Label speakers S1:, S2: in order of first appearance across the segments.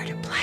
S1: to play.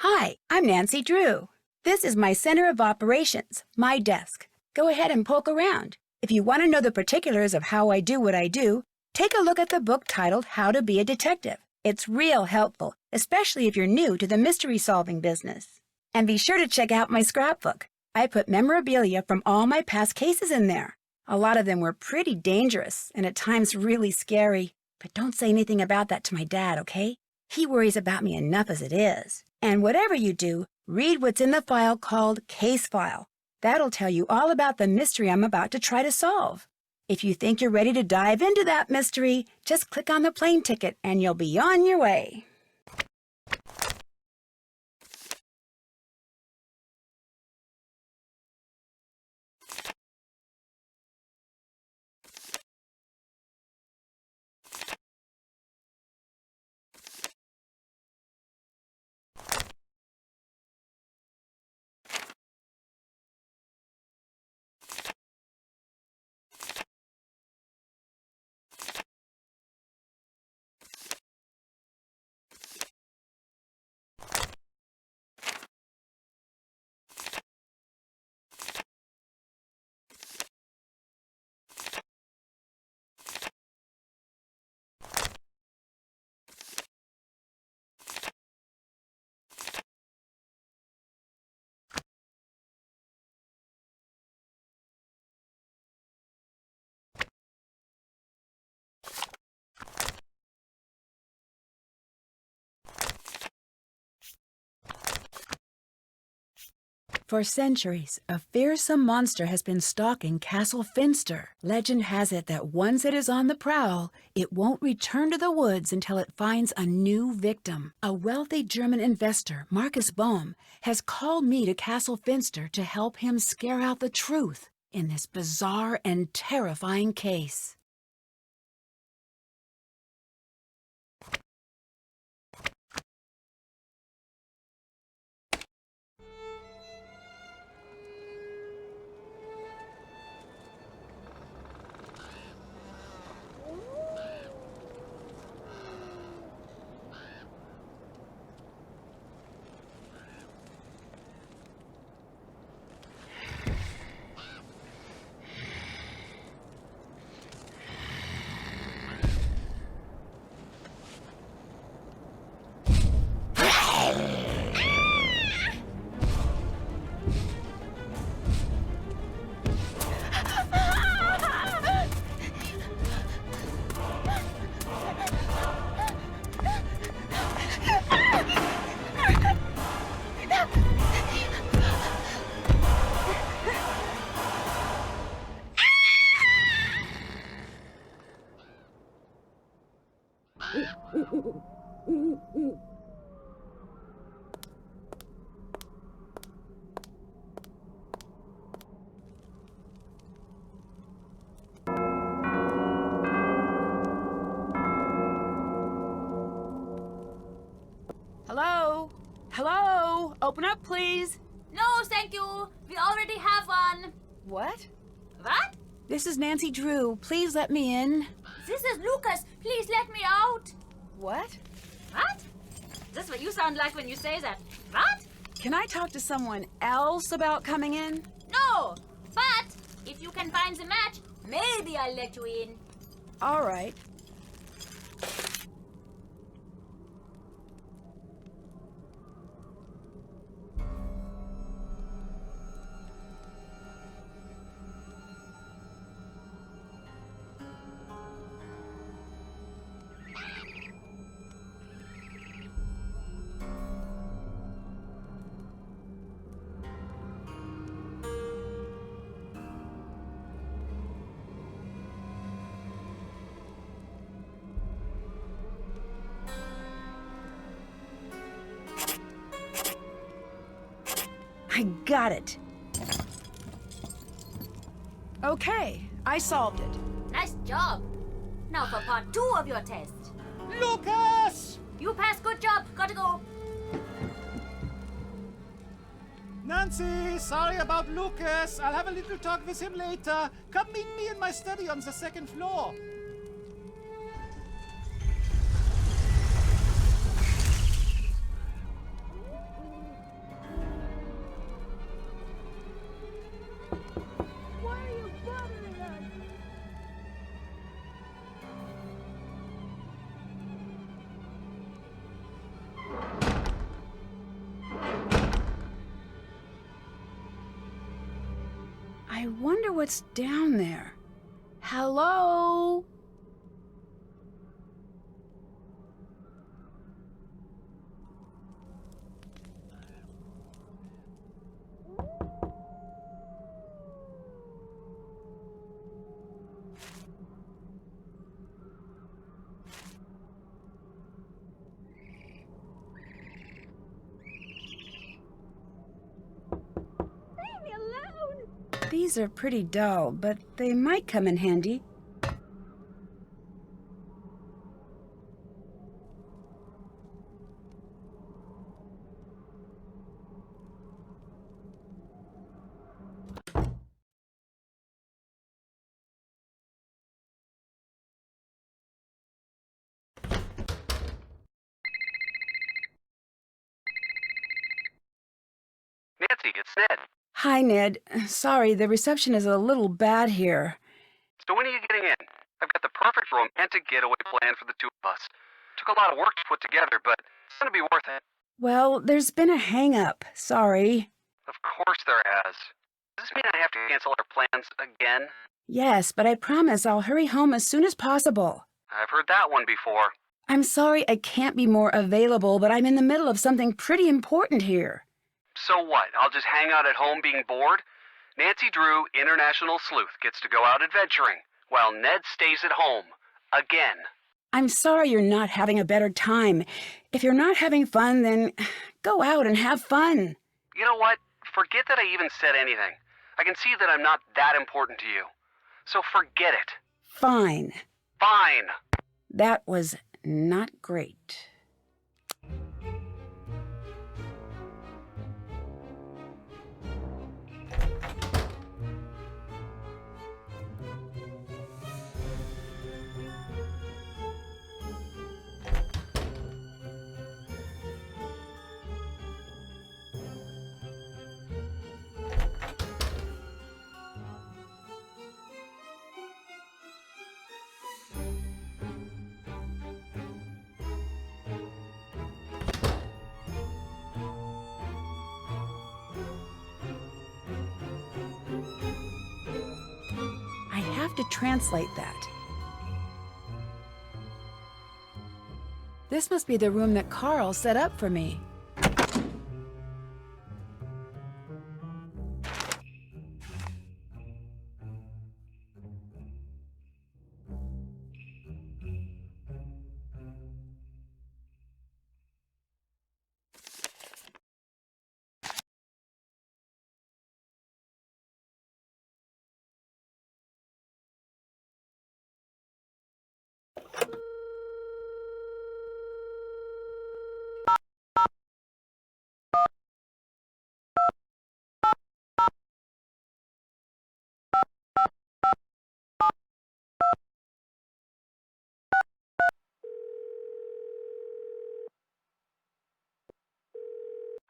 S1: Hi, I'm Nancy Drew. This is my Center of Operations, my desk. Go ahead and poke around. If you want to know the particulars of how I do what I do, take a look at the book titled How to Be a Detective. It's real helpful, especially if you're new to the mystery-solving business. And be sure to check out my scrapbook. I put memorabilia from all my past cases in there. A lot of them were pretty dangerous and at times really scary. But don't say anything about that to my dad, okay? He worries about me enough as it is. And whatever you do, read what's in the file called Case File. That'll tell you all about the mystery I'm about to try to solve. If you think you're ready to dive into that mystery, just click on the plane ticket and you'll be on your way. For centuries, a fearsome monster has been stalking Castle Finster. Legend has it that once it is on the prowl, it won't return to the woods until it finds a new victim. A wealthy German investor, Marcus Bohm, has called me to Castle Finster to help him scare out the truth in this bizarre and terrifying case. Hello? Hello? Open up, please.
S2: No, thank you. We already have one.
S1: What?
S2: What?
S1: This is Nancy Drew. Please let me in.
S2: This is Lucas. Please let me out.
S1: What?
S2: What? That's what you sound like when you say that. What?
S1: Can I talk to someone else about coming in?
S2: No. But if you can find the match, maybe I'll let you in.
S1: All right. I got it. Okay, I solved it.
S2: Nice job. Now for part 2 of your test.
S3: Lucas!
S2: You passed, good job. Gotta go.
S3: Nancy, sorry about Lucas. I'll have a little talk with him later. Come meet me in my study on the second floor.
S1: Why are you bothering us? I wonder what's down there. Hello? Leave me alone! These are pretty dull, but they might come in handy.
S4: Nancy, it's Ned.
S1: Hi, Ned. Sorry, the reception is a little bad here.
S4: So when are you getting in? I've got the perfect romantic getaway plan for the two of us. Took a lot of work to put together, but it's gonna be worth it.
S1: Well, there's been a hang-up. Sorry.
S4: Of course there has. Does this mean I have to cancel our plans again?
S1: Yes, but I promise I'll hurry home as soon as possible.
S4: I've heard that one before.
S1: I'm sorry I can't be more available, but I'm in the middle of something pretty important here.
S4: So what? I'll just hang out at home being bored? Nancy Drew, international sleuth, gets to go out adventuring, while Ned stays at home. Again.
S1: I'm sorry you're not having a better time. If you're not having fun, then go out and have fun.
S4: You know what? Forget that I even said anything. I can see that I'm not that important to you. So forget it.
S1: Fine.
S4: Fine.
S1: That was not great. I have to translate that. This must be the room that Carl set up for me.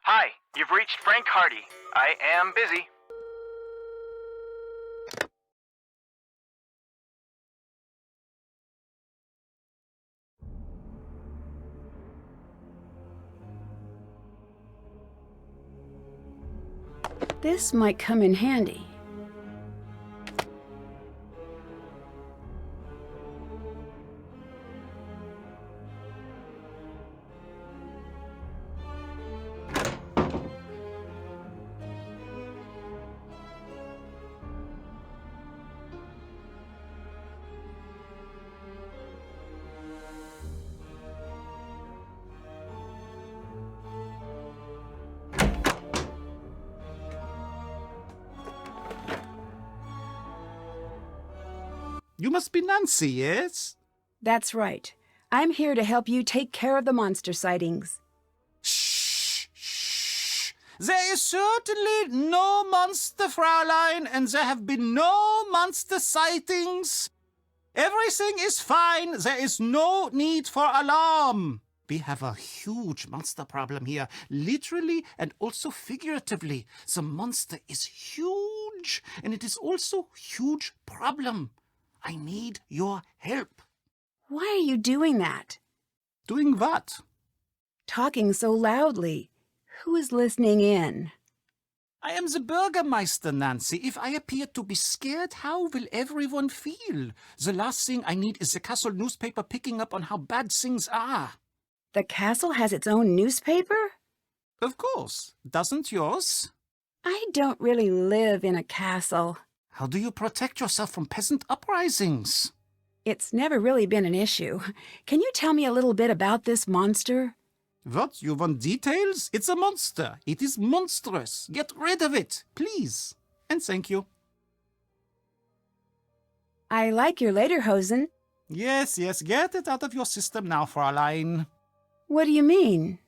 S5: Hi, you've reached Frank Hardy. I am busy.
S1: This might come in handy.
S3: You must be Nancy, yes?
S1: That's right. I'm here to help you take care of the monster sightings.
S3: Shh, shh. There is certainly no monster, Fraulein, and there have been no monster sightings. Everything is fine. There is no need for alarm. We have a huge monster problem here, literally and also figuratively. The monster is huge, and it is also a huge problem. I need your help.
S1: Why are you doing that?
S3: Doing what?
S1: Talking so loudly. Who is listening in?
S3: I am the Bürgermeister, Nancy. If I appear to be scared, how will everyone feel? The last thing I need is the castle newspaper picking up on how bad things are.
S1: The castle has its own newspaper?
S3: Of course. Doesn't yours?
S1: I don't really live in a castle.
S3: How do you protect yourself from peasant uprisings?
S1: It's never really been an issue. Can you tell me a little bit about this monster?
S3: What? You want details? It's a monster. It is monstrous. Get rid of it, please. And thank you.
S1: I like your lederhosen.
S3: Yes, get it out of your system now, Fräulein.
S1: What do you mean?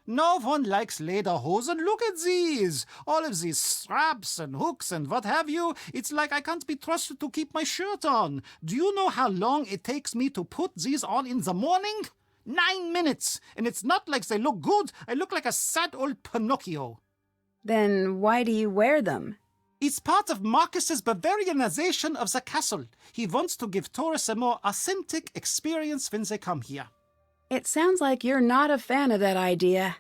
S3: No one likes lederhosen. Look at these. All of these straps and hooks and what have you. It's like I can't be trusted to keep my shirt on. Do you know how long it takes me to put these on in the morning? 9 minutes. And it's not like they look good. I look like a sad old Pinocchio.
S1: Then why do you wear them?
S3: It's part of Marcus's Bavarianization of the castle. He wants to give tourists a more authentic experience when they come here.
S1: It sounds like you're not a fan of that idea.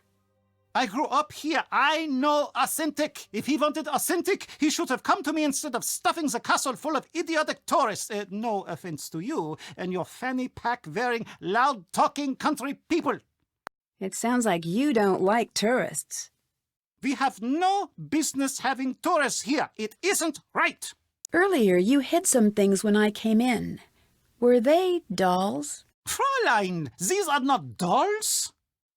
S3: I grew up here. I know authentic. If he wanted authentic, he should have come to me instead of stuffing the castle full of idiotic tourists. No offense to you and your fanny pack-wearing, loud-talking country people.
S1: It sounds like you don't like tourists.
S3: We have no business having tourists here. It isn't right.
S1: Earlier, you hid some things when I came in. Were they dolls?
S3: Fräulein, these are not dolls.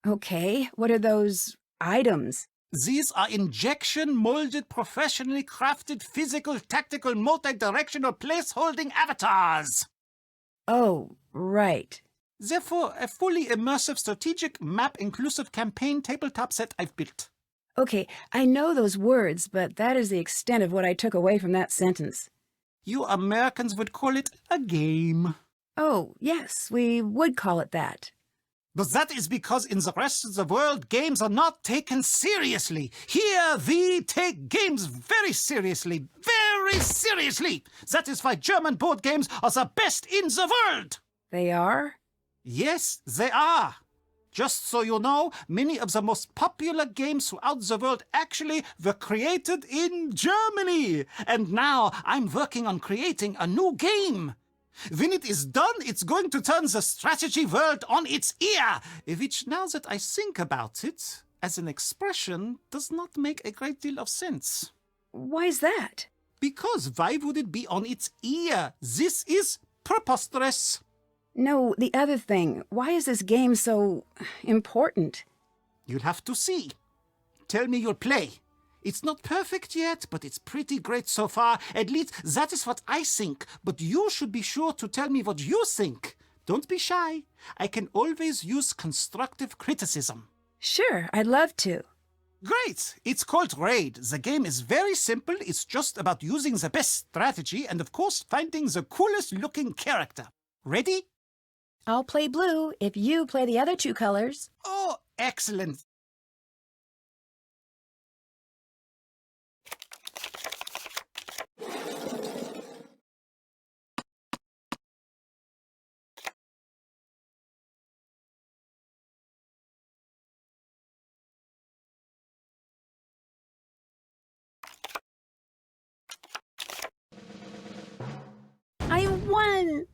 S1: Okay, what are those items?
S3: These are injection-molded, professionally crafted, physical, tactical, multi-directional place-holding avatars.
S1: Oh, right.
S3: Therefore, a fully immersive strategic map-inclusive campaign tabletop set I've built.
S1: Okay, I know those words, but that is the extent of what I took away from that sentence.
S3: You Americans would call it a game.
S1: Oh, yes, we would call it that.
S3: But that is because in the rest of the world, games are not taken seriously. Here, we take games very seriously. Very seriously. That is why German board games are the best in the world.
S1: They are?
S3: Yes, they are. Just so you know, many of the most popular games throughout the world actually were created in Germany. And now I'm working on creating a new game. When it is done, it's going to turn the strategy world on its ear, which, now that I think about it, as an expression, does not make a great deal of sense.
S1: Why's that?
S3: Because why would it be on its ear? This is preposterous.
S1: No, the other thing. Why is this game so important?
S3: You'll have to see. Tell me you'll play. It's not perfect yet, but it's pretty great so far. At least that is what I think. But you should be sure to tell me what you think. Don't be shy. I can always use constructive criticism.
S1: Sure, I'd love to.
S3: Great! It's called Raid. The game is very simple. It's just about using the best strategy and, of course, finding the coolest looking character. Ready?
S1: I'll play blue if you play the other two colors.
S3: Oh, excellent.
S1: I won!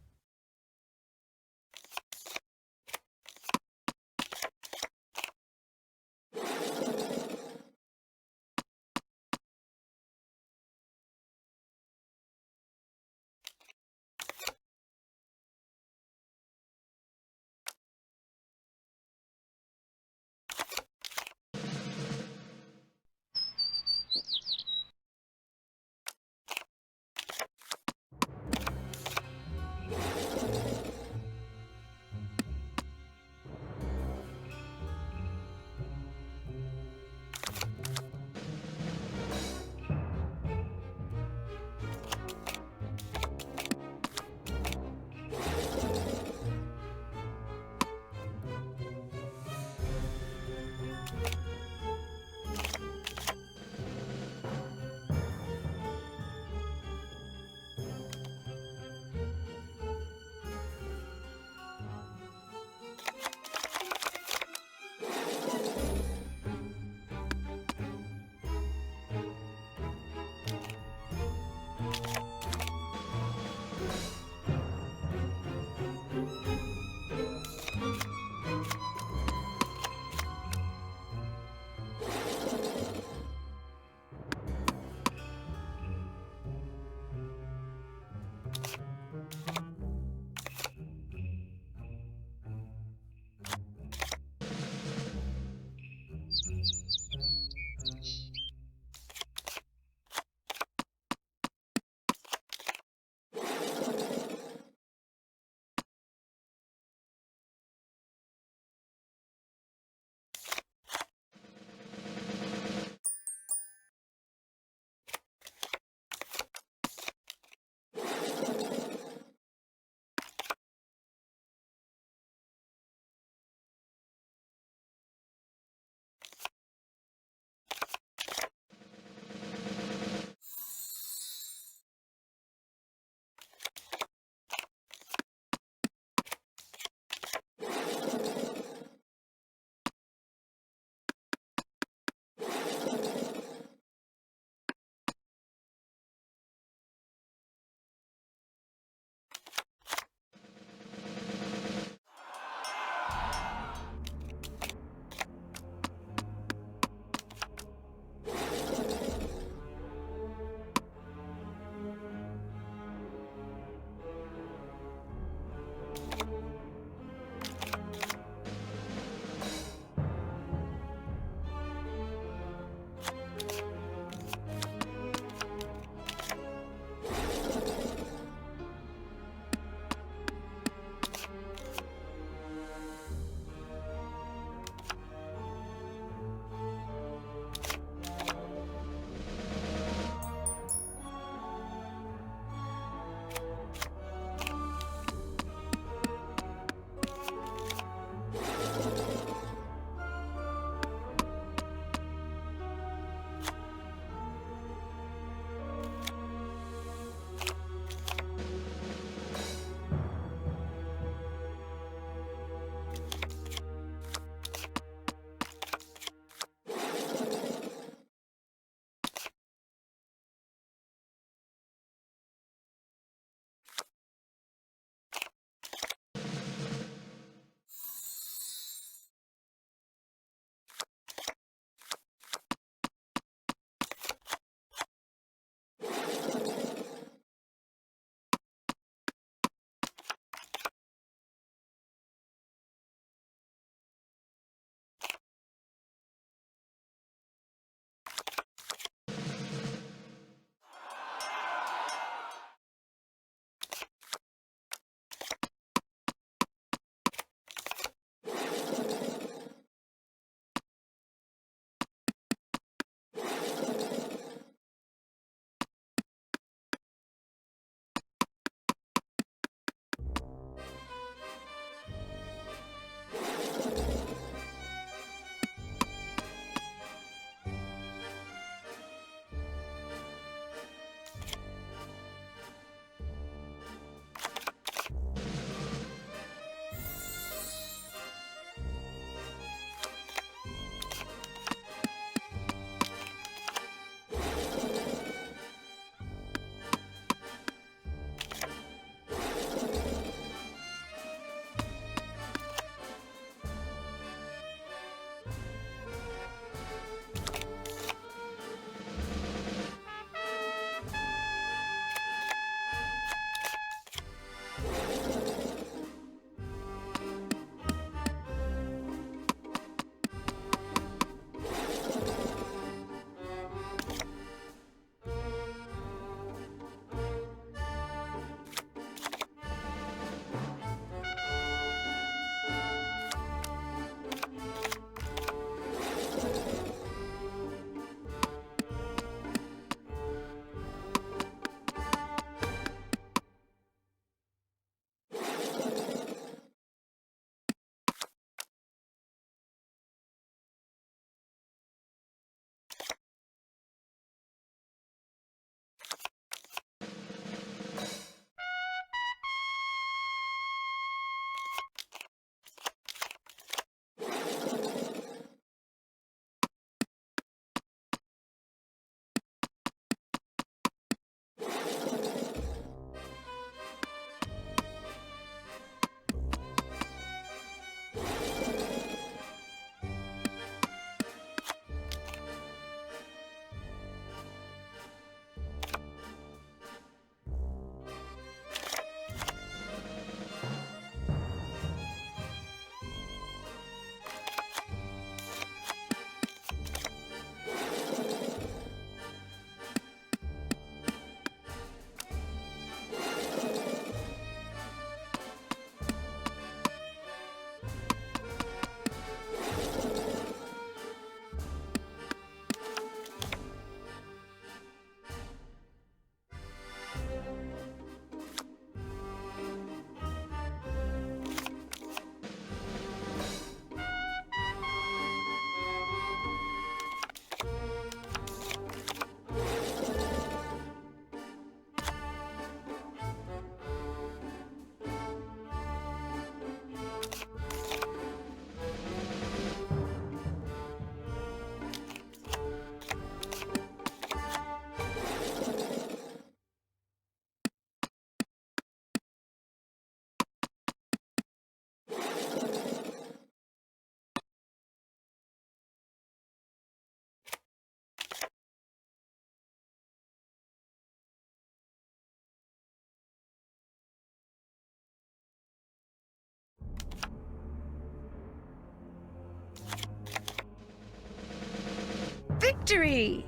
S1: Victory!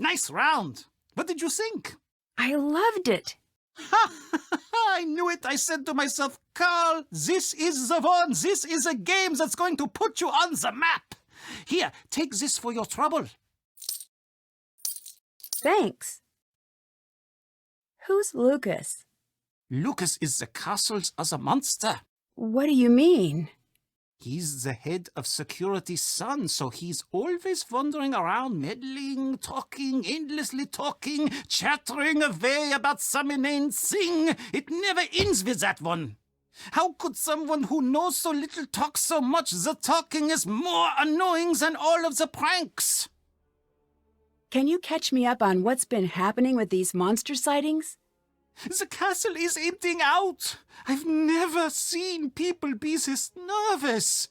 S3: Nice round. What did you think?
S1: I loved it.
S3: I knew it. I said to myself, Carl, this is the one. This is a game that's going to put you on the map. Here, take this for your trouble.
S1: Thanks. Who's Lucas?
S3: Lucas is the castle's other monster.
S1: What do you mean?
S3: He's the head of security's son, so he's always wandering around, meddling, talking, endlessly talking, chattering away about some inane thing. It never ends with that one. How could someone who knows so little talk so much? The talking is more annoying than all of the pranks.
S1: Can you catch me up on what's been happening with these monster sightings?
S3: The castle is emptying out. I've never seen people be this nervous.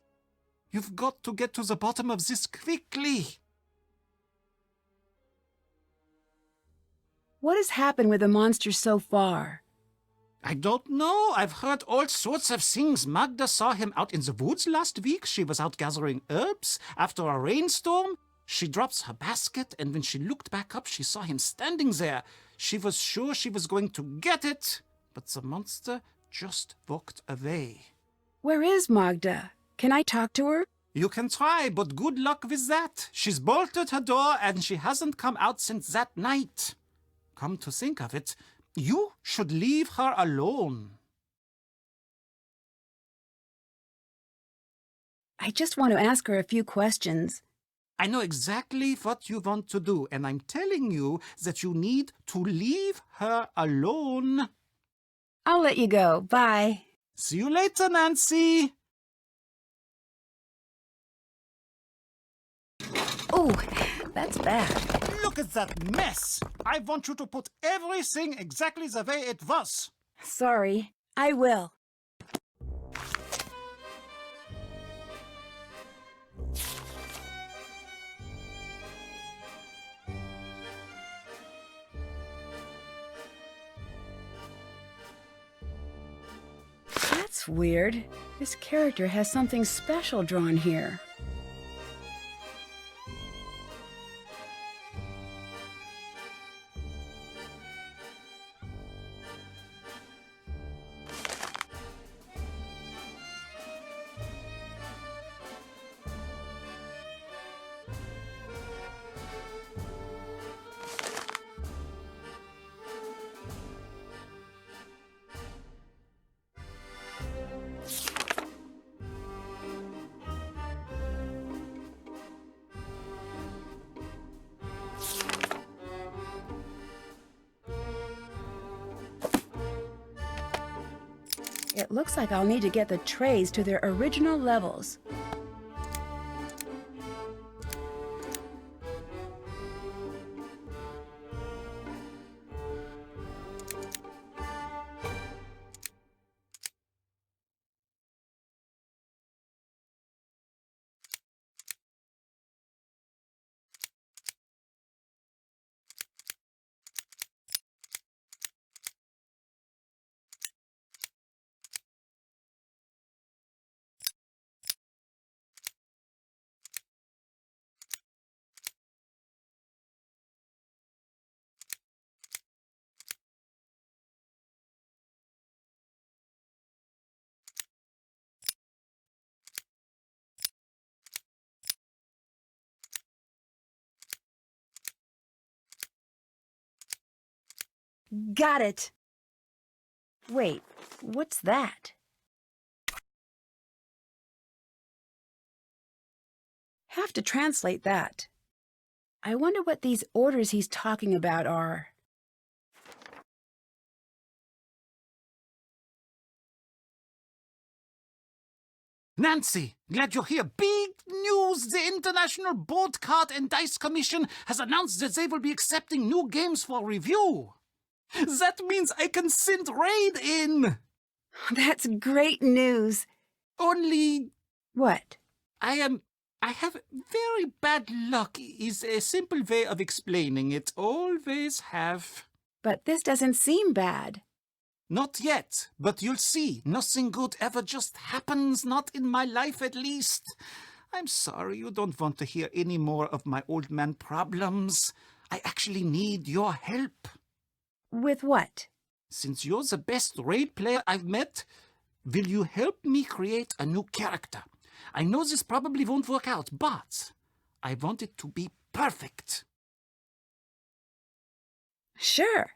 S3: You've got to get to the bottom of this quickly.
S1: What has happened with the monsters so far?
S3: I don't know. I've heard all sorts of things. Magda saw him out in the woods last week. She was out gathering herbs after a rainstorm. She drops her basket, and when she looked back up, she saw him standing there. She was sure she was going to get it, but the monster just walked away.
S1: Where is Magda? Can I talk to her?
S3: You can try, but good luck with that. She's bolted her door, and she hasn't come out since that night. Come to think of it, you should leave her alone.
S1: I just want to ask her a few questions.
S3: I know exactly what you want to do, and I'm telling you that you need to leave her alone.
S1: I'll let you go. Bye.
S3: See you later, Nancy.
S1: Oh, that's bad.
S3: Look at that mess. I want you to put everything exactly the way it was.
S1: Sorry. I will. That's weird. This character has something special drawn here. It looks like I'll need to get the trays to their original levels. Got it. Wait, what's that? Have to translate that. I wonder what these orders he's talking about are.
S3: Nancy, glad you're here. Big news! The International Board Card and Dice Commission has announced that they will be accepting new games for review. That means I can send Raid in.
S1: That's great news.
S3: Only
S1: What?
S3: I have very bad luck is a simple way of explaining it. Always have.
S1: But this doesn't seem bad.
S3: Not yet, but you'll see. Nothing good ever just happens, not in my life at least. I'm sorry you don't want to hear any more of my old man problems. I actually need your help.
S1: With what?
S3: Since you're the best raid player I've met, will you help me create a new character? I know this probably won't work out, but I want it to be perfect.
S1: Sure.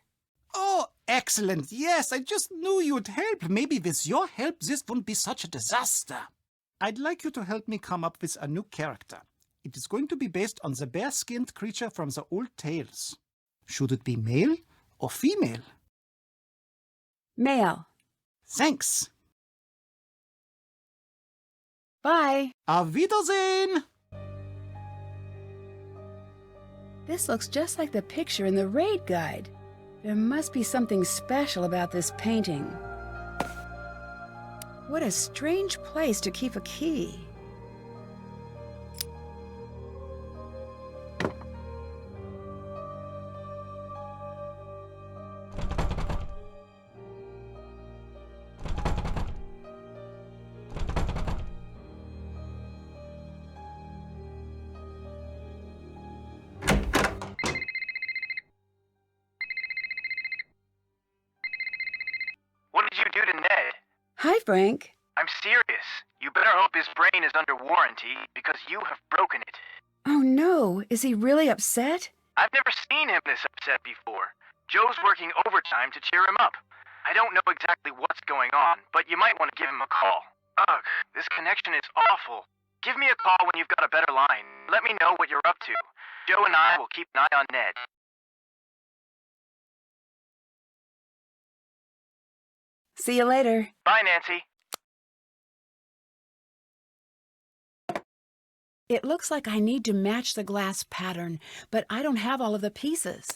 S3: Oh, excellent. Yes, I just knew you'd help. Maybe with your help, this wouldn't be such a disaster. I'd like you to help me come up with a new character. It is going to be based on the bear-skinned creature from the old tales. Should it be male or female?
S1: Male.
S3: Thanks.
S1: Bye.
S3: Auf Wiedersehen!
S1: This looks just like the picture in the raid guide. There must be something special about this painting. What a strange place to keep a key.
S5: What did you do to Ned?
S1: Hi, Frank.
S5: I'm serious. You better hope his brain is under warranty, because you have broken it.
S1: Oh no, is he really upset?
S5: I've never seen him this upset before. Joe's working overtime to cheer him up. I don't know exactly what's going on, but you might want to give him a call. Ugh, this connection is awful. Give me a call when you've got a better line. Let me know what you're up to. Joe and I will keep an eye on Ned.
S1: See you later.
S5: Bye, Nancy.
S1: It looks like I need to match the glass pattern, but I don't have all of the pieces.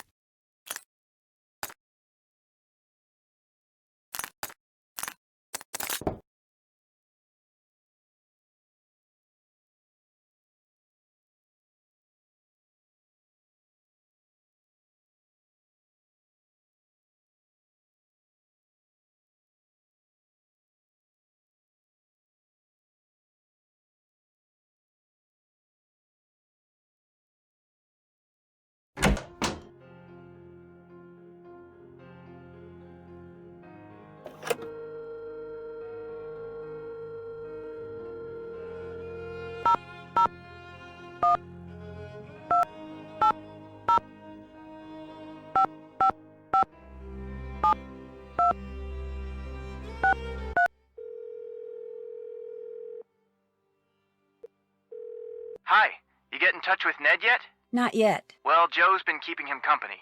S5: Hi, you get in touch with Ned yet?
S1: Not yet.
S5: Well, Joe's been keeping him company.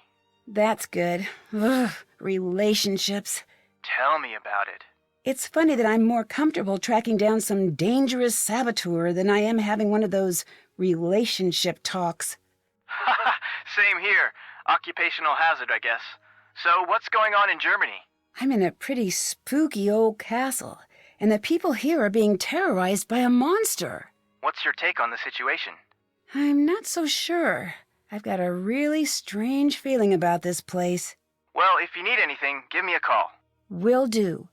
S1: That's good. Ugh, relationships.
S5: Tell me about it.
S1: It's funny that I'm more comfortable tracking down some dangerous saboteur than I am having one of those relationship talks.
S5: Same here. Occupational hazard, I guess. So, what's going on in Germany?
S1: I'm in a pretty spooky old castle, and the people here are being terrorized by a monster.
S5: What's your take on the situation?
S1: I'm not so sure. I've got a really strange feeling about this place.
S5: Well, if you need anything, give me a call.
S1: Will do.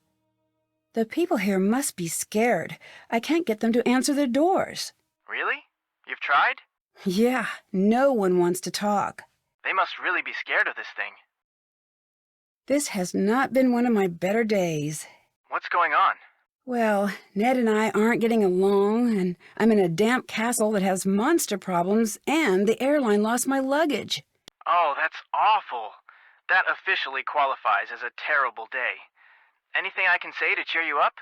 S1: The people here must be scared. I can't get them to answer their doors.
S5: Really? You've tried?
S1: Yeah, no one wants to talk.
S5: They must really be scared of this thing.
S1: This has not been one of my better days.
S5: What's going on?
S1: Well, Ned and I aren't getting along, and I'm in a damp castle that has monster problems, and the airline lost my luggage.
S5: Oh, that's awful. That officially qualifies as a terrible day. Anything I can say to cheer you up?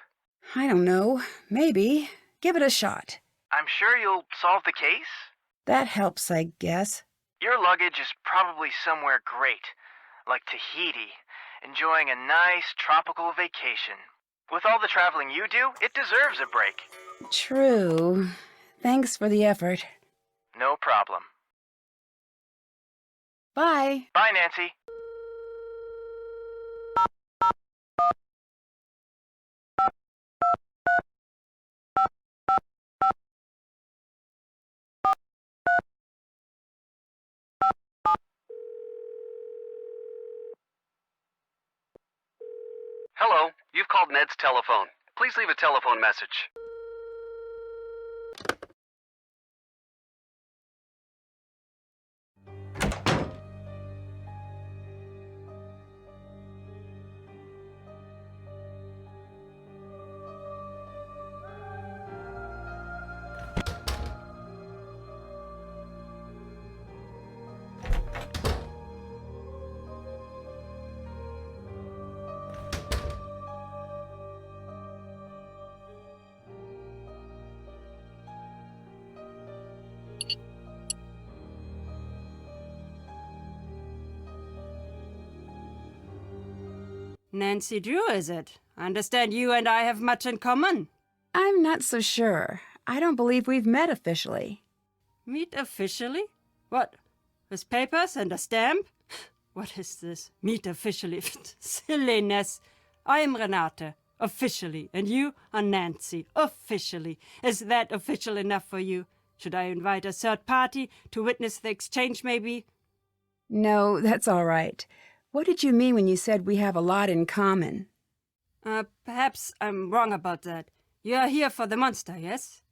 S1: I don't know. Maybe. Give it a shot.
S5: I'm sure you'll solve the case?
S1: That helps, I guess.
S5: Your luggage is probably somewhere great, like Tahiti, enjoying a nice tropical vacation. With all the traveling you do, it deserves a break.
S1: True. Thanks for the effort.
S5: No problem.
S1: Bye.
S5: Bye, Nancy.
S4: Hello, you've called Ned's telephone. Please leave a telephone message.
S6: Nancy Drew, is it? I understand you and I have much in common.
S1: I'm not so sure. I don't believe we've met officially.
S6: Meet officially? What? With papers and a stamp? What is this? Meet officially? Silliness. I am Renate, officially, and you are Nancy, officially. Is that official enough for you? Should I invite a third party to witness the exchange, maybe?
S1: No, that's all right. What did you mean when you said we have a lot in common?
S6: Perhaps I'm wrong about that. You are here for the monster, yes?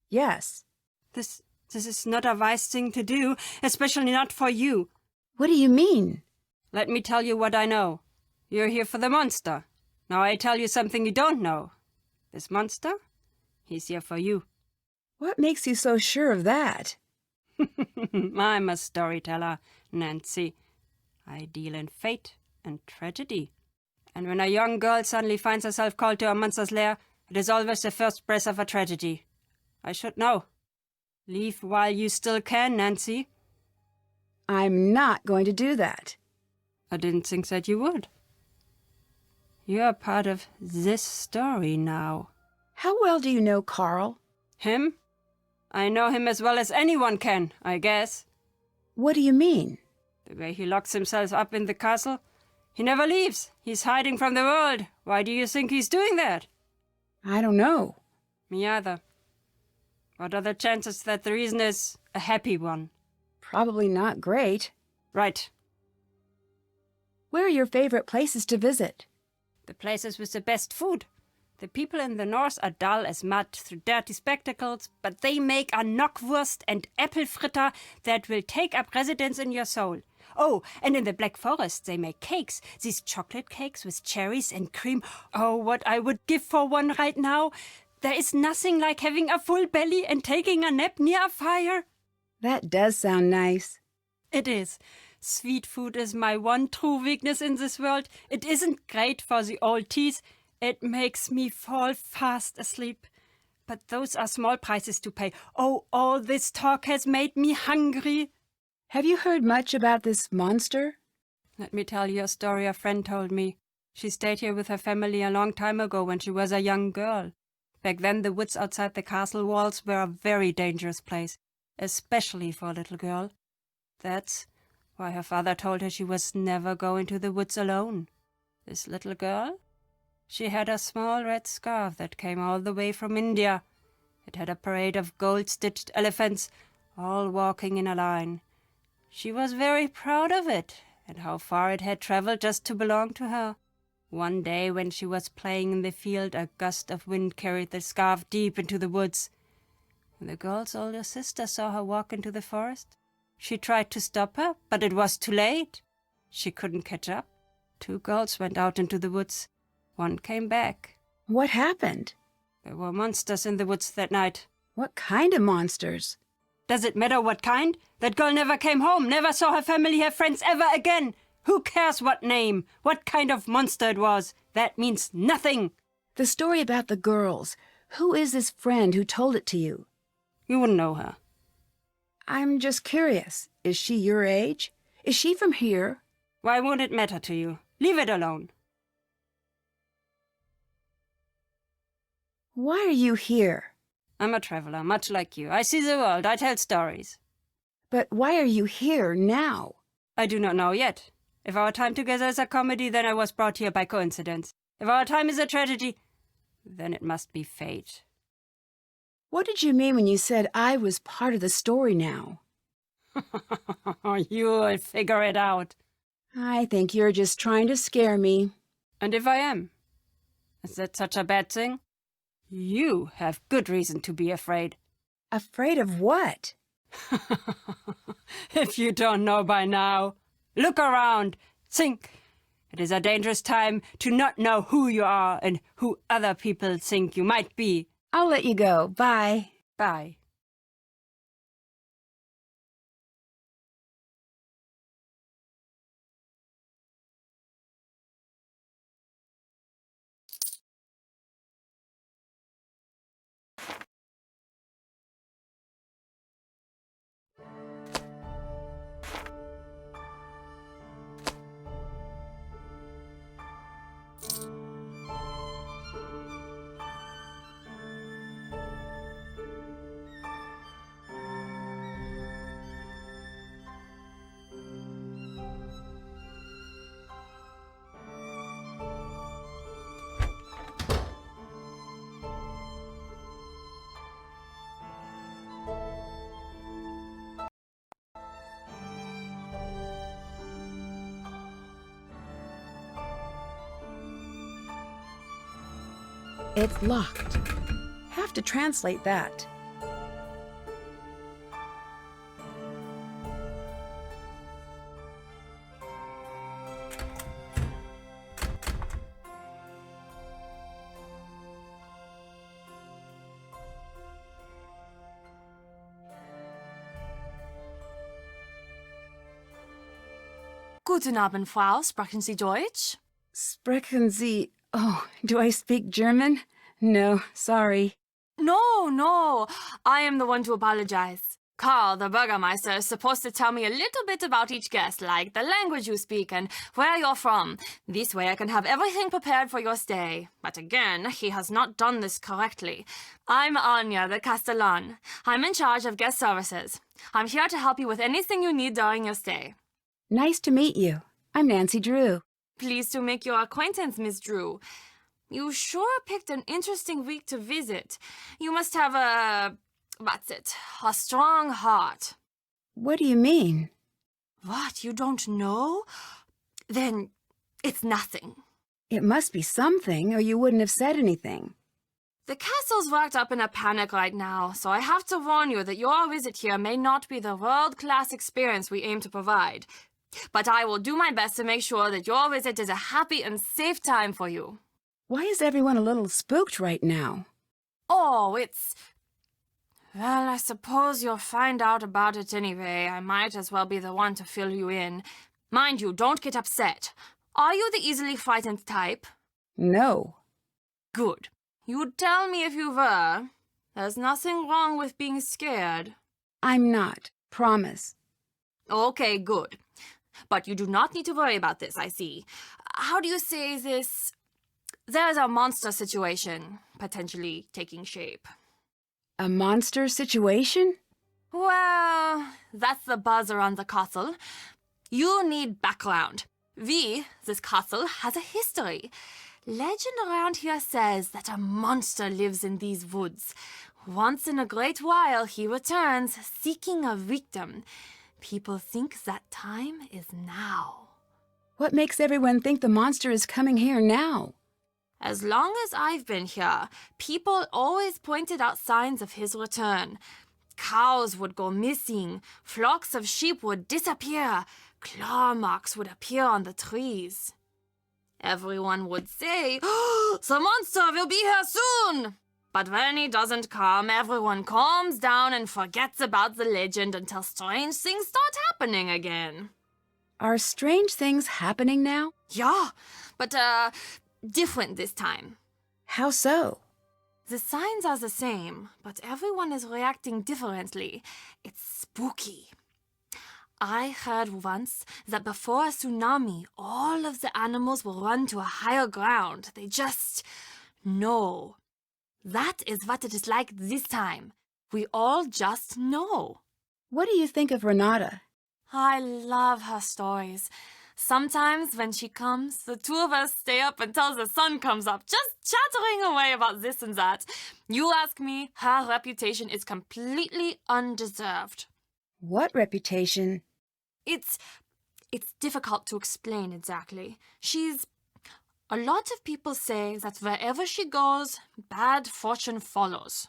S1: Yes.
S6: This is not a wise thing to do, especially not for you.
S1: What do you mean?
S6: Let me tell you what I know. You're here for the monster. Now I tell you something you don't know. This monster, he's here for you.
S1: What makes you so sure of that?
S6: I'm a storyteller, Nancy. I deal in fate and tragedy. And when a young girl suddenly finds herself called to a monster's lair, it is always the first breath of a tragedy. I should know. Leave while you still can, Nancy.
S1: I'm not going to do that.
S6: I didn't think that you would. You're part of this story now.
S1: How well do you know Carl?
S6: Him? I know him as well as anyone can, I guess.
S1: What do you mean?
S6: The way he locks himself up in the castle. He never leaves. He's hiding from the world. Why do you think he's doing that?
S1: I don't know.
S6: Me either. What are the chances that the reason is a happy one?
S1: Probably not great.
S6: Right.
S1: Where are your favorite places to visit?
S6: The places with the best food. The people in the north are dull as mud through dirty spectacles, but they make a knockwurst and apple fritter that will take up residence in your soul. Oh, and in the Black Forest they make cakes, these chocolate cakes with cherries and cream. Oh, what I would give for one right now. There is nothing like having a full belly and taking a nap near a fire.
S1: That does sound nice.
S6: It is. Sweet food is my one true weakness in this world. It isn't great for the old teeth. It makes me fall fast asleep. But those are small prices to pay. Oh, all this talk has made me hungry.
S1: Have you heard much about this monster?
S6: Let me tell you a story a friend told me. She stayed here with her family a long time ago when she was a young girl. Back then the woods outside the castle walls were a very dangerous place, especially for a little girl. That's why her father told her she was never go into the woods alone. This little girl? She had a small red scarf that came all the way from India. It had a parade of gold-stitched elephants, all walking in a line. She was very proud of it, and how far it had traveled just to belong to her. One day when she was playing in the field, a gust of wind carried the scarf deep into the woods. When the girl's older sister saw her walk into the forest, she tried to stop her, but it was too late. She couldn't catch up. 2 girls went out into the woods. One came back.
S1: What happened?
S6: There were monsters in the woods that night.
S1: What kind of monsters?
S6: Does it matter what kind? That girl never came home, never saw her family, her friends ever again. Who cares what name, what kind of monster it was? That means nothing.
S1: The story about the girls. Who is this friend who told it to you?
S6: You wouldn't know her.
S1: I'm just curious. Is she your age? Is she from here?
S6: Why won't it matter to you? Leave it alone.
S1: Why are you here?
S6: I'm a traveler, much like you. I see the world, I tell stories.
S1: But why are you here now?
S6: I do not know yet. If our time together is a comedy, then I was brought here by coincidence. If our time is a tragedy, then it must be fate.
S1: What did you mean when you said I was part of the story now?
S6: You'll figure it out.
S1: I think you're just trying to scare me.
S6: And if I am? Is that such a bad thing? You have good reason to be afraid.
S1: Afraid of what?
S6: If you don't know by now, look around, think. It is a dangerous time to not know who you are and who other people think you might be.
S1: I'll let you go. Bye.
S6: Bye.
S1: It's locked. Have to translate that.
S7: Guten Abend, Frau. Sprechen Sie Deutsch?
S1: Sprechen Sie... Oh, do I speak German? No, sorry.
S7: No. I am the one to apologize. Karl, the Burgermeister, is supposed to tell me a little bit about each guest, like the language you speak and where you're from. This way I can have everything prepared for your stay. But again, he has not done this correctly. I'm Anya, the Castellan. I'm in charge of guest services. I'm here to help you with anything you need during your stay.
S1: Nice to meet you. I'm Nancy Drew.
S7: Pleased to make your acquaintance, Miss Drew. You sure picked an interesting week to visit. You must have a strong heart.
S1: What do you mean?
S7: What, you don't know? Then it's nothing.
S1: It must be something, or you wouldn't have said anything.
S7: The castle's worked up in a panic right now, so I have to warn you that your visit here may not be the world-class experience we aim to provide. But I will do my best to make sure that your visit is a happy and safe time for you.
S1: Why is everyone a little spooked right now?
S7: Oh, well, I suppose you'll find out about it anyway. I might as well be the one to fill you in. Mind you, don't get upset. Are you the easily frightened type?
S1: No.
S7: Good. You'd tell me if you were. There's nothing wrong with being scared.
S1: I'm not. Promise.
S7: Okay, good. But you do not need to worry about this, I see. How do you say this? There's a monster situation potentially taking shape.
S1: A monster situation?
S7: Well, that's the buzz around the castle. You need background. This castle, has a history. Legend around here says that a monster lives in these woods. Once in a great while, he returns, seeking a victim. People think that time is now.
S1: What makes everyone think the monster is coming here now?
S7: As long as I've been here, people always pointed out signs of his return. Cows would go missing, flocks of sheep would disappear, claw marks would appear on the trees. Everyone would say, "Oh, the monster will be here soon!" But when he doesn't come, everyone calms down and forgets about the legend until strange things start happening again.
S1: Are strange things happening now?
S7: Yeah, but different this time.
S1: How so?
S7: The signs are the same, but everyone is reacting differently. It's spooky. I heard once that before a tsunami, all of the animals will run to a higher ground. They just know. That is what it is like this time. We all just know.
S1: What do you think of Renata?
S7: I love her stories. Sometimes when she comes, the two of us stay up until the sun comes up, just chattering away about this and that. You ask me, her reputation is completely undeserved.
S1: What reputation?
S7: It's difficult to explain exactly. A lot of people say that wherever she goes, bad fortune follows.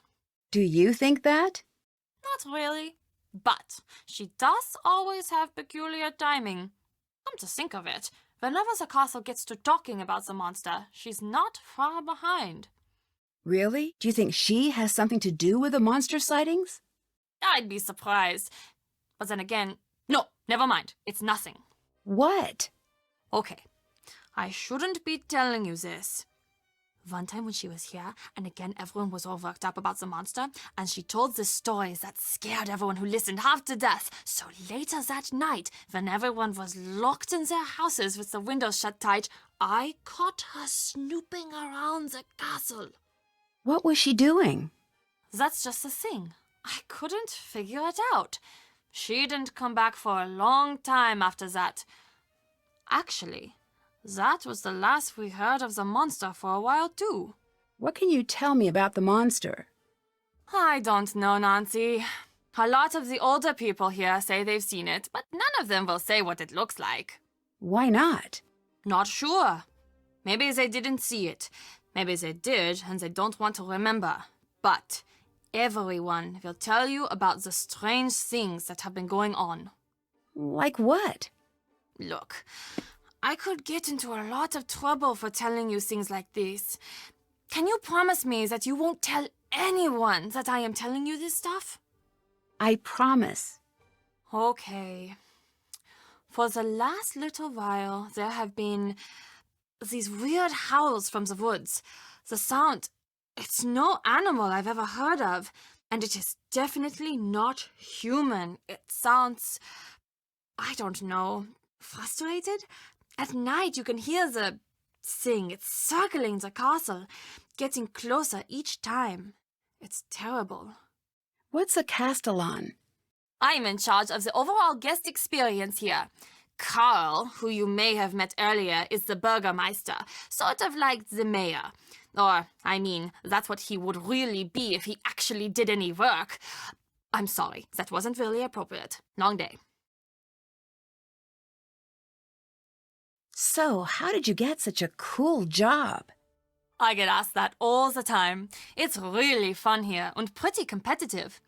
S1: Do you think that?
S7: Not really. But she does always have peculiar timing. Come to think of it, whenever the castle gets to talking about the monster, she's not far behind.
S1: Really? Do you think she has something to do with the monster sightings?
S7: I'd be surprised. But then again, no, never mind. It's nothing.
S1: What?
S7: Okay, I shouldn't be telling you this. One time when she was here, and again everyone was all worked up about the monster, and she told the stories that scared everyone who listened half to death. So later that night, when everyone was locked in their houses with the windows shut tight, I caught her snooping around the castle.
S1: What was she doing?
S7: That's just the thing. I couldn't figure it out. She didn't come back for a long time after that. Actually, that was the last we heard of the monster for a while, too.
S1: What can you tell me about the monster?
S7: I don't know, Nancy. A lot of the older people here say they've seen it, but none of them will say what it looks like.
S1: Why not?
S7: Not sure. Maybe they didn't see it. Maybe they did, and they don't want to remember. But everyone will tell you about the strange things that have been going on.
S1: Like what?
S7: Look, I could get into a lot of trouble for telling you things like this. Can you promise me that you won't tell anyone that I am telling you this stuff?
S1: I promise.
S7: Okay. For the last little while, there have been these weird howls from the woods. The sound, it's no animal I've ever heard of, and it is definitely not human. It sounds, I don't know, frustrated? At night, you can hear the thing. It's circling the castle, getting closer each time. It's terrible.
S1: What's a castellan?
S7: I'm in charge of the overall guest experience here. Carl, who you may have met earlier, is the Burgermeister, sort of like the mayor. Or, I mean, that's what he would really be if he actually did any work. I'm sorry, that wasn't really appropriate. Long day.
S1: So, how did you get such a cool job?
S7: I get asked that all the time. It's really fun here and pretty competitive.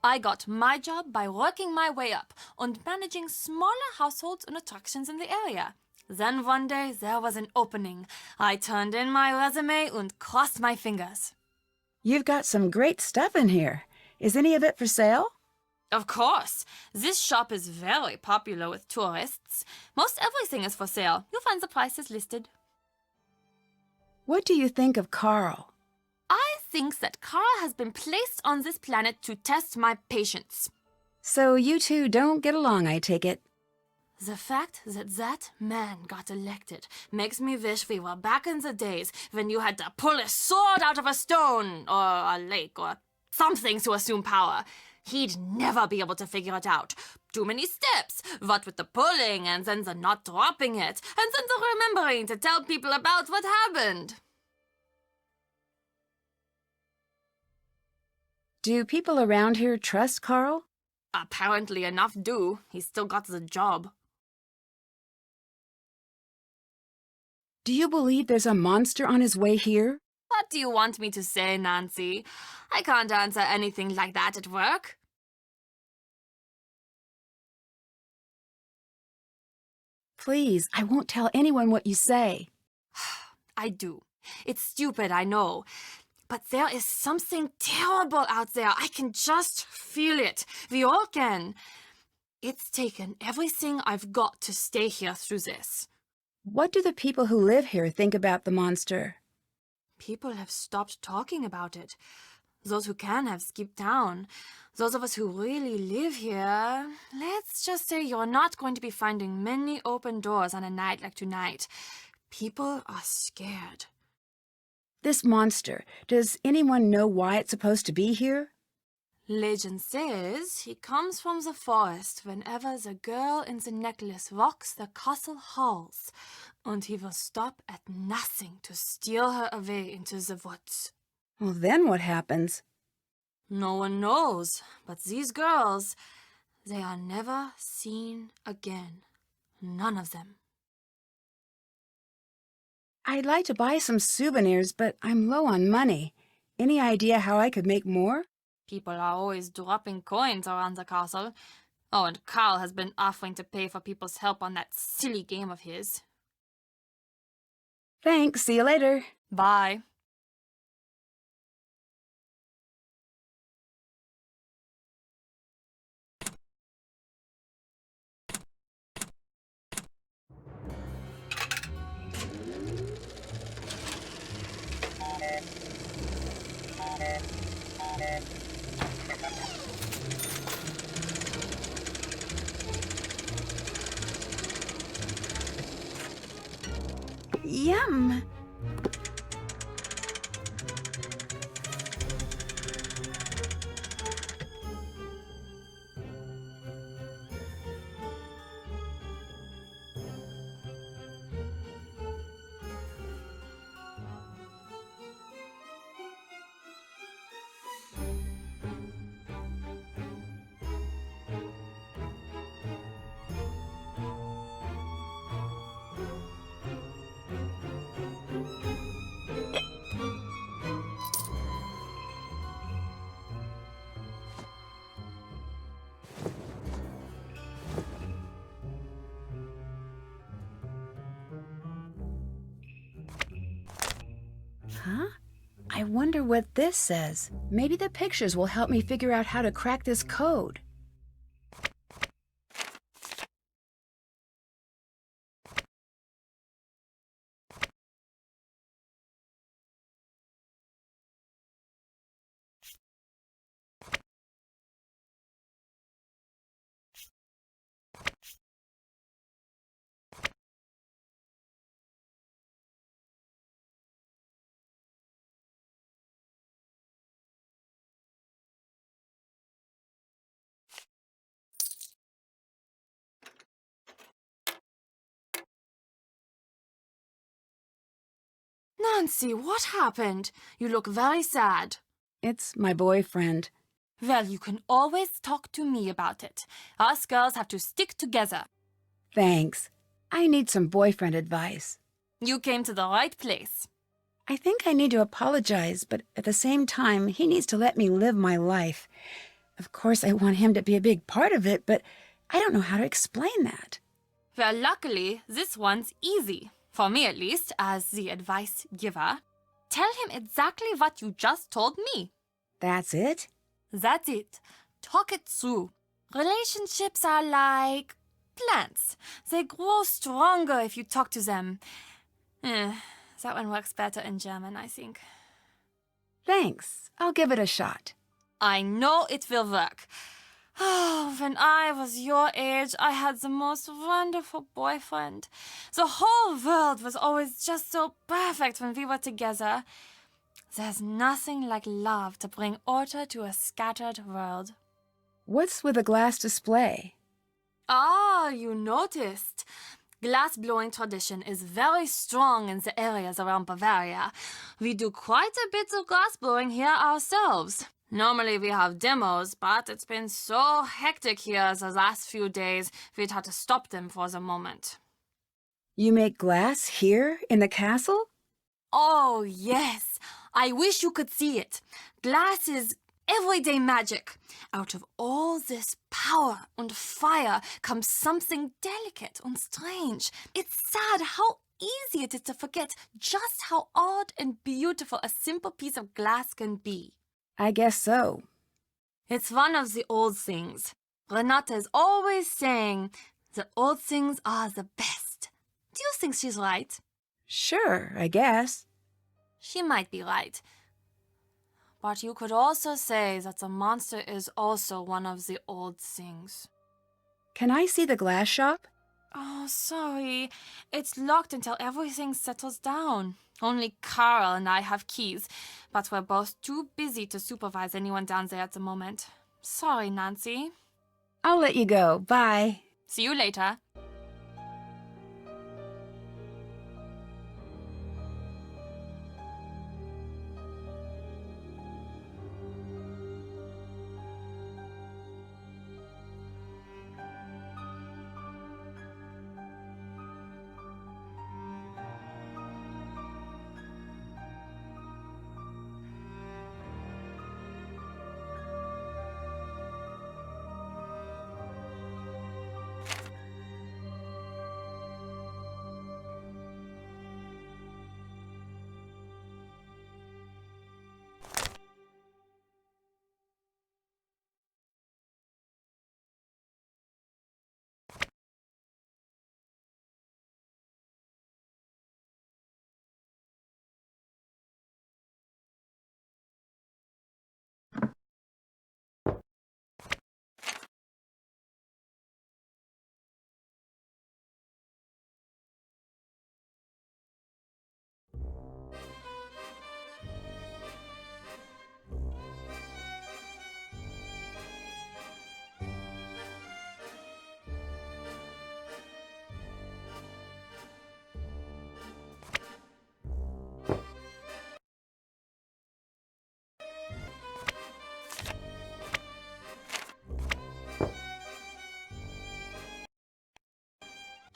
S7: I got my job by working my way up and managing smaller households and attractions in the area. Then one day there was an opening. I turned in my resume and crossed my fingers.
S1: You've got some great stuff in here. Is any of it for sale?
S7: Of course. This shop is very popular with tourists. Most everything is for sale. You'll find the prices listed.
S1: What do you think of Carl?
S7: I think that Carl has been placed on this planet to test my patience.
S1: So you two don't get along, I take it.
S7: The fact that that man got elected makes me wish we were back in the days when you had to pull a sword out of a stone or a lake or something to assume power. He'd never be able to figure it out. Too many steps. What with the pulling and then the not dropping it and then the remembering to tell people about what happened.
S1: Do people around here trust Carl?
S7: Apparently enough do. He's still got the job.
S1: Do you believe there's a monster on his way here?
S7: What do you want me to say, Nancy? I can't answer anything like that at work.
S1: Please, I won't tell anyone what you say.
S7: I do. It's stupid, I know. But there is something terrible out there. I can just feel it. We all can. It's taken everything I've got to stay here through this.
S1: What do the people who live here think about the monster?
S7: People have stopped talking about it. Those who can have skipped town. Those of us who really live here, let's just say you're not going to be finding many open doors on a night like tonight. People are scared.
S1: This monster, does anyone know why it's supposed to be here?
S7: Legend says he comes from the forest whenever the girl in the necklace walks the castle halls, and he will stop at nothing to steal her away into the woods.
S1: Well, then what happens?
S7: No one knows, but these girls, they are never seen again. None of them.
S1: I'd like to buy some souvenirs, but I'm low on money. Any idea how I could make more?
S7: People are always dropping coins around the castle. Oh, and Carl has been offering to pay for people's help on that silly game of his.
S1: Thanks, see you later.
S7: Bye.
S1: Yum! Huh? I wonder what this says. Maybe the pictures will help me figure out how to crack this code.
S7: Nancy, what happened? You look very sad.
S1: It's my boyfriend.
S7: Well, you can always talk to me about it. Us girls have to stick together.
S1: Thanks. I need some boyfriend advice.
S7: You came to the right place.
S1: I think I need to apologize, but at the same time, he needs to let me live my life. Of course, I want him to be a big part of it, but I don't know how to explain that.
S7: Well, luckily, this one's easy. For me, at least, as the advice giver. Tell him exactly what you just told me.
S1: That's it?
S7: That's it. Talk it through. Relationships are like plants. They grow stronger if you talk to them. That one works better in German, I think.
S1: Thanks. I'll give it a shot.
S7: I know it will work. Oh, when I was your age, I had the most wonderful boyfriend. The whole world was always just so perfect when we were together. There's nothing like love to bring order to a scattered world.
S1: What's with the glass display?
S7: Ah, you noticed. Glass-blowing tradition is very strong in the areas around Bavaria. We do quite a bit of glass-blowing here ourselves. Normally we have demos, but it's been so hectic here the last few days, we'd had to stop them for the moment.
S1: You make glass here in the castle?
S7: Oh, yes. I wish you could see it. Glass is everyday magic. Out of all this power and fire comes something delicate and strange. It's sad how easy it is to forget just how odd and beautiful a simple piece of glass can be.
S1: I guess so.
S7: It's one of the old things. Renata is always saying the old things are the best. Do you think she's right?
S1: Sure, I guess.
S7: She might be right. But you could also say that the monster is also one of the old things.
S1: Can I see the glass shop?
S7: Oh, sorry. It's locked until everything settles down. Only Carl and I have keys, but we're both too busy to supervise anyone down there at the moment. Sorry, Nancy.
S1: I'll let you go. Bye.
S7: See you later.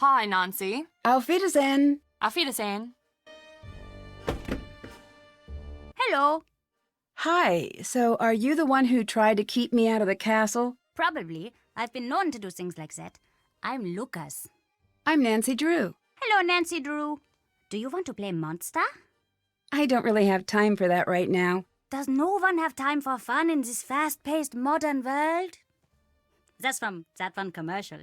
S7: Hi, Nancy.
S1: Auf Wiedersehen.
S7: Auf Wiedersehen.
S8: Hello.
S1: Hi, so are you the one who tried to keep me out of the castle?
S8: Probably. I've been known to do things like that. I'm Lucas.
S1: I'm Nancy Drew.
S8: Hello, Nancy Drew. Do you want to play Monster?
S1: I don't really have time for that right now.
S8: Does no one have time for fun in this fast-paced modern world? That's from that one commercial.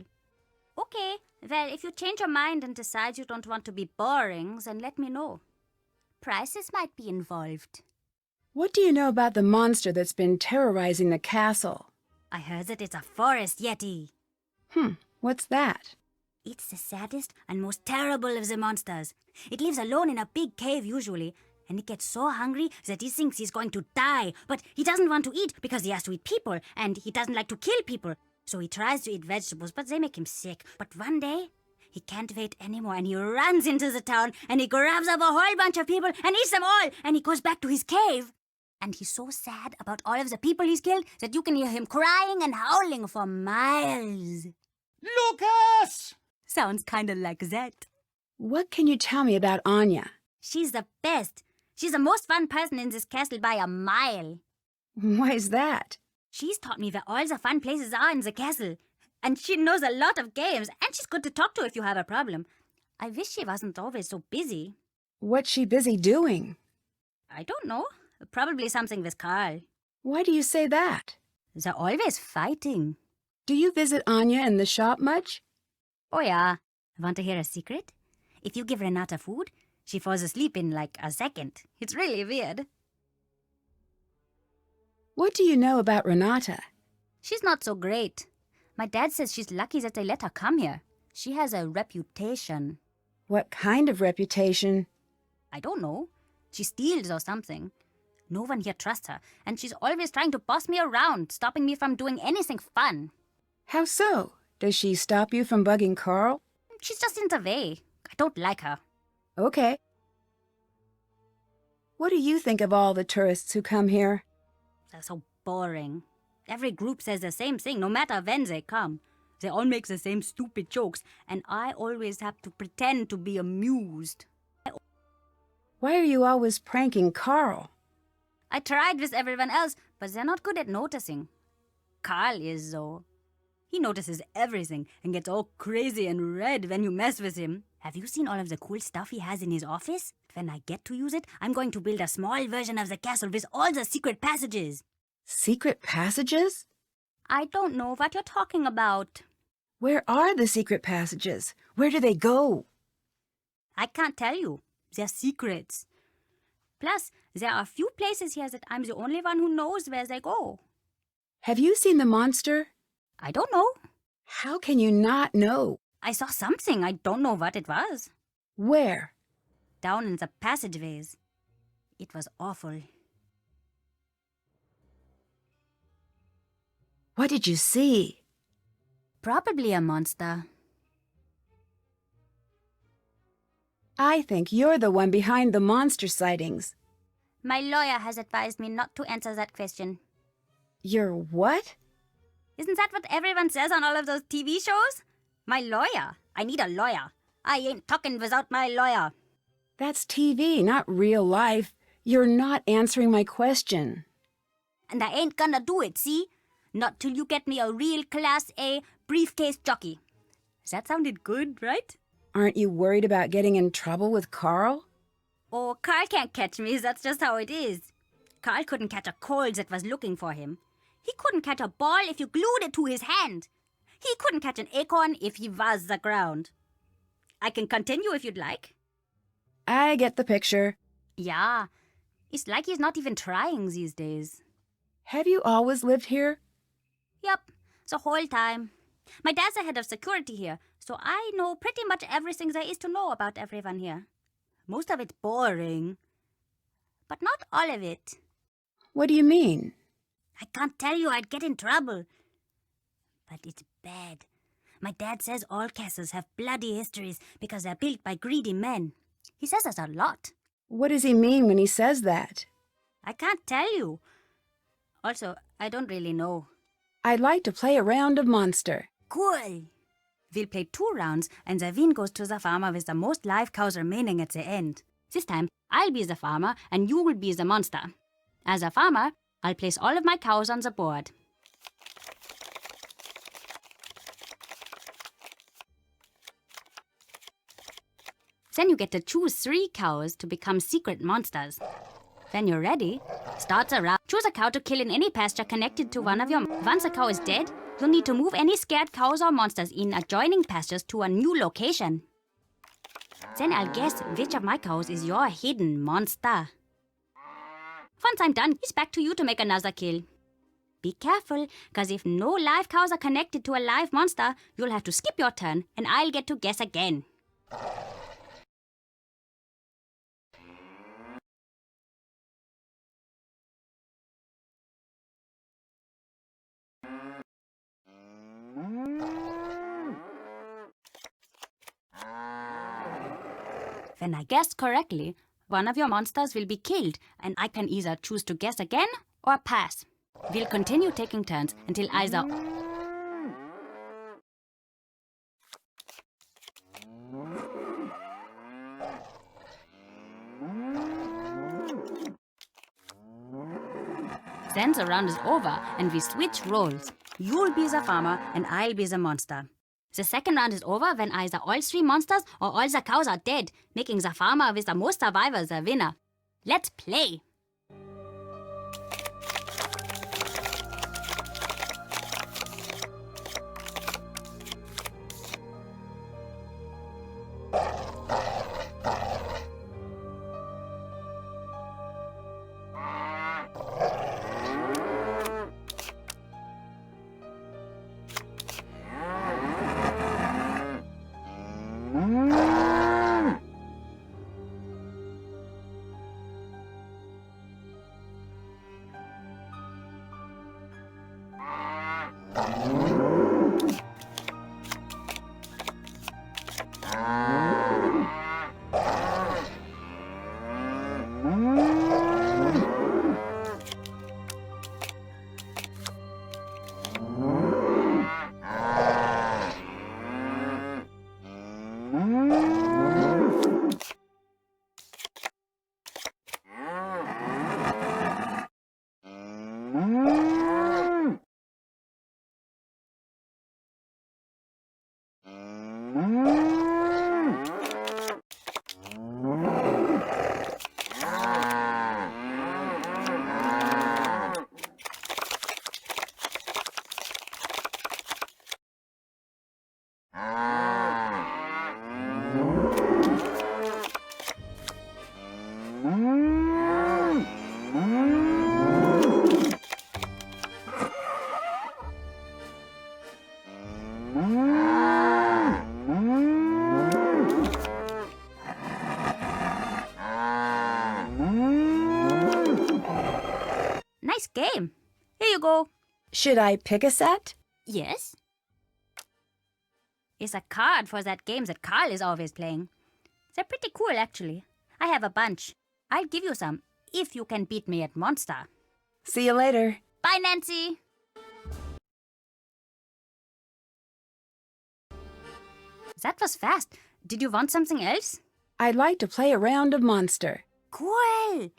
S8: Okay, well, if you change your mind and decide you don't want to be boring, then let me know. Prices might be involved.
S1: What do you know about the monster that's been terrorizing the castle?
S8: I heard that it's a forest yeti.
S1: What's that?
S8: It's the saddest and most terrible of the monsters. It lives alone in a big cave usually, and it gets so hungry that he thinks he's going to die. But he doesn't want to eat because he has to eat people, and he doesn't like to kill people. So he tries to eat vegetables, but they make him sick. But one day, he can't wait anymore, and he runs into the town, and he grabs up a whole bunch of people and eats them all, and he goes back to his cave. And he's so sad about all of the people he's killed that you can hear him crying and howling for miles.
S3: Lucas!
S8: Sounds kind of like that.
S1: What can you tell me about Anya?
S8: She's the best. She's the most fun person in this castle by a mile.
S1: Why is that?
S8: She's taught me where all the fun places are in the castle. And she knows a lot of games, and she's good to talk to if you have a problem. I wish she wasn't always so busy.
S1: What's she busy doing?
S8: I don't know. Probably something with Carl.
S1: Why do you say that?
S8: They're always fighting.
S1: Do you visit Anya in the shop much?
S8: Oh yeah. Want to hear a secret? If you give Renata food, she falls asleep in like a second. It's really weird.
S1: What do you know about Renata?
S8: She's not so great. My dad says she's lucky that they let her come here. She has a reputation.
S1: What kind of reputation?
S8: I don't know. She steals or something. No one here trusts her, and she's always trying to boss me around, stopping me from doing anything fun.
S1: How so? Does she stop you from bugging Carl?
S8: She's just in the way. I don't like her.
S1: Okay. What do you think of all the tourists who come here?
S8: They're so boring. Every group says the same thing, no matter when they come. They all make the same stupid jokes, and I always have to pretend to be amused.
S1: Why are you always pranking Carl?
S8: I tried with everyone else, but they're not good at noticing. Carl is, though. He notices everything and gets all crazy and red when you mess with him. Have you seen all of the cool stuff he has in his office? When I get to use it, I'm going to build a small version of the castle with all the secret passages.
S1: Secret passages?
S8: I don't know what you're talking about.
S1: Where are the secret passages? Where do they go?
S8: I can't tell you. They're secrets. Plus, there are a few places here that I'm the only one who knows where they go.
S1: Have you seen the monster?
S8: I don't know.
S1: How can you not know?
S8: I saw something. I don't know what it was.
S1: Where?
S8: Down in the passageways. It was awful.
S1: What did you see?
S8: Probably a monster.
S1: I think you're the one behind the monster sightings.
S8: My lawyer has advised me not to answer that question.
S1: You're what?
S8: Isn't that what everyone says on all of those TV shows? My lawyer. I need a lawyer. I ain't talking without my lawyer.
S1: That's TV, not real life. You're not answering my question.
S8: And I ain't gonna do it, see? Not till you get me a real Class A briefcase jockey. That sounded good, right?
S1: Aren't you worried about getting in trouble with Carl?
S8: Oh, Carl can't catch me. That's just how it is. Carl couldn't catch a cold that was looking for him. He couldn't catch a ball if you glued it to his hand. He couldn't catch an acorn if he was the ground. I can continue if you'd like.
S1: I get the picture.
S8: Yeah, it's like he's not even trying these days.
S1: Have you always lived here?
S8: Yep, the whole time. My dad's the head of security here, so I know pretty much everything there is to know about everyone here. Most of it's boring, but not all of it.
S1: What do you mean?
S8: I can't tell you, I'd get in trouble. But it's bad. My dad says all castles have bloody histories because they're built by greedy men. He says there's a lot.
S1: What does he mean when he says that?
S8: I can't tell you. Also, I don't really know.
S1: I'd like to play a round of Monster.
S8: Cool. We'll play 2 rounds, and the win goes to the farmer with the most live cows remaining at the end. This time, I'll be the farmer, and you will be the monster. As a farmer, I'll place all of my cows on the board. Then you get to choose 3 cows to become secret monsters. When you're ready, start the round. Choose a cow to kill in any pasture connected to one of your... Once a cow is dead, you'll need to move any scared cows or monsters in adjoining pastures to a new location. Then I'll guess which of my cows is your hidden monster. Once I'm done, it's back to you to make another kill. Be careful, because if no live cows are connected to a live monster, you'll have to skip your turn, and I'll get to guess again. When I guessed correctly, one of your monsters will be killed, and I can either choose to guess again or pass. We'll continue taking turns until either... Then the round is over, and we switch roles. You'll be the farmer, and I'll be the monster. The second round is over when either all 3 monsters or all the cows are dead, making the farmer with the most survivors the winner. Let's play! Nice game. Here you go.
S1: Should I pick a set?
S8: Yes? It's a card for that game that Carl is always playing. They're pretty cool, actually. I have a bunch. I'll give you some if you can beat me at Monster.
S1: See you later.
S8: Bye, Nancy. That was fast. Did you want something else?
S1: I'd like to play a round of Monster.
S8: Cool.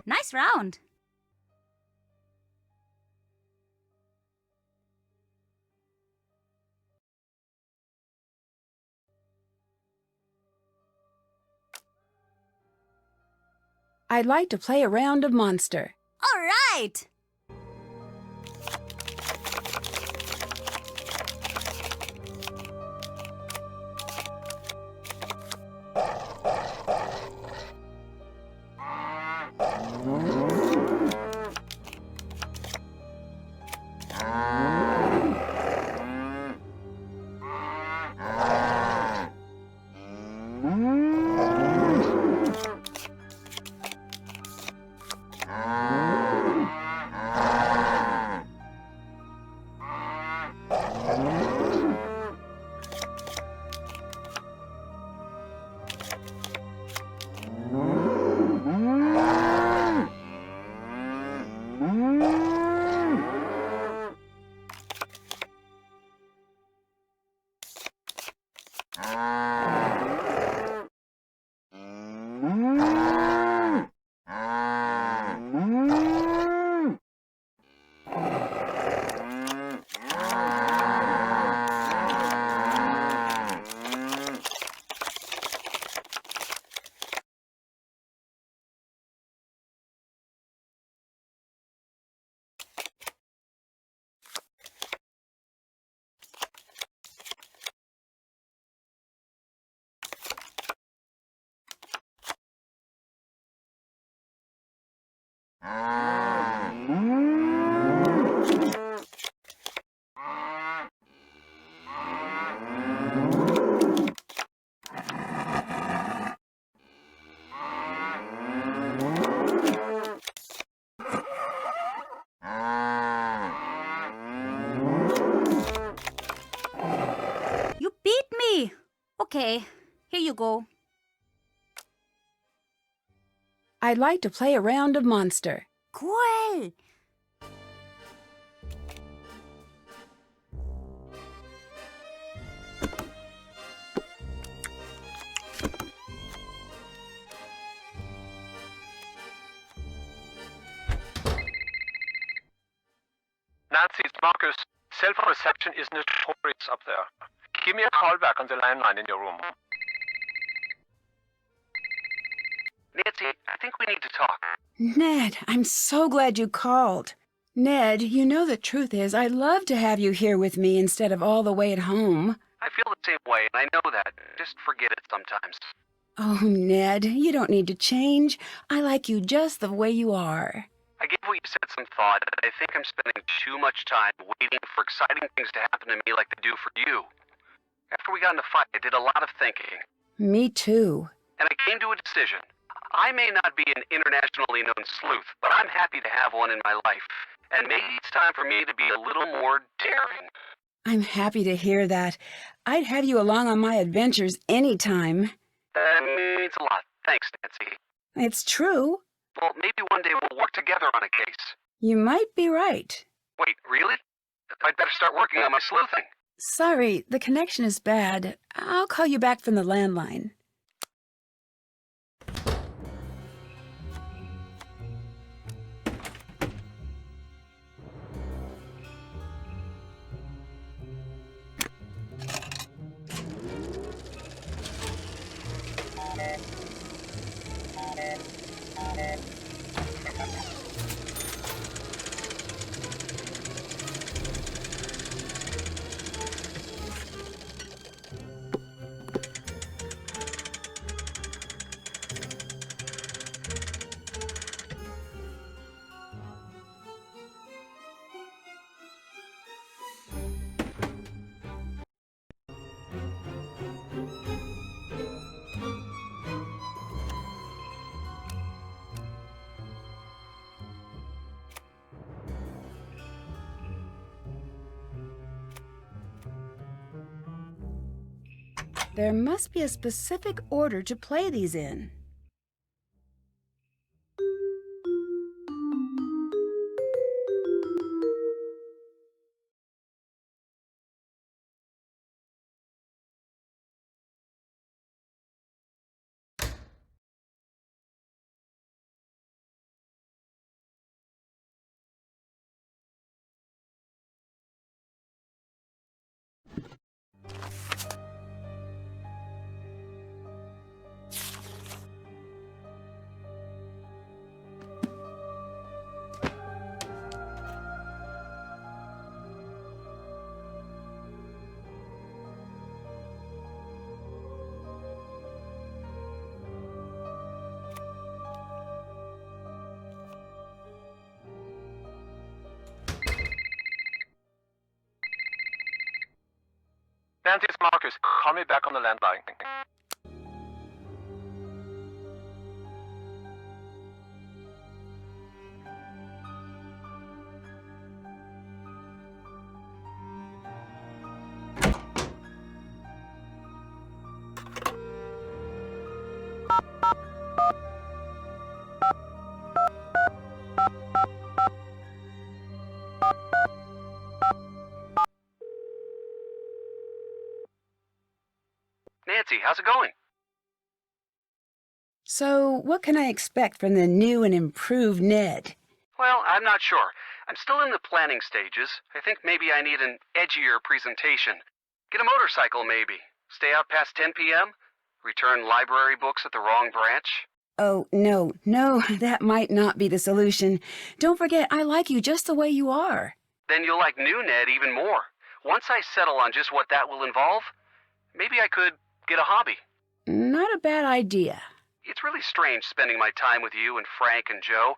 S8: Nice round.
S1: I'd like to play a round of Monster.
S8: All right. You beat me. Okay, here you go.
S1: I'd like to play a round of Monster.
S8: Cool.
S4: Nancy, it's Marcus. Self-perception is notorious up there.
S9: give me a call back on the landline in your room.
S4: Nancy, I think we need to talk.
S1: Ned, I'm so glad you called. Ned, you know the truth is I'd love to have you here with me instead of all the way at home.
S4: I feel the same way, and I know that. Just forget it sometimes.
S1: Oh, Ned, you don't need to change. I like you just the way you are.
S4: I gave what you said some thought, and I think I'm spending too much time waiting for exciting things to happen to me like they do for you. After we got in a fight, I did a lot of thinking.
S1: Me too.
S4: And I came to a decision. I may not be an internationally known sleuth, but I'm happy to have one in my life. And maybe it's time for me to be a little more daring.
S1: I'm happy to hear that. I'd have you along on my adventures anytime.
S4: That means a lot. Thanks, Nancy.
S1: It's true.
S4: Well, maybe one day we'll work together on a case.
S1: You might be right.
S4: Wait, really? I'd better start working on my sleuthing.
S1: Sorry, the connection is bad. I'll call you back from the landline. There must be a specific order to play these in.
S9: Nancy, it's Marcus. Call me back on the landline.
S4: Nancy, how's it going?
S1: So, what can I expect from the new and improved Ned?
S4: Well, I'm not sure. I'm still in the planning stages. I think maybe I need an edgier presentation. Get a motorcycle, maybe. Stay out past 10 p.m.? Return library books at the wrong branch?
S1: Oh, no, that might not be the solution. Don't forget, I like you just the way you are.
S4: Then you'll like new Ned even more. Once I settle on just what that will involve, maybe I could get a hobby.
S1: Not a bad idea.
S4: It's really strange spending my time with you and Frank and Joe.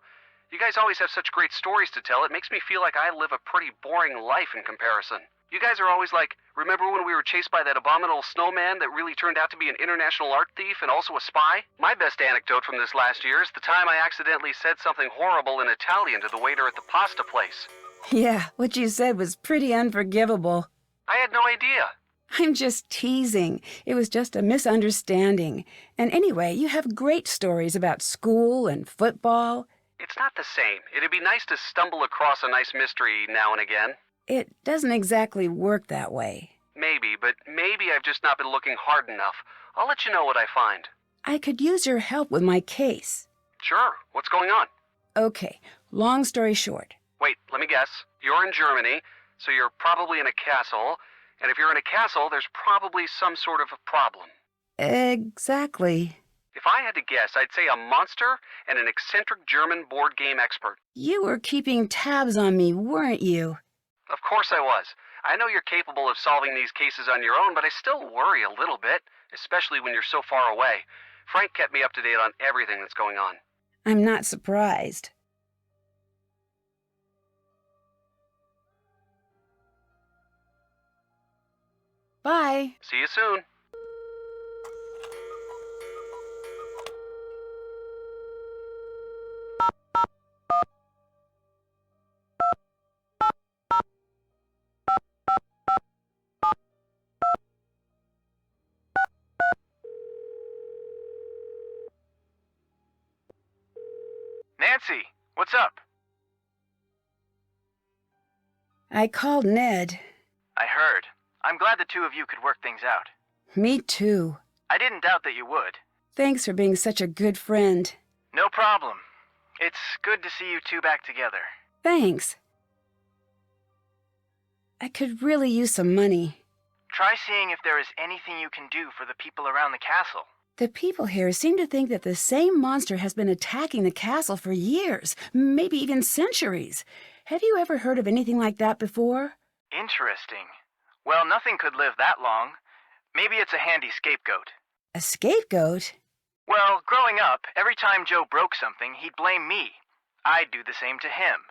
S4: You guys always have such great stories to tell. It makes me feel like I live a pretty boring life in comparison. You guys are always like, remember when we were chased by that abominable snowman that really turned out to be an international art thief and also a spy? My best anecdote from this last year is the time I accidentally said something horrible in Italian to the waiter at the pasta place.
S1: Yeah, what you said was pretty unforgivable.
S4: I had no idea.
S1: I'm just teasing. It was just a misunderstanding. And anyway, you have great stories about school and football.
S4: It's not the same. It'd be nice to stumble across a nice mystery now and again.
S1: It doesn't exactly work that way.
S4: Maybe, but maybe I've just not been looking hard enough. I'll let you know what I find.
S1: I could use your help with my case.
S4: Sure. What's going on?
S1: Okay, long story short.
S4: Wait, let me guess. You're in Germany, so you're probably in a castle, And if you're in a castle, there's probably some sort of a problem.
S1: Exactly.
S4: If I had to guess, I'd say a monster and an eccentric German board game expert.
S1: You were keeping tabs on me, weren't you?
S4: Of course I was. I know you're capable of solving these cases on your own, but I still worry a little bit, especially when you're so far away. Frank kept me up to date on everything that's going on.
S1: I'm not surprised. Bye.
S4: See you soon.
S5: Nancy, what's up?
S1: I called Ned.
S5: I heard. I'm glad the two of you could work things out.
S1: Me too.
S5: I didn't doubt that you would.
S1: Thanks for being such a good friend.
S5: No problem. It's good to see you two back together.
S1: Thanks. I could really use some money.
S5: Try seeing if there is anything you can do for the people around the castle.
S1: The people here seem to think that the same monster has been attacking the castle for years, maybe even centuries. Have you ever heard of anything like that before?
S5: Interesting. Well, nothing could live that long. Maybe it's a handy scapegoat.
S1: A scapegoat?
S5: Well, growing up, every time Joe broke something, he'd blame me. I'd do the same to him.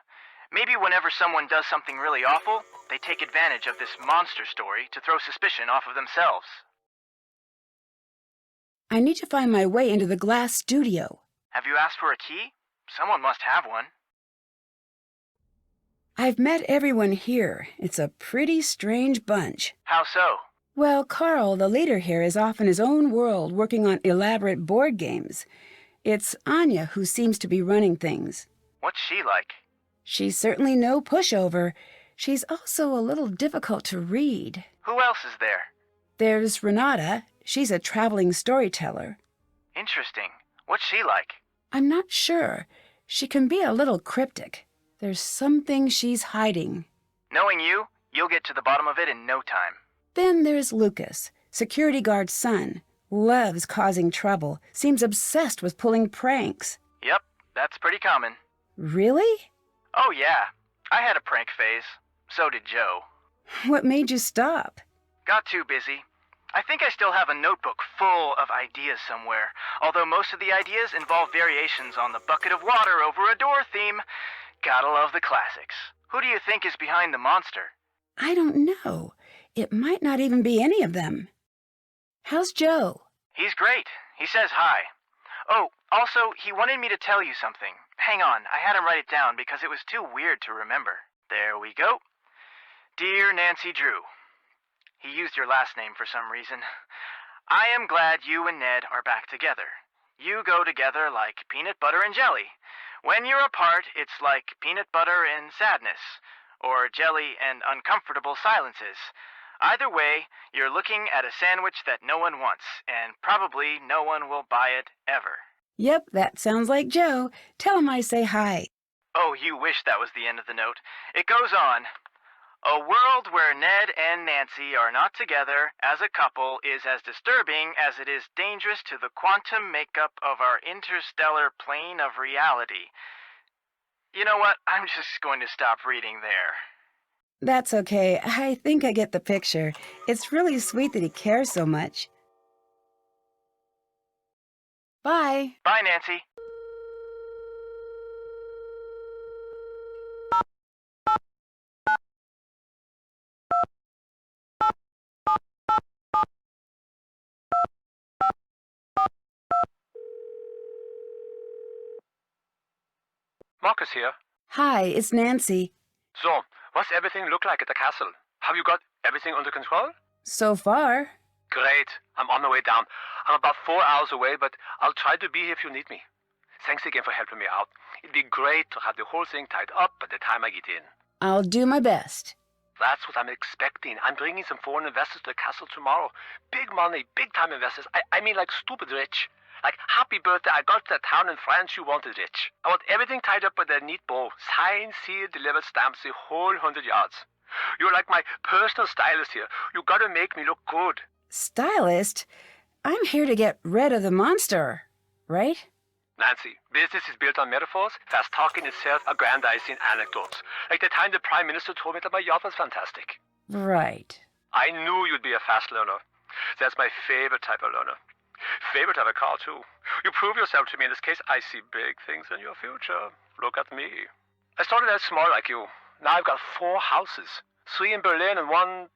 S5: Maybe whenever someone does something really awful, they take advantage of this monster story to throw suspicion off of themselves.
S1: I need to find my way into the glass studio.
S5: Have you asked for a key? Someone must have one.
S1: I've met everyone here. It's a pretty strange bunch.
S5: How so?
S1: Well, Carl, the leader here, is off in his own world working on elaborate board games. It's Anya who seems to be running things.
S5: What's she like?
S1: She's certainly no pushover. She's also a little difficult to read.
S5: Who else is there?
S1: There's Renata. She's a traveling storyteller.
S5: Interesting. What's she like?
S1: I'm not sure. She can be a little cryptic. There's something she's hiding.
S5: Knowing you, you'll get to the bottom of it in no time.
S1: Then there's Lucas, security guard's son. Loves causing trouble. Seems obsessed with pulling pranks.
S5: Yep, that's pretty common.
S1: Really?
S5: Oh yeah, I had a prank phase. So did Joe.
S1: What made you stop?
S5: Got too busy. I think I still have a notebook full of ideas somewhere, although most of the ideas involve variations on the bucket of water over a door theme. Gotta love the classics. Who do you think is behind the monster?
S1: I don't know. It might not even be any of them. How's Joe?
S5: He's great. He says hi. Oh, also, he wanted me to tell you something. Hang on, I had him write it down because it was too weird to remember. There we go. Dear Nancy Drew. He used your last name for some reason. I am glad you and Ned are back together. You go together like peanut butter and jelly. When you're apart, it's like peanut butter and sadness, or jelly and uncomfortable silences. Either way, you're looking at a sandwich that no one wants, and probably no one will buy it ever.
S1: Yep, that sounds like Joe. Tell him I say hi.
S5: Oh, you wish that was the end of the note. It goes on. A world where Ned and Nancy are not together as a couple is as disturbing as it is dangerous to the quantum makeup of our interstellar plane of reality. You know what? I'm just going to stop reading there.
S1: That's okay. I think I get the picture. It's really sweet that he cares so much. Bye.
S5: Bye, Nancy.
S9: Marcus here.
S1: Hi, it's Nancy.
S9: So, what's everything look like at the castle? Have you got everything under control?
S1: So far.
S9: Great. I'm on my way down. I'm about 4 hours away, but I'll try to be here if you need me. Thanks again for helping me out. It'd be great to have the whole thing tied up by the time I get in.
S1: I'll do my best.
S9: That's what I'm expecting. I'm bringing some foreign investors to the castle tomorrow. Big money, big-time investors. I mean like stupid rich. Like, happy birthday, I got to that town in France you wanted rich. I want everything tied up with a neat bow. Signed, sealed, delivered, stamps, the whole 100 yards. You're like my personal stylist here. You gotta make me look good.
S1: Stylist? I'm here to get rid of the monster, right?
S9: Nancy, business is built on metaphors, fast talking and self-aggrandizing anecdotes. Like the time the Prime Minister told me that my yacht was fantastic.
S1: Right.
S9: I knew you'd be a fast learner. That's my favorite type of learner. Favorite type of car, too. You prove yourself to me. In this case, I see big things in your future. Look at me. I started out small like you. Now I've got 4 houses. 3 in Berlin and 1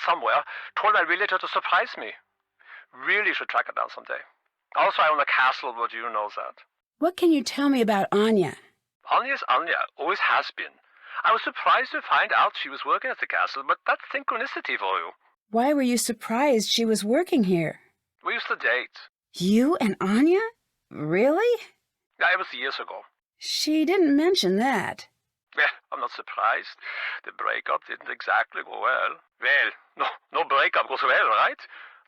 S9: somewhere. Told my realtor to surprise me. Really should track it down someday. Also, I own a castle, but you know that.
S1: What can you tell me about Anya?
S9: Anya's Anya. Always has been. I was surprised to find out she was working at the castle, but that's synchronicity for you.
S1: Why were you surprised she was working here?
S9: We used to date.
S1: You and Anya? Really?
S9: Yeah, it was years ago.
S1: She didn't mention that.
S9: Well, I'm not surprised. The breakup didn't exactly go well. Well, no breakup goes well, right?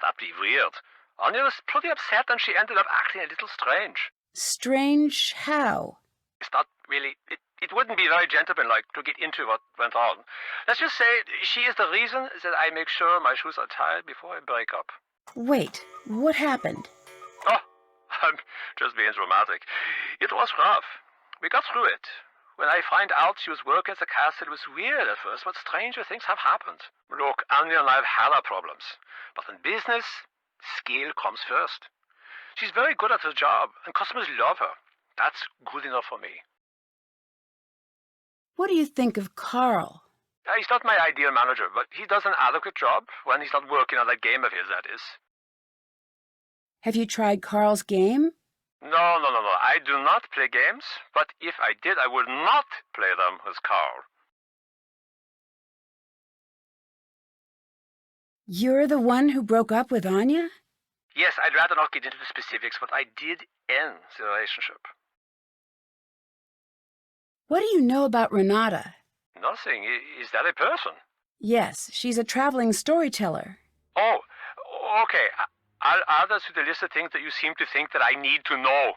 S9: That'd be weird. Anya was pretty upset and she ended up acting a little strange.
S1: Strange how?
S9: It's not really... It wouldn't be very gentlemanlike to get into what went on. Let's just say she is the reason that I make sure my shoes are tied before I break up.
S1: Wait, what happened?
S9: Oh, I'm just being dramatic. It was rough. We got through it. When I find out she was working at the castle, it was weird at first, but stranger things have happened. Look, Anya and I have had our problems. But in business, skill comes first. She's very good at her job, and customers love her. That's good enough for me.
S1: What do you think of Carl?
S9: He's not my ideal manager, but he does an adequate job when he's not working on that game of his, that is.
S1: Have you tried Carl's game?
S9: No. I do not play games, but if I did, I would not play them with Carl.
S1: You're the one who broke up with Anya?
S9: Yes, I'd rather not get into the specifics, but I did end the relationship.
S1: What do you know about Renata?
S9: Nothing. Is that a person?
S1: Yes, she's a traveling storyteller.
S9: Oh, okay. I'll add that to the list of things that you seem to think that I need to know.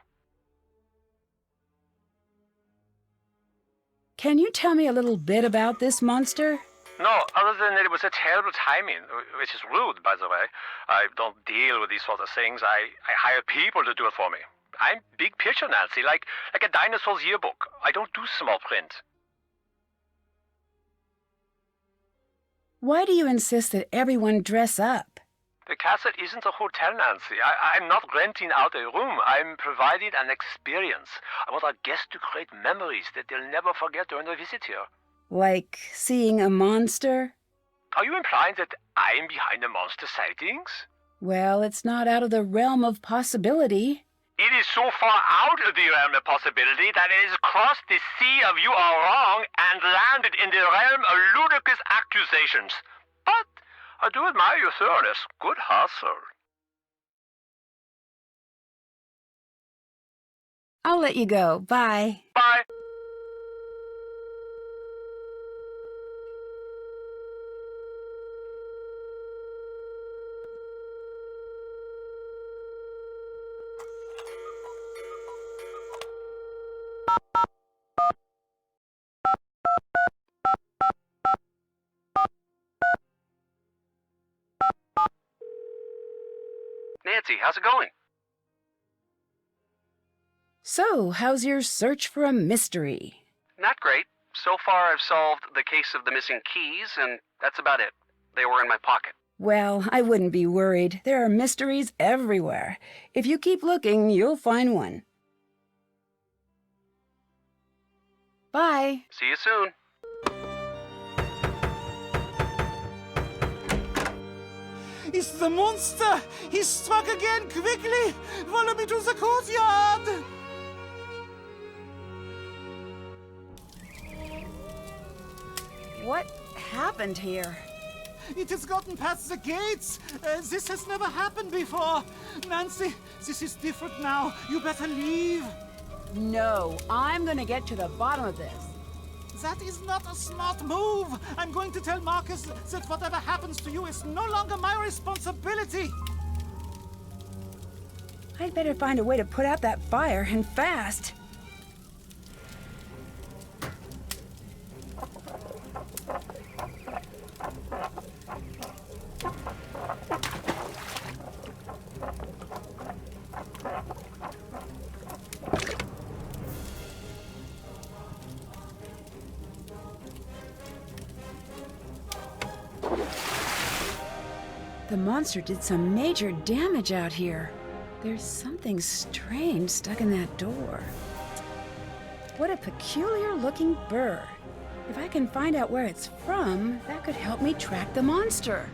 S1: Can you tell me a little bit about this monster?
S9: No, other than that it was a terrible timing, which is rude, by the way. I don't deal with these sort of things. I hire people to do it for me. I'm big picture, Nancy, like a dinosaur's yearbook. I don't do small print.
S1: Why do you insist that everyone dress up?
S9: The castle isn't a hotel, Nancy. I'm not renting out a room. I'm providing an experience. I want our guests to create memories that they'll never forget during their visit here.
S1: Like seeing a monster?
S9: Are you implying that I'm behind the monster sightings?
S1: Well, it's not out of the realm of possibility.
S9: It is so far out of the realm of possibility that it has crossed the sea of you are wrong and landed in the realm of ludicrous accusations. But I do admire your thoroughness. Good hustle.
S1: I'll let you go. Bye.
S9: Bye.
S4: Nancy, how's it going?
S1: So, how's your search for a mystery?
S4: Not great. So far, I've solved the case of the missing keys, and that's about it. They were in my pocket.
S1: Well, I wouldn't be worried. There are mysteries everywhere. If you keep looking, you'll find one. Bye.
S4: See you soon.
S3: It's the monster! He struck again! Quickly! Follow me to the courtyard!
S1: What happened here?
S3: It has gotten past the gates! This has never happened before! Nancy, this is different now. You better leave.
S1: No, I'm gonna get to the bottom of this.
S3: That is not a smart move. I'm going to tell Marcus that whatever happens to you is no longer my responsibility.
S1: I'd better find a way to put out that fire, and fast. The monster did some major damage out here. There's something strange stuck in that door. What a peculiar-looking burr. If I can find out where it's from, that could help me track the monster.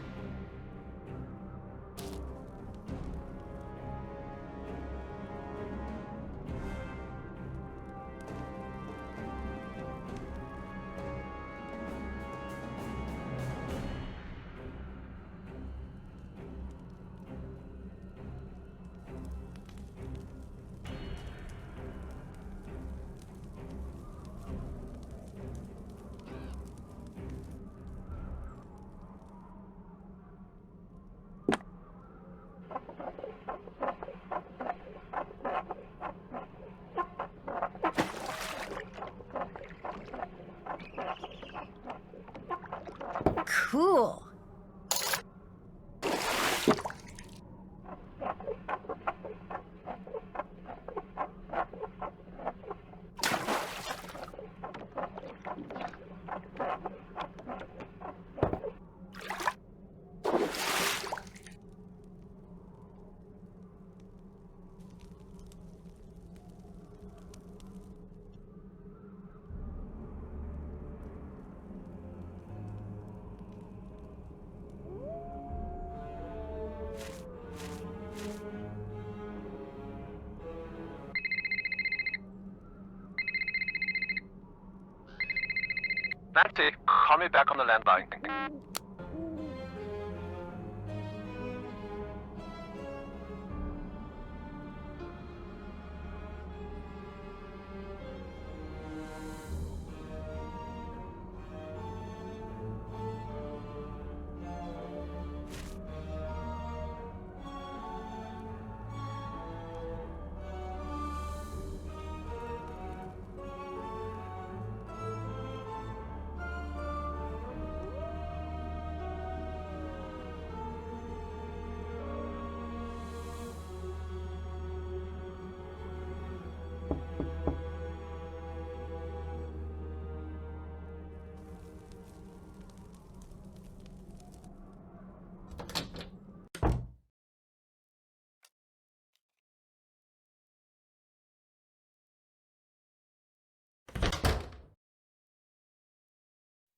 S1: Cool.
S9: Nancy, call me back on the landline.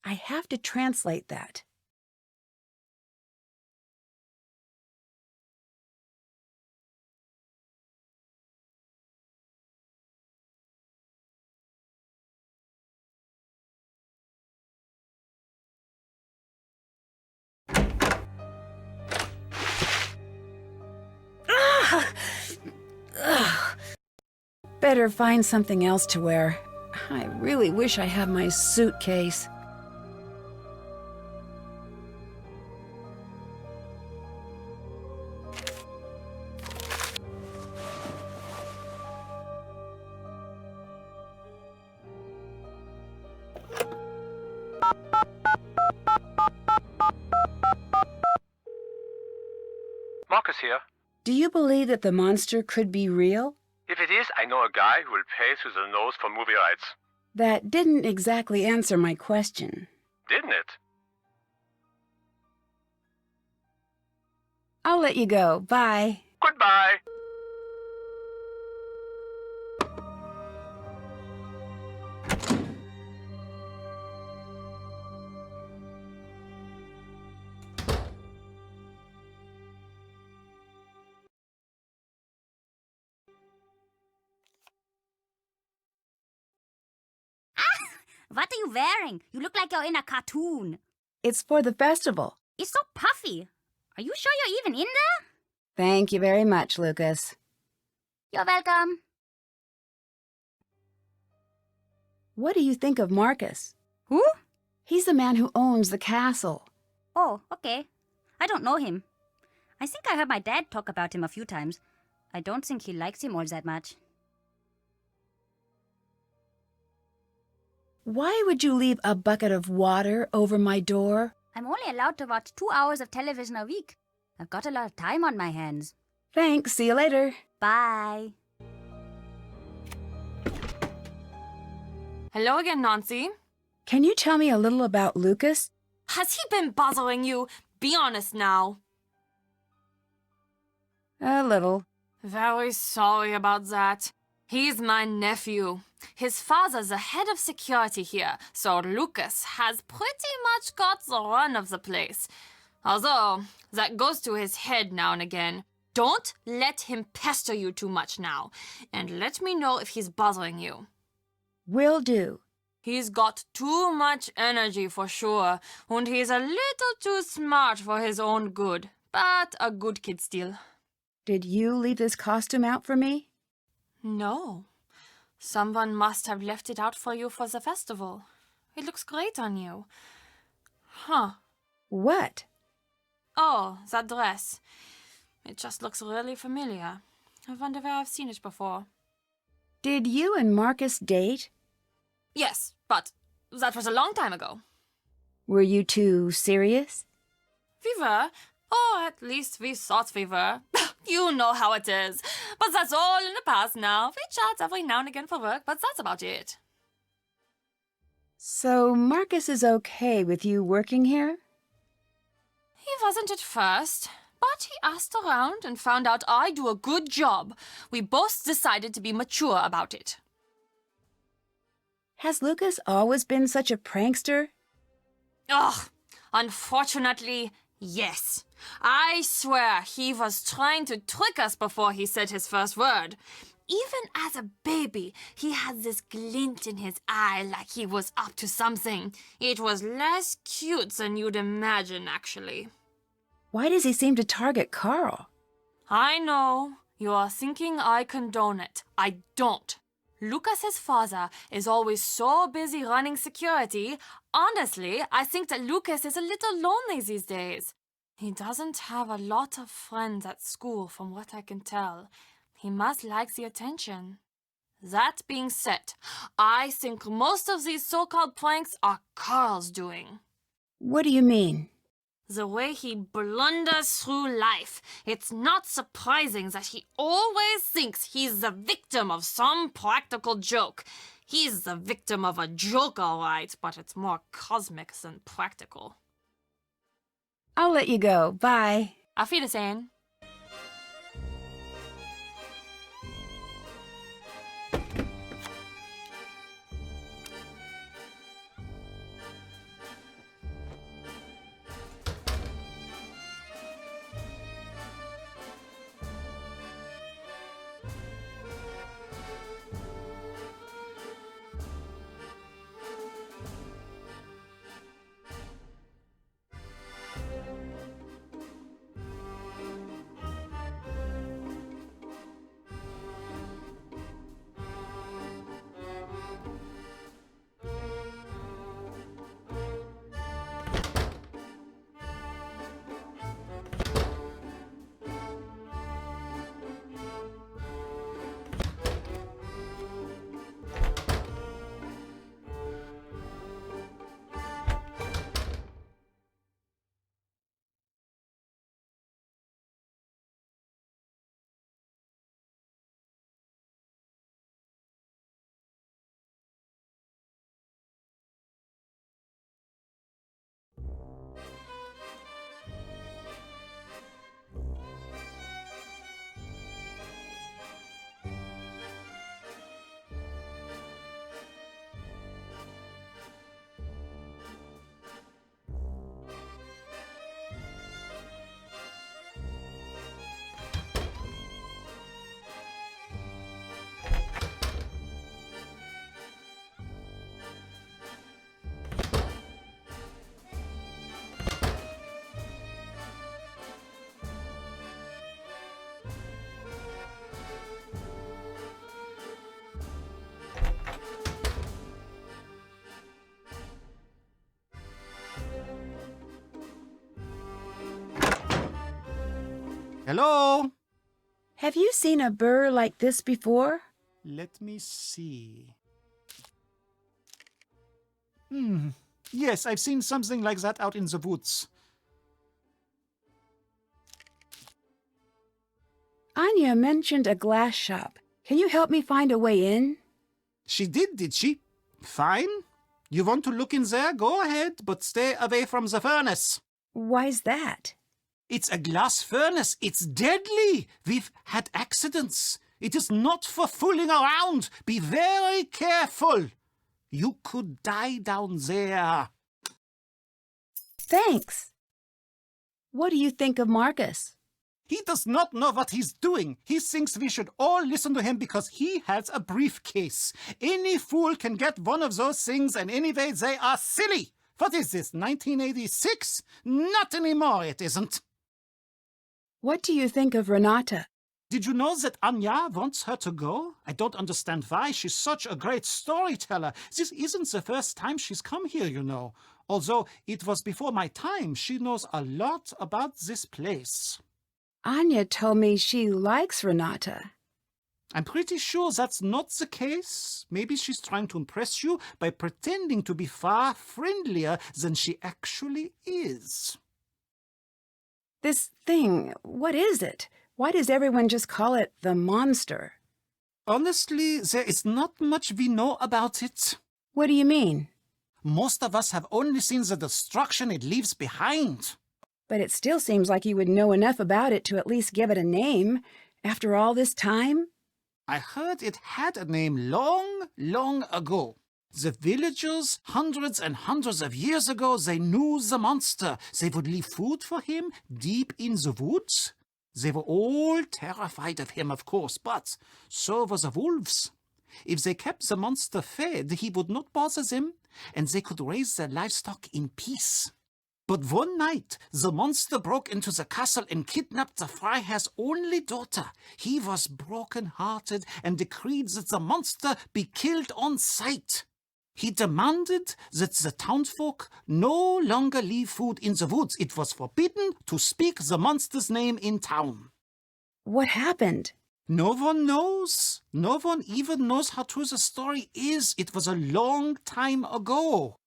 S1: I have to translate that. Better find something else to wear. I really wish I had my suitcase.
S9: Marcus here.
S1: Do you believe that the monster could be real?
S9: If it is, I know a guy who will pay through the nose for movie rights.
S1: That didn't exactly answer my question.
S9: Didn't it?
S1: I'll let you go. Bye.
S9: Goodbye.
S8: What are you wearing? You look like you're in a cartoon.
S1: It's for the festival.
S8: It's so puffy. Are you sure you're even in there?
S1: Thank you very much, Lucas.
S8: You're welcome.
S1: What do you think of Marcus?
S8: Who?
S1: He's the man who owns the castle.
S8: Oh, okay. I don't know him. I think I heard my dad talk about him a few times. I don't think he likes him all that much.
S1: Why would you leave a bucket of water over my door?
S8: I'm only allowed to watch 2 hours of television a week. I've got a lot of time on my hands.
S1: Thanks. See you later.
S8: Bye.
S7: Hello again, Nancy.
S1: Can you tell me a little about Lucas?
S7: Has he been bothering you? Be honest now.
S1: A little.
S7: Very sorry about that. He's my nephew. His father's the head of security here, so Lucas has pretty much got the run of the place. Although, that goes to his head now and again. Don't let him pester you too much now, and let me know if he's bothering you.
S1: Will do.
S7: He's got too much energy for sure, and he's a little too smart for his own good, but a good kid still.
S1: Did you leave this costume out for me?
S7: No. Someone must have left it out for you for the festival. It looks great on you. Huh.
S1: What?
S7: Oh, that dress. It just looks really familiar. I wonder where I've seen it before.
S1: Did you and Marcus date?
S7: Yes, but that was a long time ago.
S1: Were you two serious?
S7: We were. Or at least we thought we were. You know how it is. But that's all in the past now. We chat every now and again for work, but that's about it.
S1: So Marcus is okay with you working here?
S7: He wasn't at first, but he asked around and found out I do a good job. We both decided to be mature about it.
S1: Has Lucas always been such a prankster?
S7: Ugh, unfortunately, yes. I swear he was trying to trick us before he said his first word. Even as a baby, he had this glint in his eye like he was up to something. It was less cute than you'd imagine, actually.
S1: Why does he seem to target Carl?
S7: I know. You are thinking I condone it. I don't. Lucas's father is always so busy running security. Honestly, I think that Lucas is a little lonely these days. He doesn't have a lot of friends at school, from what I can tell. He must like the attention. That being said, I think most of these so-called pranks are Carl's doing.
S1: What do you mean?
S7: The way he blunders through life, it's not surprising that he always thinks he's the victim of some practical joke. He's the victim of a joke, all right, but it's more cosmic than practical.
S1: I'll let you go. Bye.
S7: Auf Wiedersehen.
S3: Hello?
S1: Have you seen a burr like this before?
S3: Let me see. Yes, I've seen something like that out in the woods.
S1: Anya mentioned a glass shop. Can you help me find a way in?
S3: She did she? Fine. You want to look in there? Go ahead, but stay away from the furnace.
S1: Why's that?
S3: It's a glass furnace. It's deadly. We've had accidents. It is not for fooling around. Be very careful. You could die down there.
S1: Thanks. What do you think of Marcus?
S3: He does not know what he's doing. He thinks we should all listen to him because he has a briefcase. Any fool can get one of those things, and anyway, they are silly. What is this, 1986? Not anymore, it isn't.
S1: What do you think of Renata?
S3: Did you know that Anya wants her to go? I don't understand why. She's such a great storyteller. This isn't the first time she's come here, you know. Although it was before my time, she knows a lot about this place.
S1: Anya told me she likes Renata.
S3: I'm pretty sure that's not the case. Maybe she's trying to impress you by pretending to be far friendlier than she actually is.
S1: This thing, what is it? Why does everyone just call it the monster?
S3: Honestly, there is not much we know about it.
S1: What do you mean?
S3: Most of us have only seen the destruction it leaves behind.
S1: But it still seems like you would know enough about it to at least give it a name. After all this time?
S3: I heard it had a name long, long ago. The villagers, hundreds and hundreds of years ago, they knew the monster. They would leave food for him deep in the woods. They were all terrified of him, of course, but so were the wolves. If they kept the monster fed, he would not bother them, and they could raise their livestock in peace. But one night, the monster broke into the castle and kidnapped the Freiherr's only daughter. He was broken-hearted and decreed that the monster be killed on sight. He demanded that the townsfolk no longer leave food in the woods. It was forbidden to speak the monster's name in town.
S1: What happened?
S3: No one knows. No one even knows how true the story is. It was a long time ago.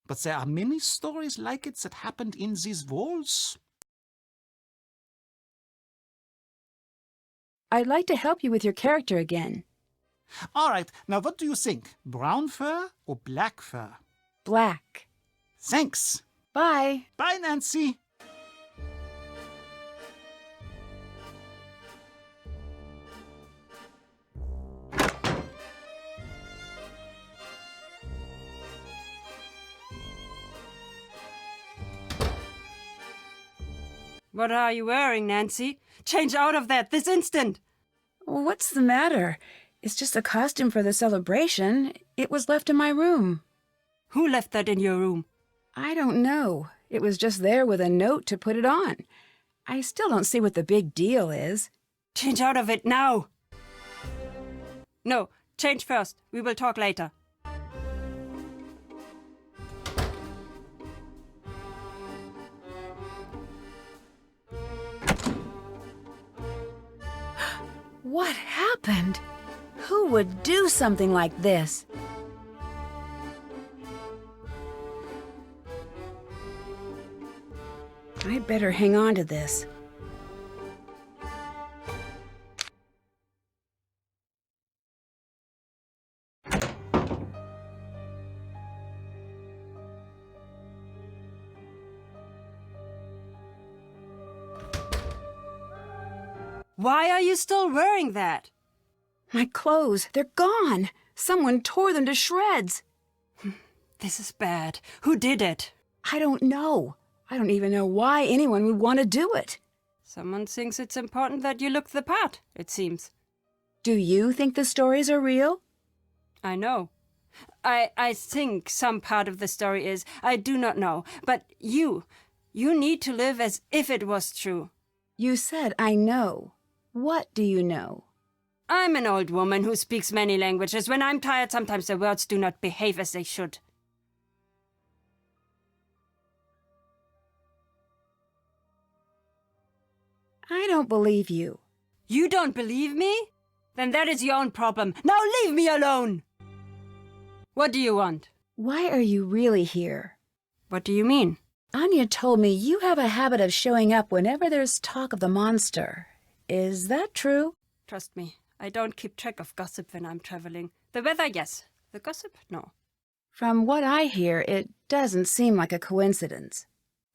S3: But there are many stories like it that happened in these walls.
S1: I'd like to help you with your character again.
S3: All right, now what do you think? Brown fur or black fur?
S1: Black.
S3: Thanks.
S1: Bye.
S3: Bye, Nancy.
S6: What are you wearing, Nancy? Change out of that this instant!
S1: What's the matter? It's just a costume for the celebration. It was left in my room.
S6: Who left that in your room?
S1: I don't know. It was just there with a note to put it on. I still don't see what the big deal is.
S6: Change out of it now! No, change first. We will talk later.
S1: What happened? Who would do something like this? I'd better hang on to this.
S6: Why are you still wearing that?
S1: My clothes, they're gone. Someone tore them to shreds.
S6: This is bad. Who did it?
S1: I don't know. I don't even know why anyone would want to do it.
S6: Someone thinks it's important that you look the part, it seems.
S1: Do you think the stories are real?
S6: I know. I think some part of the story is. I do not know. But you need to live as if it was true.
S1: You said I know. What do you know?
S6: I'm an old woman who speaks many languages. When I'm tired, sometimes the words do not behave as they should.
S1: I don't believe you.
S6: You don't believe me? Then that is your own problem. Now leave me alone! What do you want?
S1: Why are you really here?
S6: What do you mean?
S1: Anya told me you have a habit of showing up whenever there's talk of the monster. Is that true?
S6: Trust me, I don't keep track of gossip when I'm traveling. The weather, yes. The gossip, no.
S1: From what I hear, it doesn't seem like a coincidence.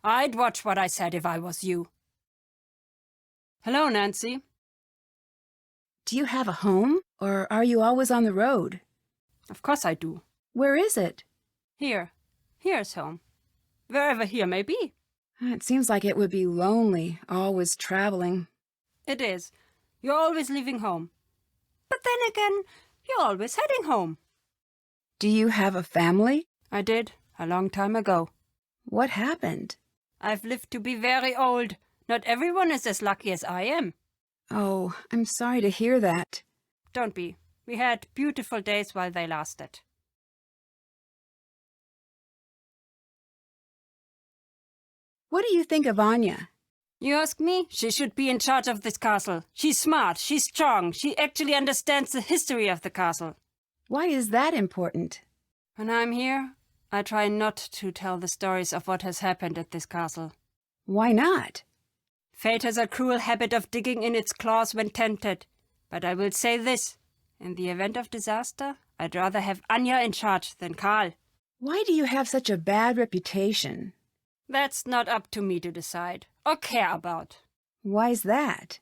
S6: I'd watch what I said if I was you. Hello, Nancy.
S1: Do you have a home, or are you always on the road?
S6: Of course I do.
S1: Where is it?
S6: Here. Here's home. Wherever here may be.
S1: It seems like it would be lonely, always traveling.
S6: It is. You're always leaving home. But then again, you're always heading home.
S1: Do you have a family?
S6: I did, a long time ago.
S1: What happened?
S6: I've lived to be very old. Not everyone is as lucky as I am.
S1: Oh, I'm sorry to hear that.
S6: Don't be. We had beautiful days while they lasted.
S1: What do you think of Anya?
S6: You ask me? She should be in charge of this castle. She's smart, she's strong, she actually understands the history of the castle.
S1: Why is that important?
S6: When I'm here, I try not to tell the stories of what has happened at this castle.
S1: Why not?
S6: Fate has a cruel habit of digging in its claws when tempted. But I will say this. In the event of disaster, I'd rather have Anya in charge than Karl.
S1: Why do you have such a bad reputation?
S6: That's not up to me to decide, or care about.
S1: Why's that?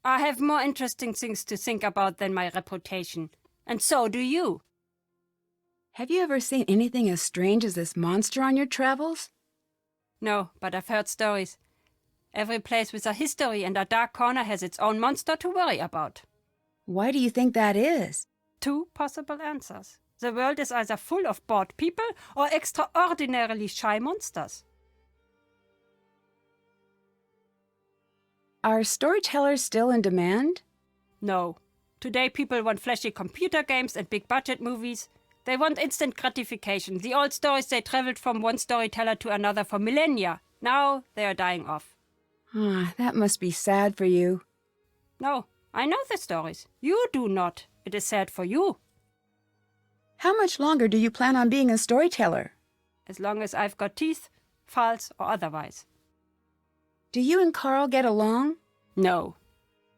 S6: I have more interesting things to think about than my reputation. And so do you.
S1: Have you ever seen anything as strange as this monster on your travels?
S6: No, but I've heard stories. Every place with a history and a dark corner has its own monster to worry about.
S1: Why do you think that is?
S6: 2 possible answers. The world is either full of bored people or extraordinarily shy monsters.
S1: Are storytellers still in demand?
S6: No. Today people want flashy computer games and big-budget movies. They want instant gratification. The old stories, they traveled from one storyteller to another for millennia. Now they are dying off.
S1: Ah, that must be sad for you.
S6: No, I know the stories. You do not. It is sad for you.
S1: How much longer do you plan on being a storyteller?
S6: As long as I've got teeth, false or otherwise.
S1: Do you and Karl get along?
S6: No.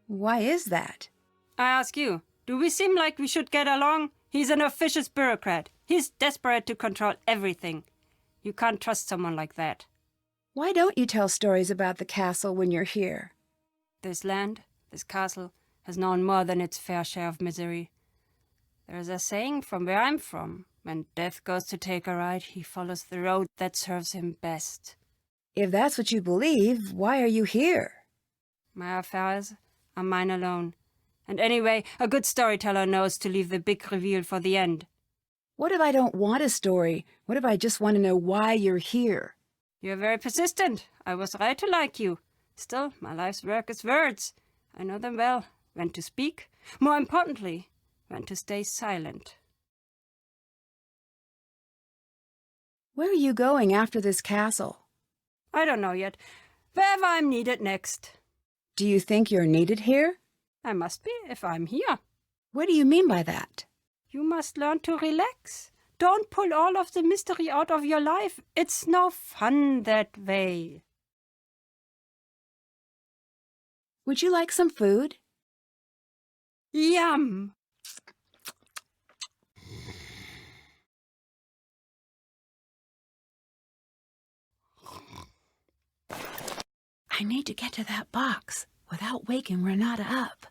S1: Why is that?
S6: I ask you, do we seem like we should get along? He's an officious bureaucrat. He's desperate to control everything. You can't trust someone like that.
S1: Why don't you tell stories about the castle when you're here?
S6: This land, this castle, has known more than its fair share of misery. There is a saying from where I'm from. When death goes to take a ride, he follows the road that serves him best.
S1: If that's what you believe, why are you here?
S6: My affairs are mine alone. And anyway, a good storyteller knows to leave the big reveal for the end.
S1: What if I don't want a story? What if I just want to know why you're here?
S6: You're very persistent. I was right to like you. Still, my life's work is words. I know them well. When to speak. More importantly, when to stay silent.
S1: Where are you going after this castle?
S6: I don't know yet. Wherever I'm needed next.
S1: Do you think you're needed here?
S6: I must be if I'm here.
S1: What do you mean by that?
S6: You must learn to relax. Don't pull all of the mystery out of your life. It's no fun that way.
S1: Would you like some food?
S6: Yum!
S1: I need to get to that box without waking Renata up.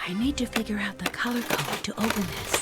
S1: I need to figure out the color code to open this.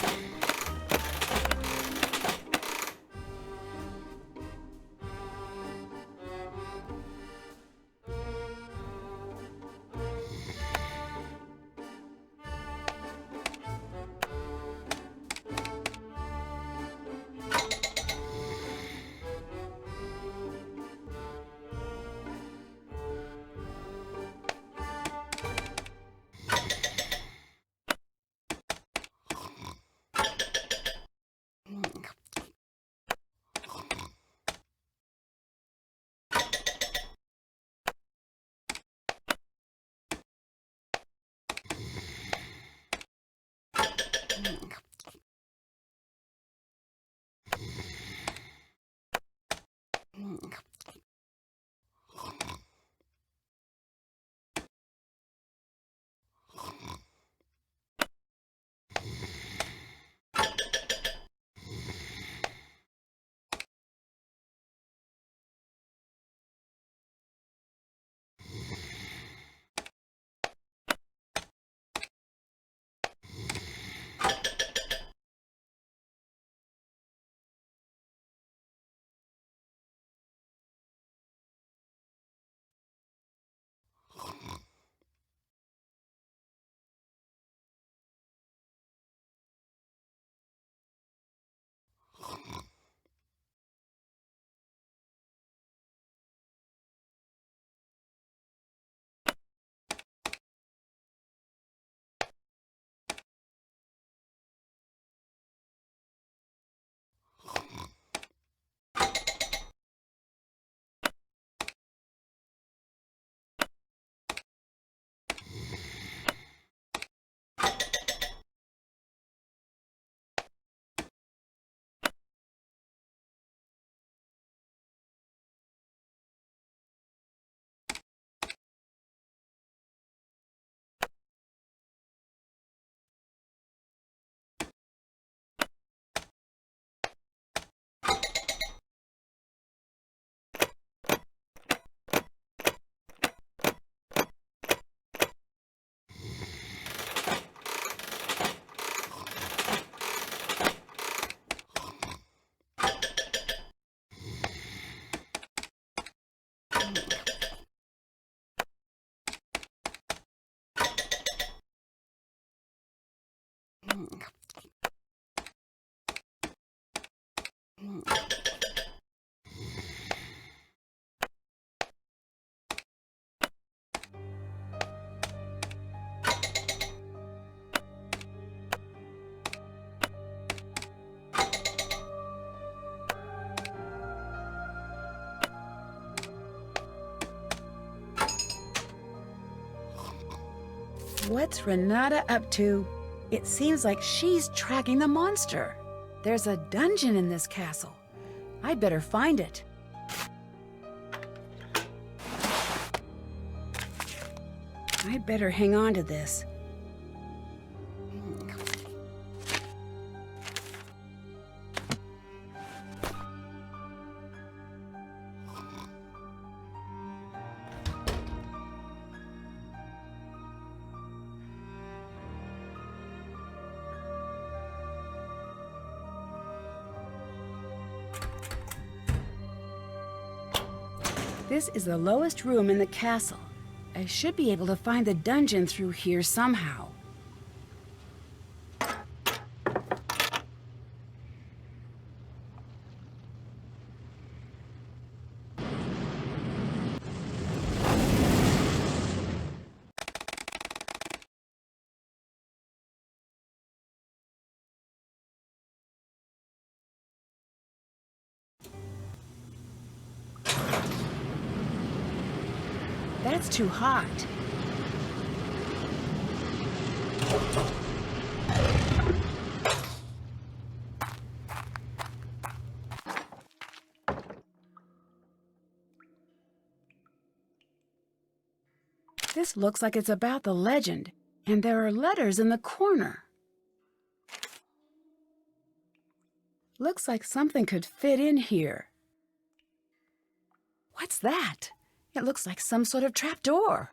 S1: What's Renata up to? It seems like she's tracking the monster. There's a dungeon in this castle. I'd better find it. I'd better hang on to this. This is the lowest room in the castle. I should be able to find the dungeon through here somehow. That's too hot. This looks like it's about the legend, and there are letters in the corner. Looks like something could fit in here. What's that? It looks like some sort of trapdoor.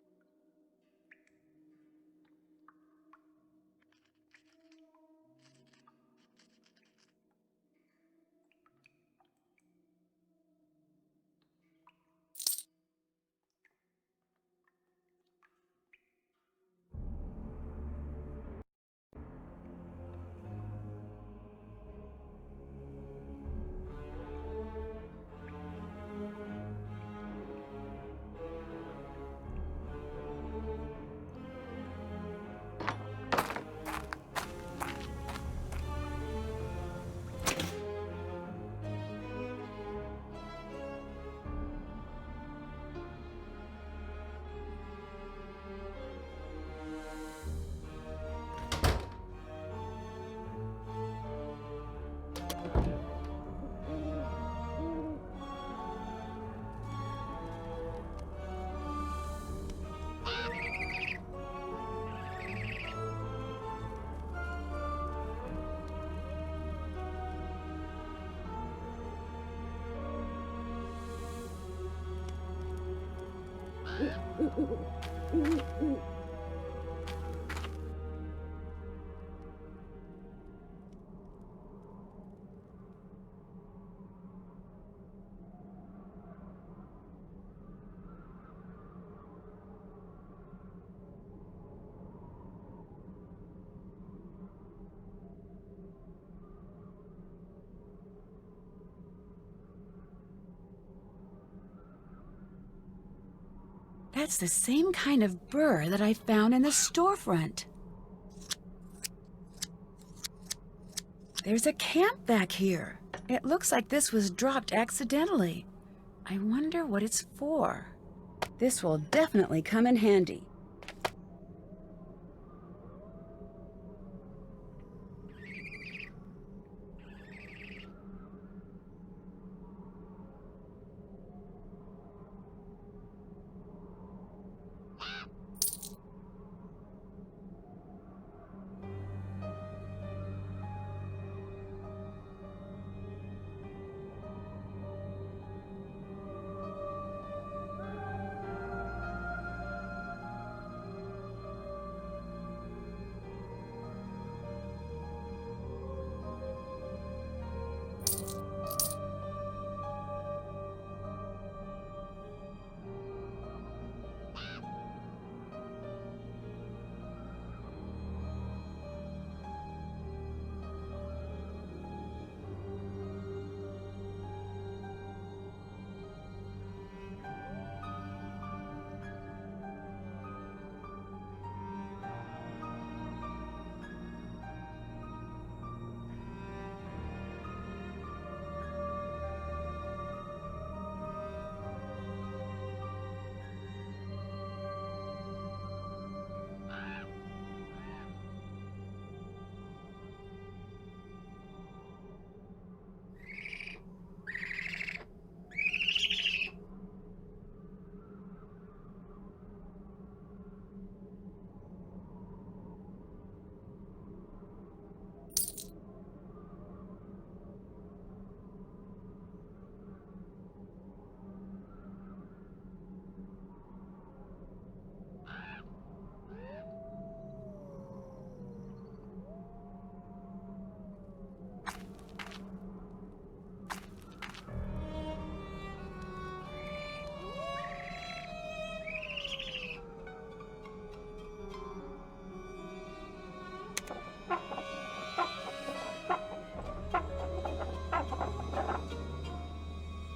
S1: That's the same kind of burr that I found in the storefront. There's a camp back here. It looks like this was dropped accidentally. I wonder what it's for. This will definitely come in handy.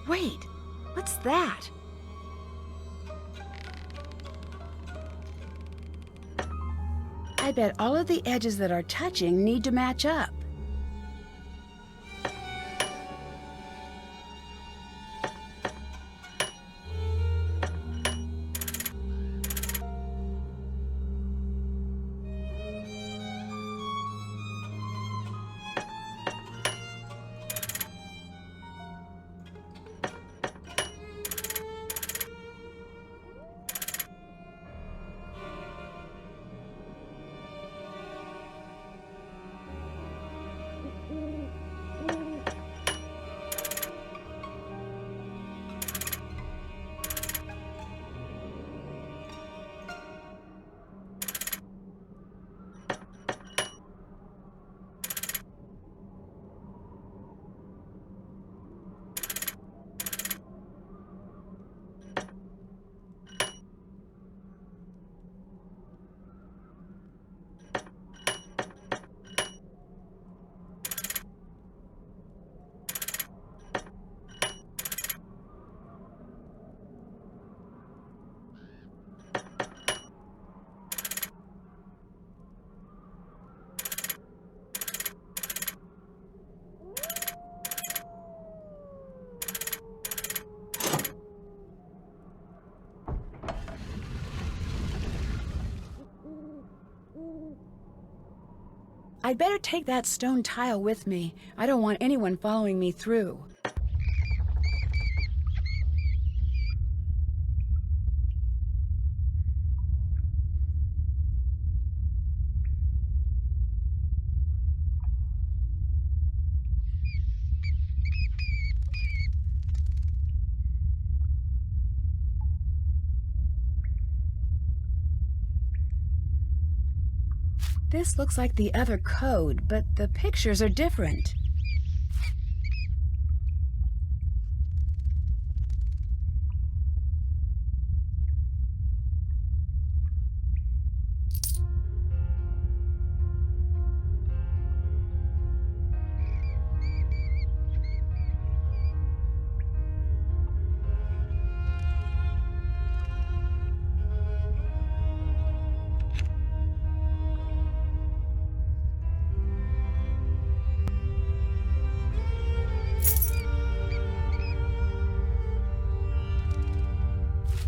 S1: Wait, what's that? I bet all of the edges that are touching need to match up. I'd better take that stone tile with me. I don't want anyone following me through. This looks like the other code, but the pictures are different.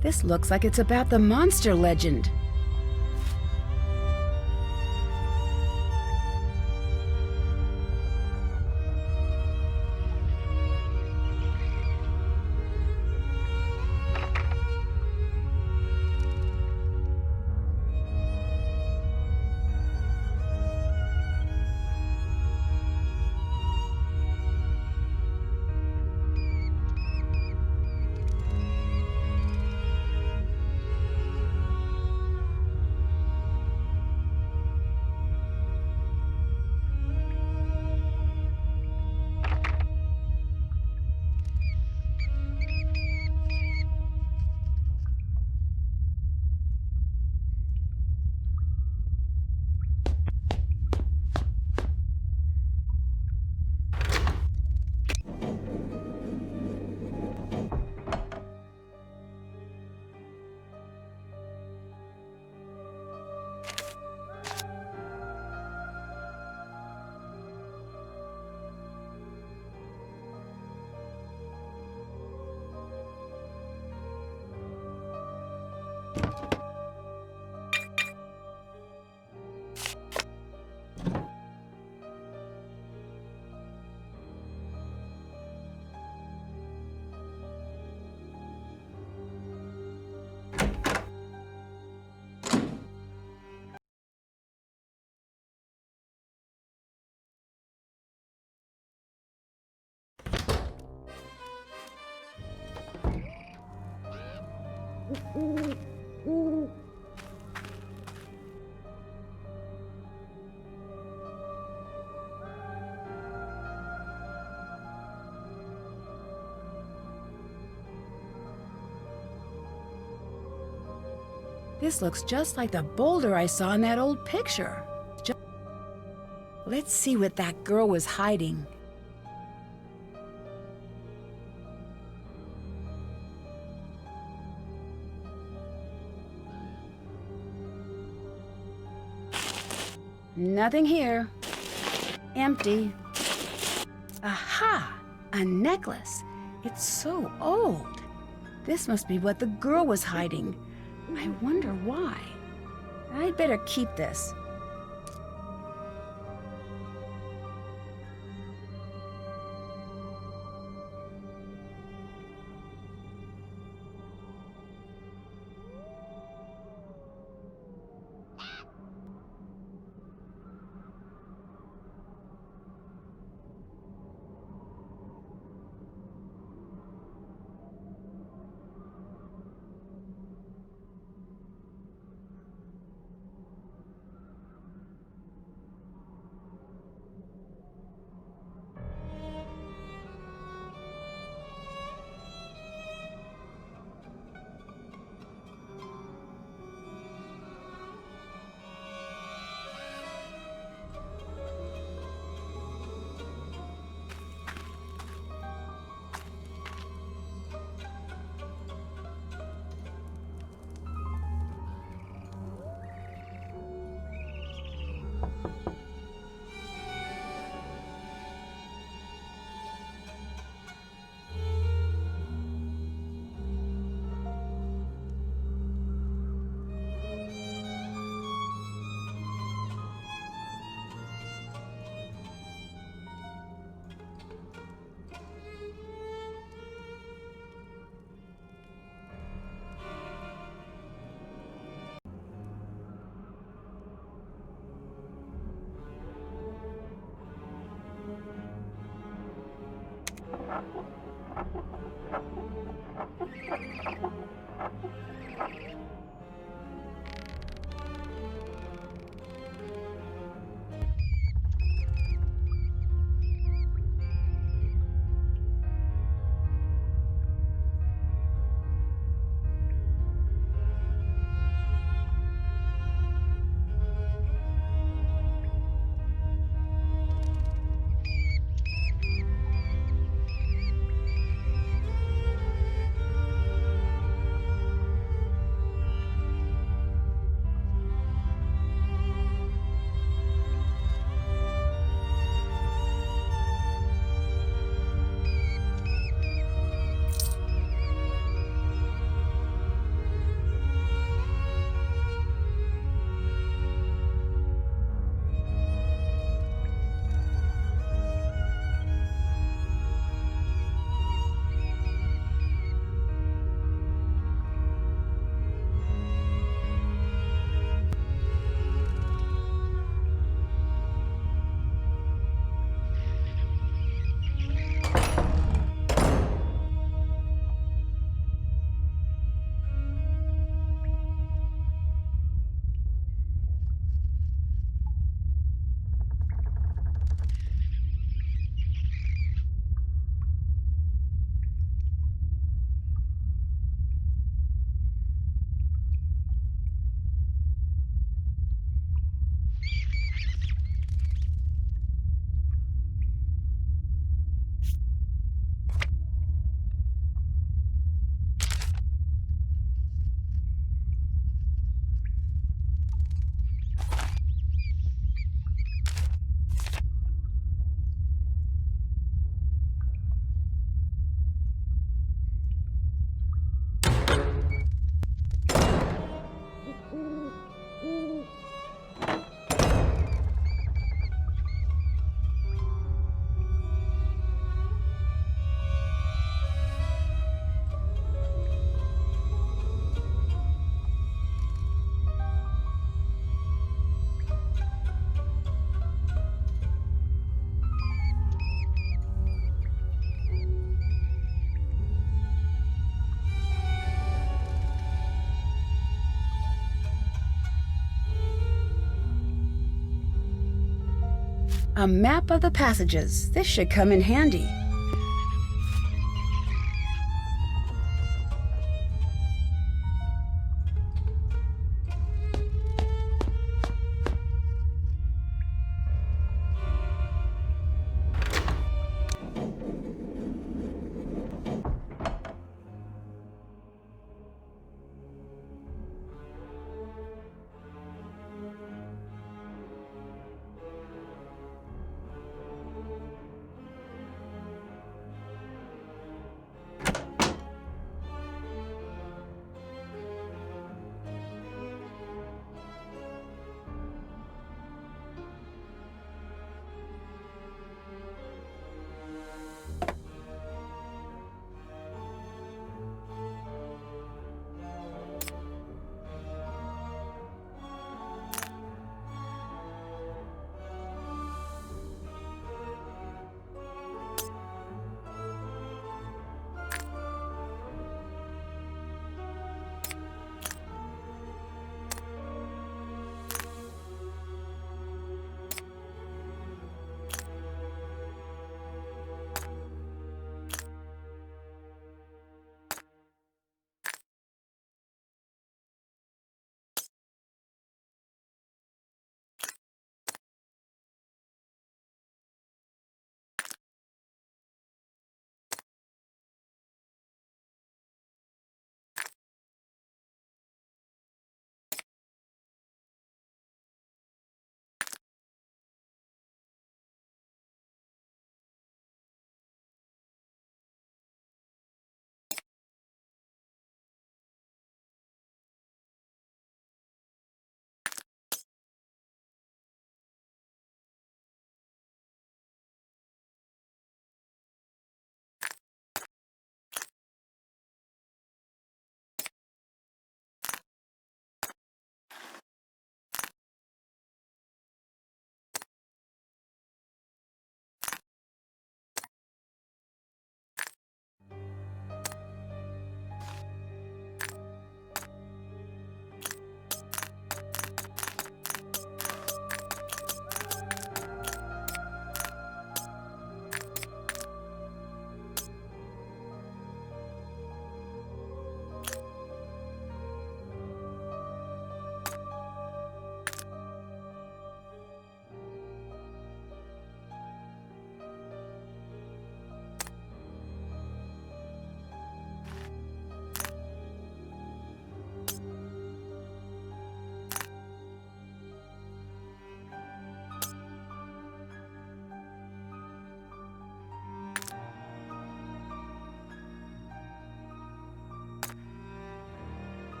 S1: This looks like it's about the monster legend. This looks just like the boulder I saw in that old picture. Let's see what that girl was hiding. Nothing here. Empty. Aha! A necklace. It's so old. This must be what the girl was hiding. I wonder why. I'd better keep this. A map of the passages. This should come in handy.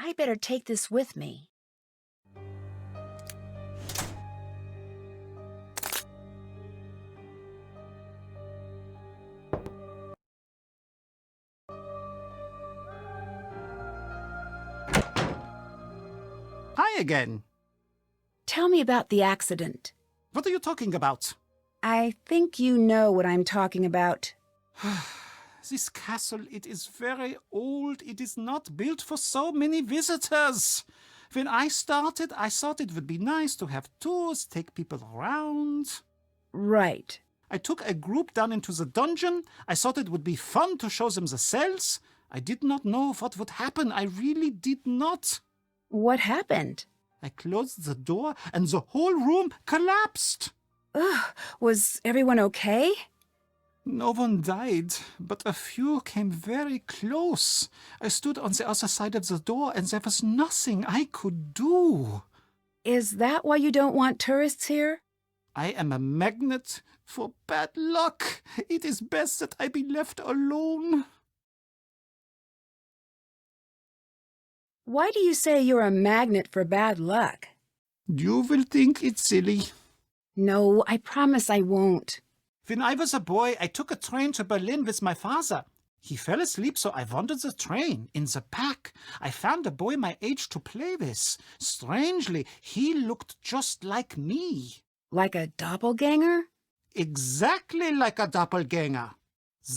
S1: I better take this with me.
S3: Hi again.
S1: Tell me about the accident.
S3: What are you talking about?
S1: I think you know what I'm talking about.
S3: This castle, it is very old. It is not built for so many visitors. When I started, I thought it would be nice to have tours, take people around.
S1: Right.
S3: I took a group down into the dungeon. I thought it would be fun to show them the cells. I did not know what would happen. I really did not.
S1: What happened?
S3: I closed the door and the whole room collapsed.
S1: Ugh, was everyone okay?
S3: No one died, but a few came very close. I stood on the other side of the door and there was nothing I could do.
S1: Is that why you don't want tourists here?
S3: I am a magnet for bad luck. It is best that I be left alone.
S1: Why do you say you're a magnet for bad luck?
S3: You will think it's silly.
S1: No, I promise I won't.
S3: When I was a boy, I took a train to Berlin with my father. He fell asleep, so I wandered the train. In the back, I found a boy my age to play with. Strangely, he looked just like me.
S1: Like a doppelganger?
S3: Exactly like a doppelganger.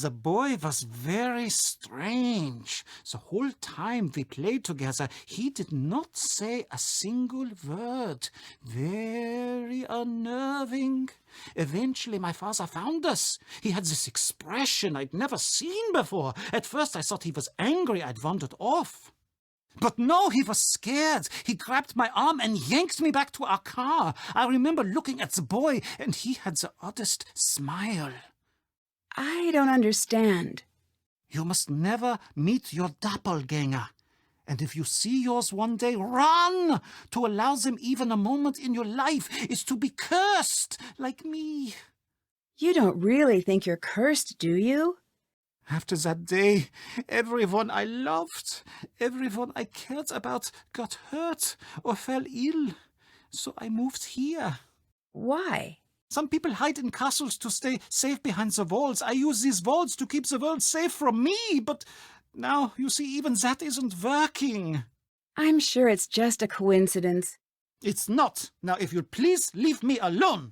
S3: The boy was very strange. The whole time we played together, he did not say a single word. Very unnerving. Eventually, my father found us. He had this expression I'd never seen before. At first, I thought he was angry I'd wandered off. But no, he was scared. He grabbed my arm and yanked me back to our car. I remember looking at the boy, and he had the oddest smile.
S1: I don't understand.
S3: You must never meet your doppelganger. And if you see yours one day, run! To allow them even a moment in your life is to be cursed, like me.
S1: You don't really think you're cursed, do you?
S3: After that day, everyone I loved, everyone I cared about got hurt or fell ill. So I moved here.
S1: Why?
S3: Some people hide in castles to stay safe behind the walls. I use these walls to keep the world safe from me, but now, you see, even that isn't working.
S1: I'm sure it's just a coincidence.
S3: It's not. Now, if you'll please leave me alone.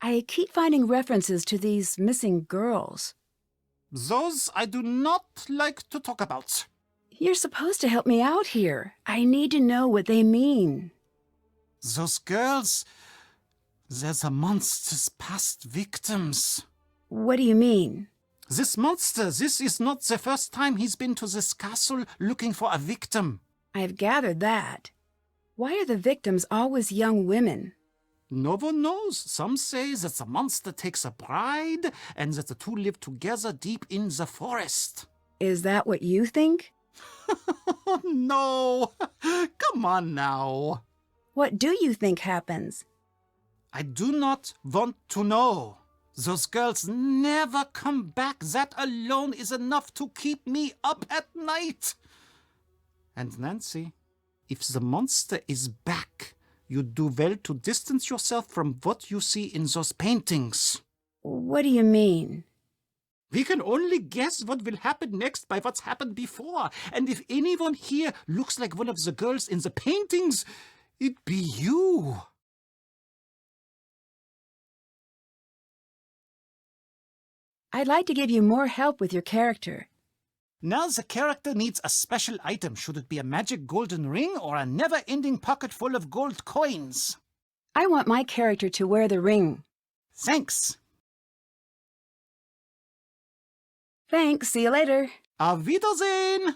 S1: I keep finding references to these missing girls.
S3: Those I do not like to talk about.
S1: You're supposed to help me out here. I need to know what they mean.
S3: Those girls, they're the monster's past victims.
S1: What do you mean?
S3: This monster, this is not the first time he's been to this castle looking for a victim.
S1: I've gathered that. Why are the victims always young women?
S3: No one knows. Some say that the monster takes a bride and that the two live together deep in the forest.
S1: Is that what you think?
S3: No. Come on now.
S1: What do you think happens?
S3: I do not want to know. Those girls never come back. That alone is enough to keep me up at night. And Nancy, if the monster is back, you do well to distance yourself from what you see in those paintings.
S1: What do you mean?
S3: We can only guess what will happen next by what's happened before. And if anyone here looks like one of the girls in the paintings, it'd be you.
S1: I'd like to give you more help with your character.
S3: Now the character needs a special item. Should it be a magic golden ring or a never-ending pocket full of gold coins?
S1: I want my character to wear the ring.
S3: Thanks.
S1: Thanks. See you later.
S3: Auf Wiedersehen!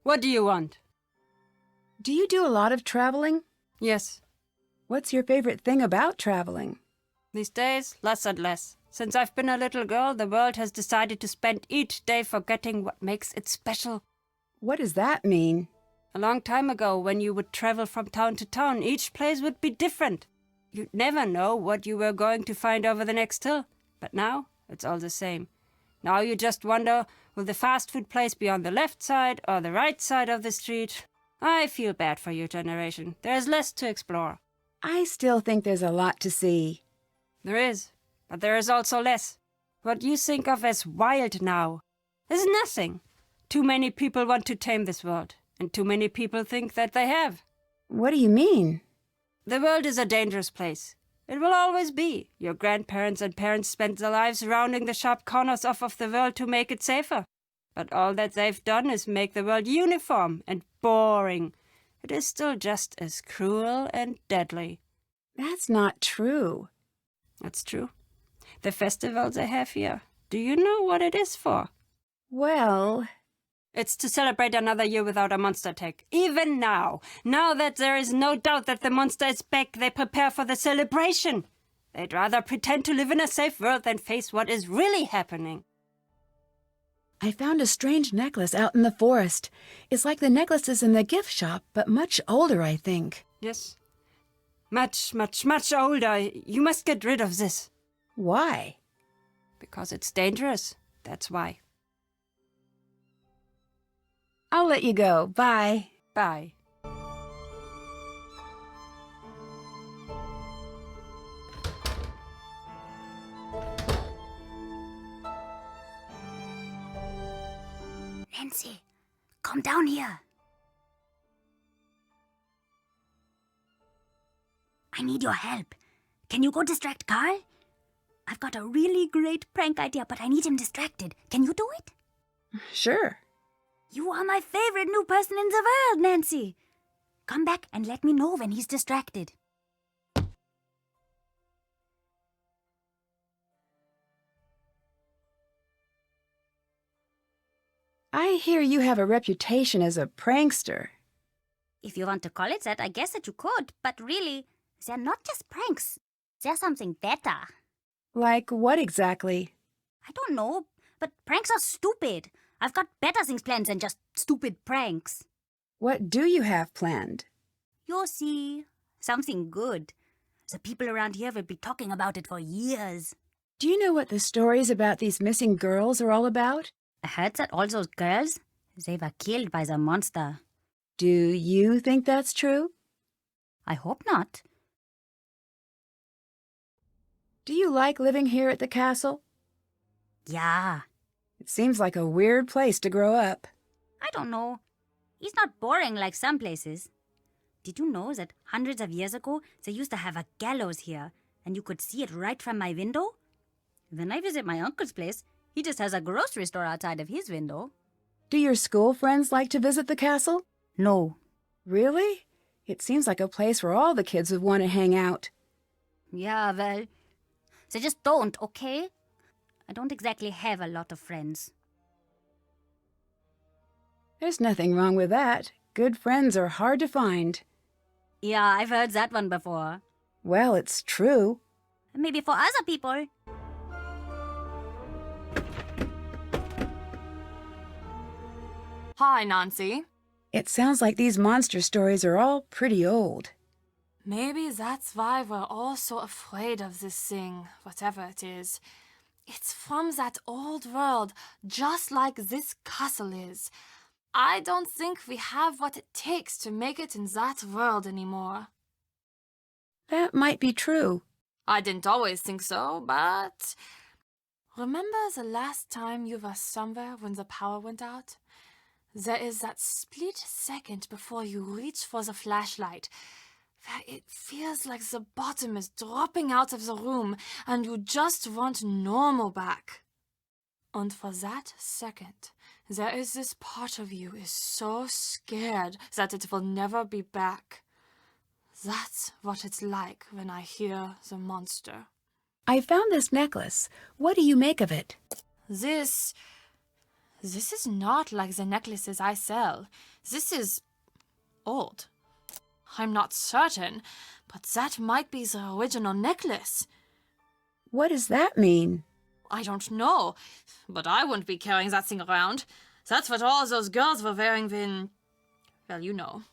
S6: What do you want?
S1: Do you do a lot of traveling?
S6: Yes.
S1: What's your favorite thing about traveling?
S6: These days, less and less. Since I've been a little girl, the world has decided to spend each day forgetting what makes it special.
S1: What does that mean?
S6: A long time ago, when you would travel from town to town, each place would be different. You'd never know what you were going to find over the next hill. But now, it's all the same. Now you just wonder, will the fast food place be on the left side or the right side of the street? I feel bad for your generation. There's less to explore.
S1: I still think there's a lot to see.
S6: There is, but there is also less. What you think of as wild now is nothing. Too many people want to tame this world, and too many people think that they have.
S1: What do you mean?
S6: The world is a dangerous place. It will always be. Your grandparents and parents spent their lives rounding the sharp corners off of the world to make it safer. But all that they've done is make the world uniform and boring. It is still just as cruel and deadly.
S1: That's not true.
S6: That's true. The festival they have here, do you know what it is for?
S1: Well...
S6: It's to celebrate another year without a monster attack. Even now. Now that there is no doubt that the monster is back, they prepare for the celebration. They'd rather pretend to live in a safe world than face what is really happening.
S1: I found a strange necklace out in the forest. It's like the necklaces in the gift shop, but much older, I think.
S6: Yes. Much, much, much older. You must get rid of this.
S1: Why?
S6: Because it's dangerous. That's why.
S1: I'll let you go. Bye.
S6: Bye.
S8: Nancy, come down here. I need your help. Can you go distract Carl? I've got a really great prank idea, but I need him distracted. Can you do it?
S1: Sure.
S8: You are my favorite new person in the world, Nancy. Come back and let me know when he's distracted.
S1: I hear you have a reputation as a prankster.
S8: If you want to call it that, I guess that you could. But really, they're not just pranks. They're something better.
S1: Like what exactly?
S8: I don't know, but pranks are stupid. I've got better things planned than just stupid pranks.
S1: What do you have planned?
S8: You'll see. Something good. The people around here will be talking about it for years.
S1: Do you know what the stories about these missing girls are all about?
S8: I heard that all those girls, they were killed by the monster.
S1: Do you think that's true?
S8: I hope not.
S1: Do you like living here at the castle?
S8: Yeah.
S1: It seems like a weird place to grow up.
S8: I don't know. It's not boring like some places. Did you know that hundreds of years ago, they used to have a gallows here, and you could see it right from my window? When I visit my uncle's place, he just has a grocery store outside of his window.
S1: Do your school friends like to visit the castle?
S8: No.
S1: Really? It seems like a place where all the kids would want to hang out.
S8: Yeah, well, they just don't, okay? I don't exactly have a lot of friends.
S1: There's nothing wrong with that. Good friends are hard to find.
S8: Yeah, I've heard that one before.
S1: Well, it's true.
S8: Maybe for other people.
S7: Hi, Nancy.
S1: It sounds like these monster stories are all pretty old.
S7: Maybe that's why we're all so afraid of this thing, whatever it is. It's from that old world, just like this castle is. I don't think we have what it takes to make it in that world anymore.
S1: That might be true.
S7: I didn't always think so, but... Remember the last time you were somewhere when the power went out? There is that split second before you reach for the flashlight, where it feels like the bottom is dropping out of the room and you just want normal back. And for that second, there is this part of you is so scared that it will never be back. That's what it's like when I hear the monster.
S1: I found this necklace. What do you make of it?
S7: This is not like the necklaces I sell. This is old. I'm not certain, but that might be the original necklace.
S1: What does that mean?
S7: I don't know, but I wouldn't be carrying that thing around. That's what all those girls were wearing when... well, you know.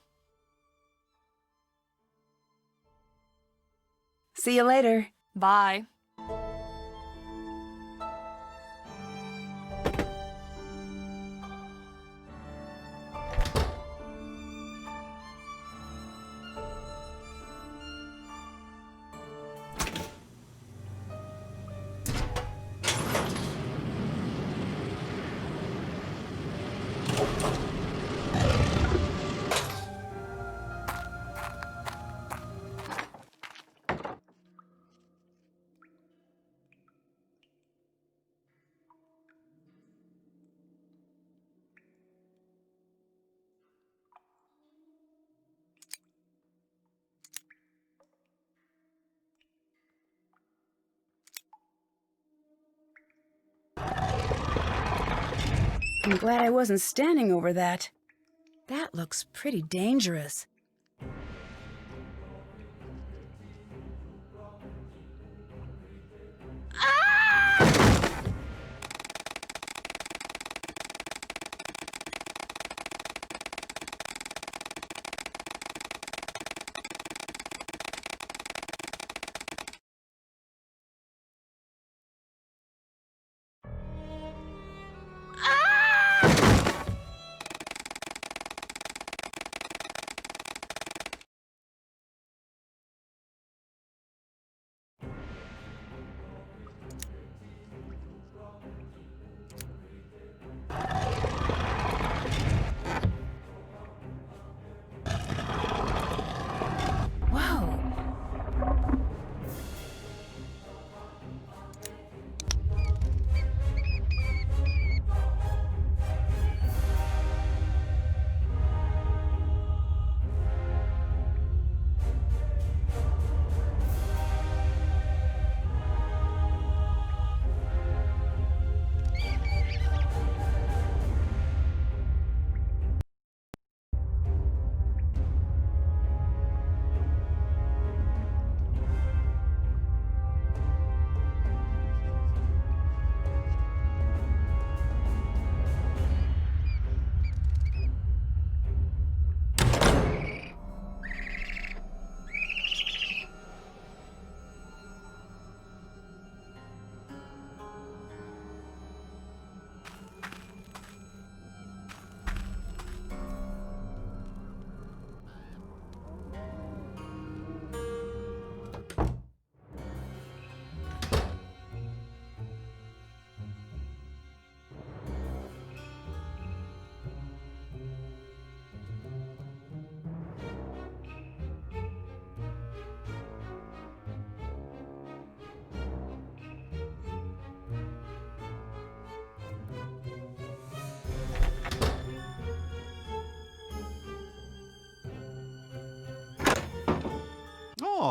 S1: See you later.
S7: Bye.
S1: I'm glad I wasn't standing over that. That looks pretty dangerous.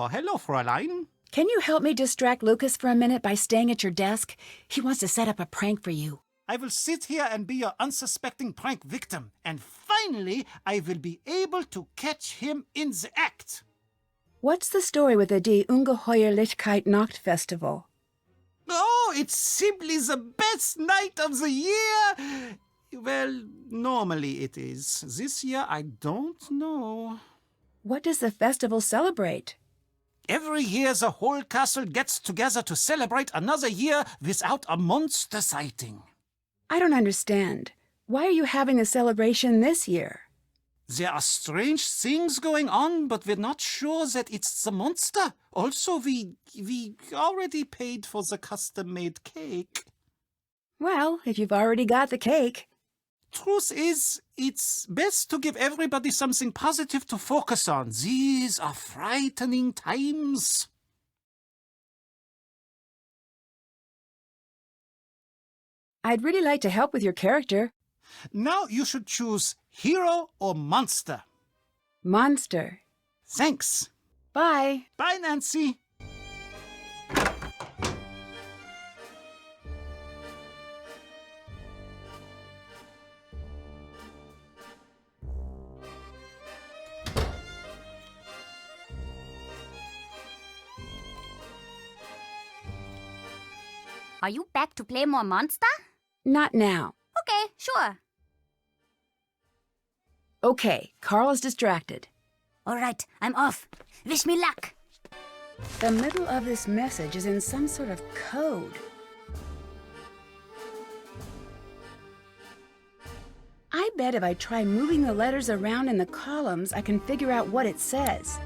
S3: Oh, hello, Fräulein.
S1: Can you help me distract Lucas for a minute by staying at your desk? He wants to set up a prank for you.
S3: I will sit here and be your unsuspecting prank victim, and finally I will be able to catch him in the act.
S1: What's the story with the Die Ungeheuerlichkeit Nacht Festival?
S3: Oh, it's simply the best night of the year. Well, normally it is. This year I don't know.
S1: What does the festival celebrate?
S3: Every year the whole castle gets together to celebrate another year without a monster sighting.
S1: I don't understand. Why are you having a celebration this year?
S3: There are strange things going on, but we're not sure that it's the monster. Also, we already paid for the custom-made cake.
S1: Well, if you've already got the cake.
S3: Truth is, it's best to give everybody something positive to focus on. These are frightening times.
S1: I'd really like to help with your character.
S3: Now you should choose hero or monster.
S1: Monster.
S3: Thanks.
S1: Bye.
S3: Bye, Nancy.
S8: Are you back to play more Monster?
S1: Not now.
S8: Okay, sure.
S1: Okay, Carl is distracted.
S8: All right, I'm off. Wish me luck.
S1: The middle of this message is in some sort of code. I bet if I try moving the letters around in the columns, I can figure out what it says.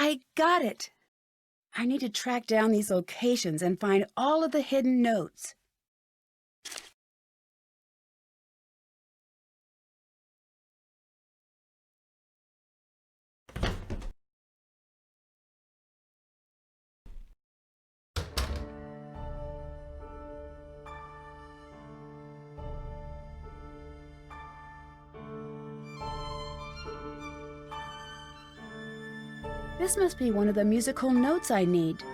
S1: I got it. I need to track down these locations and find all of the hidden notes. This must be one of the musical notes I need.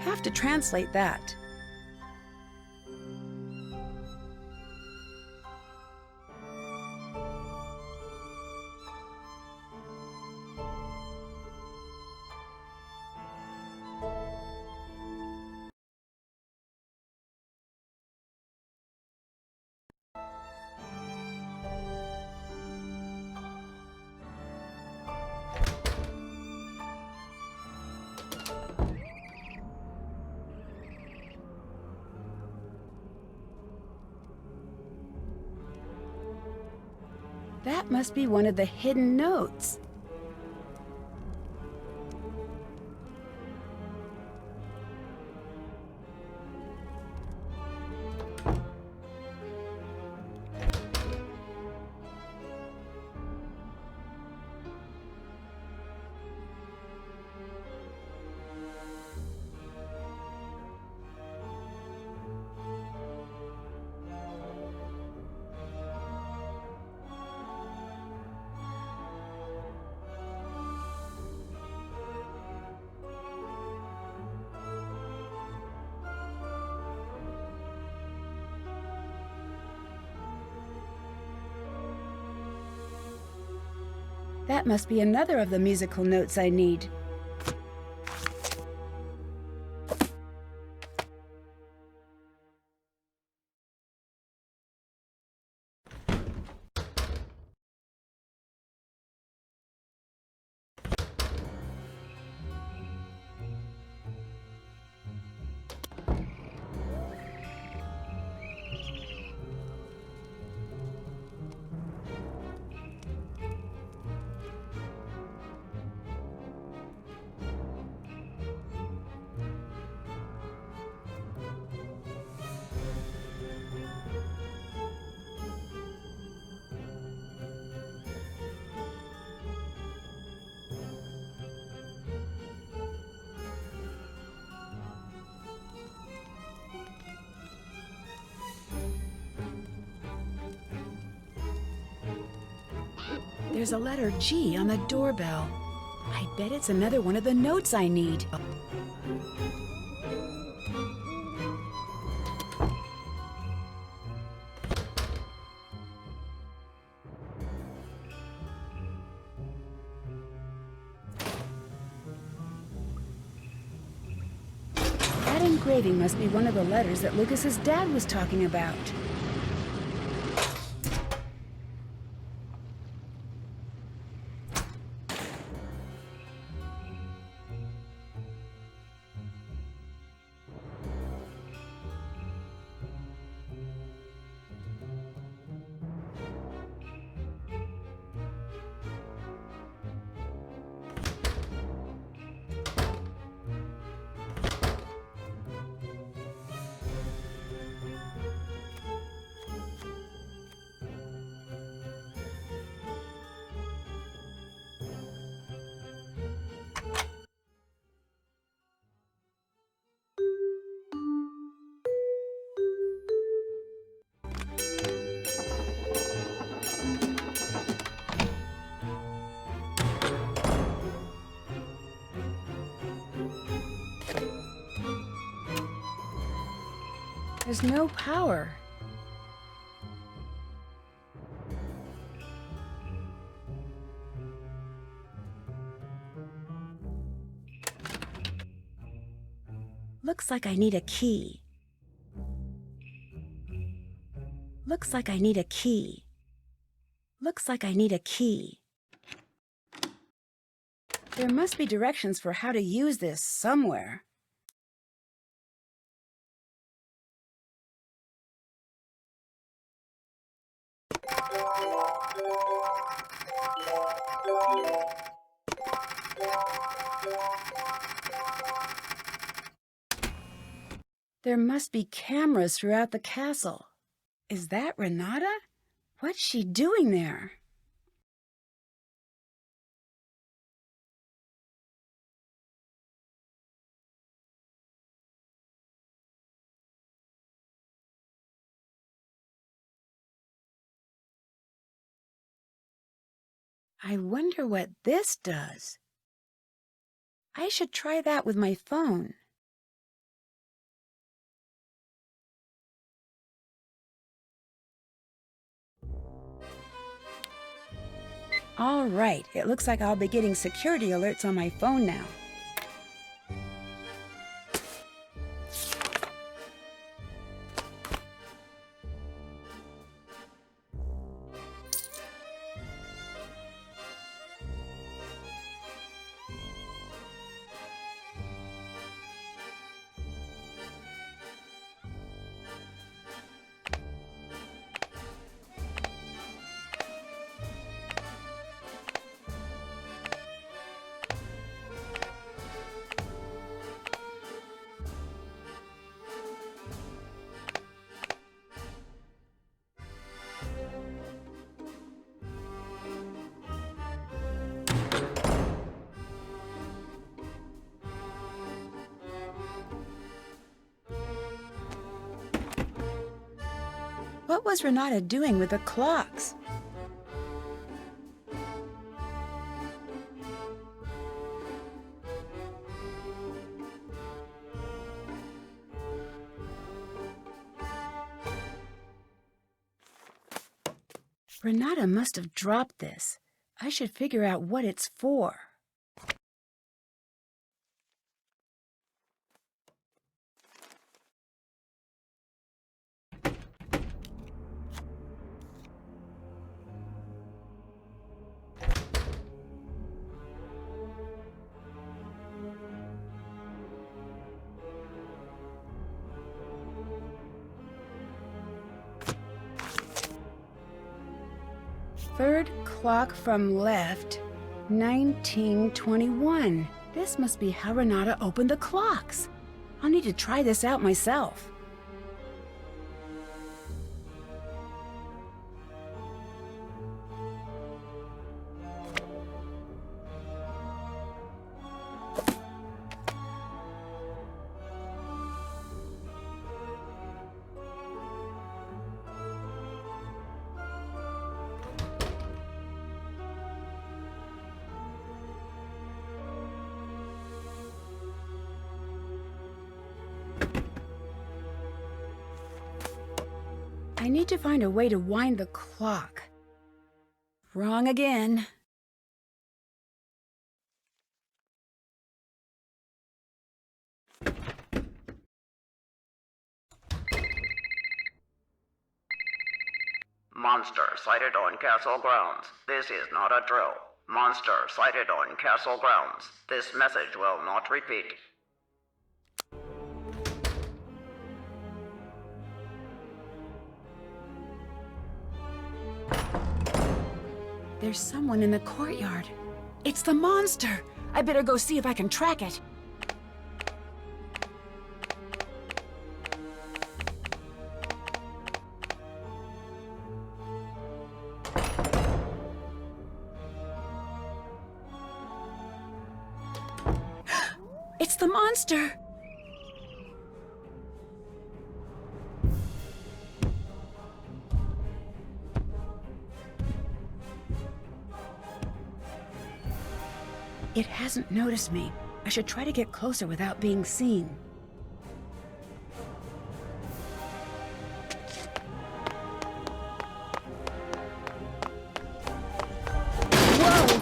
S1: Have to translate that. That must be one of the hidden notes. That must be another of the musical notes I need. There's a letter G on the doorbell. I bet it's another one of the notes I need. That engraving must be one of the letters that Lucas's dad was talking about. There's no power. Looks like I need a key. Looks like I need a key. Looks like I need a key. There must be directions for how to use this somewhere. There must be cameras throughout the castle. Is that Renata? What's she doing there? I wonder what this does. I should try that with my phone. All right, it looks like I'll be getting security alerts on my phone now. What was Renata doing with the clocks? Renata must have dropped this. I should figure out what it's for. Third clock from left, 1921. This must be how Renata opened the clocks. I'll need to try this out myself. I need to find a way to wind the clock. Wrong again.
S10: Monster sighted on castle grounds. This is not a drill. Monster sighted on castle grounds. This message will not repeat.
S1: There's someone in the courtyard. It's the monster! I better go see if I can track it. It's the monster! It hasn't noticed me. I should try to get closer without being seen. Whoa!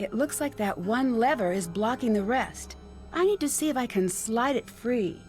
S1: It looks like that one lever is blocking the rest. I need to see if I can slide it free.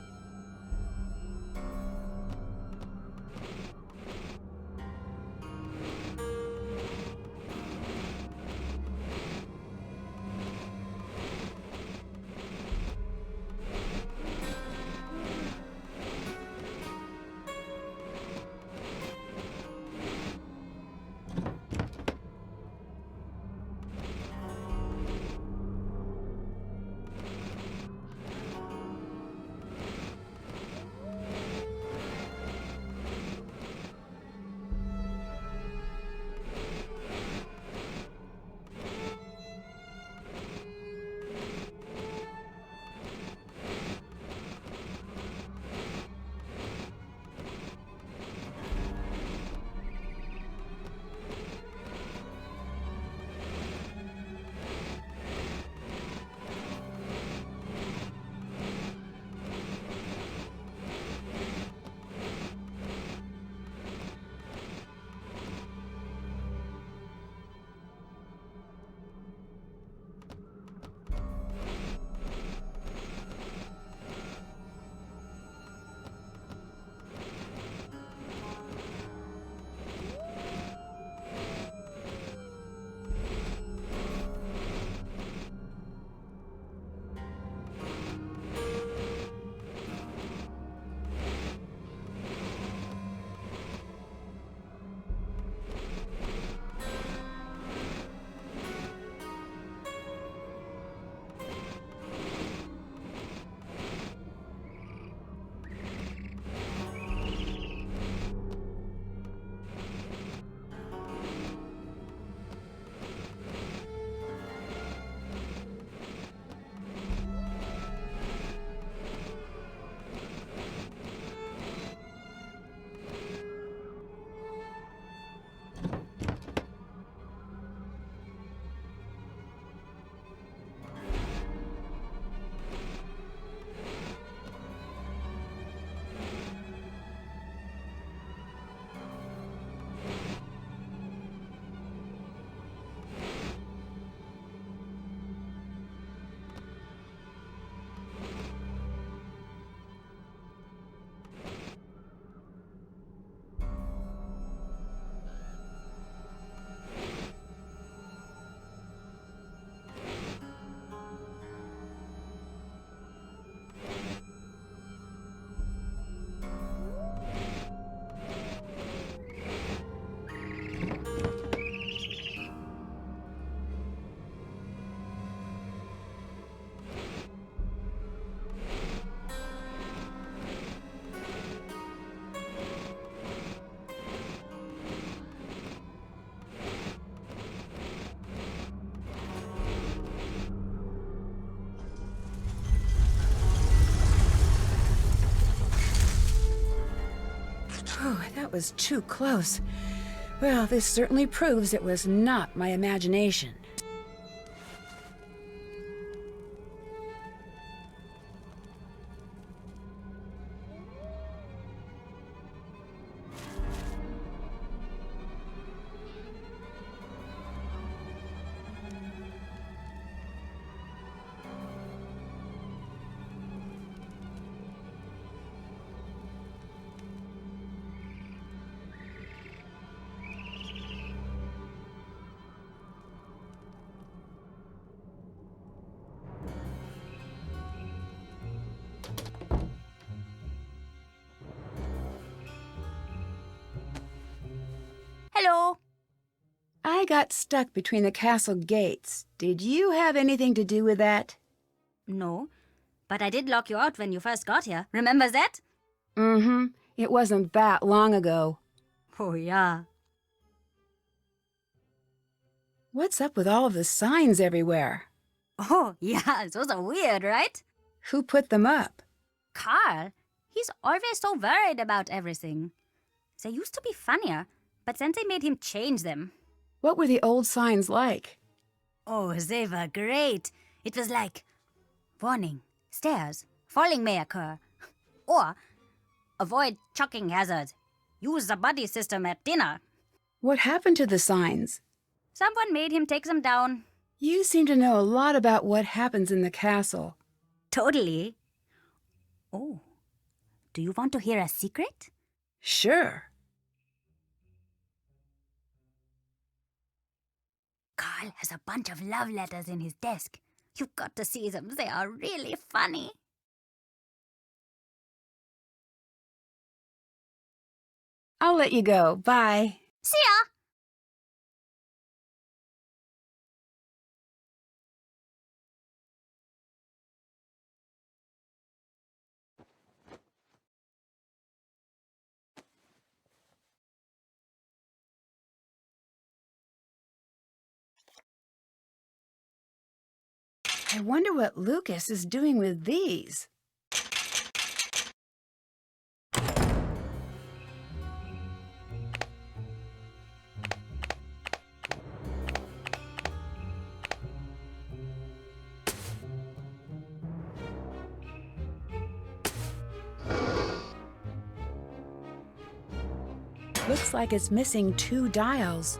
S1: Whew, that was too close. Well, this certainly proves it was not my imagination.
S8: Hello.
S1: I got stuck between the castle gates. Did you have anything to do with that?
S8: No, but I did lock you out when you first got here. Remember that?
S1: Mm-hmm. It wasn't that long ago.
S8: Oh, yeah.
S1: What's up with all of the signs everywhere?
S8: Oh, yeah, those are weird, right?
S1: Who put them up?
S8: Carl, he's always so worried about everything. They used to be funnier, but then they made him change them.
S1: What were the old signs like?
S8: Oh, they were great. It was like, warning, stairs, falling may occur. Or, avoid chucking hazard. Use the buddy system at dinner.
S1: What happened to the signs?
S8: Someone made him take them down.
S1: You seem to know a lot about what happens in the castle.
S8: Totally. Oh, do you want to hear a secret?
S1: Sure.
S8: Carl has a bunch of love letters in his desk. You've got to see them. They are really funny.
S1: I'll let you go. Bye.
S8: See ya!
S1: I wonder what Lucas is doing with these. Looks like it's missing 2 dials.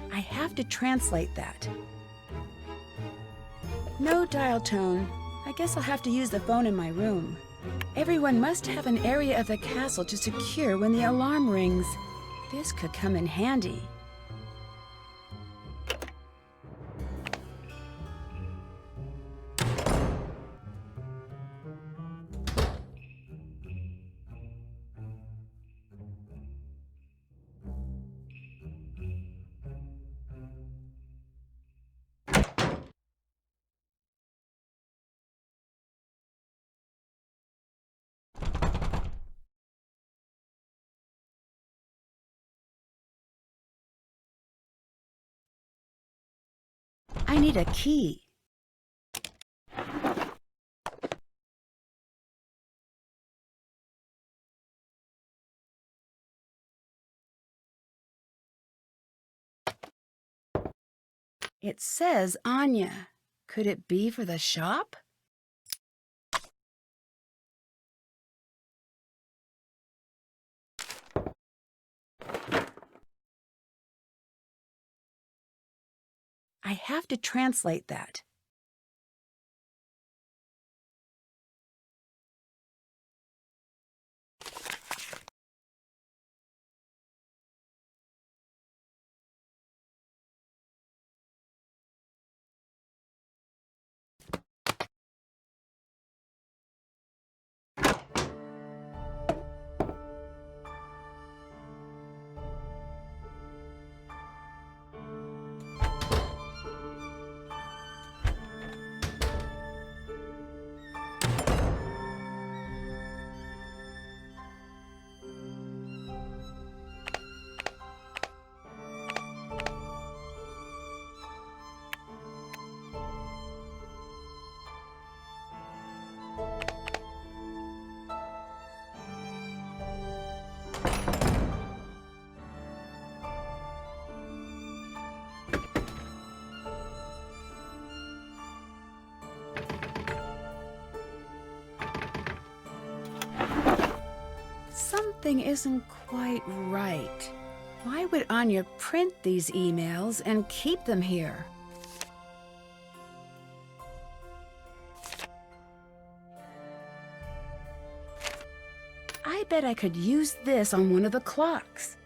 S1: I have to translate that. No dial tone. I guess I'll have to use the phone in my room. Everyone must have an area of the castle to secure when the alarm rings. This could come in handy. I need a key. It says Anya. Could it be for the shop? I have to translate that. Something isn't quite right. Why would Anya print these emails and keep them here? I bet I could use this on one of the clocks.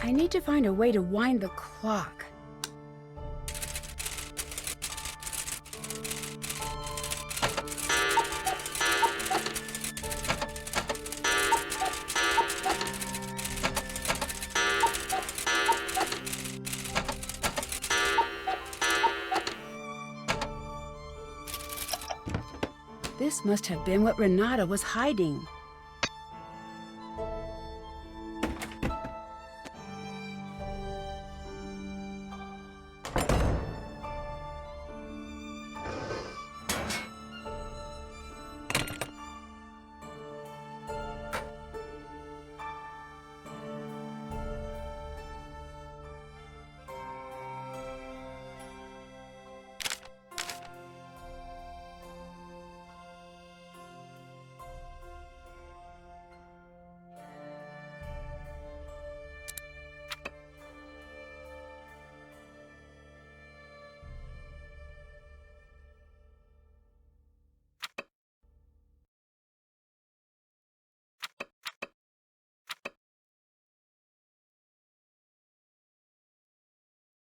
S1: I need to find a way to wind the clock. This must have been what Renata was hiding.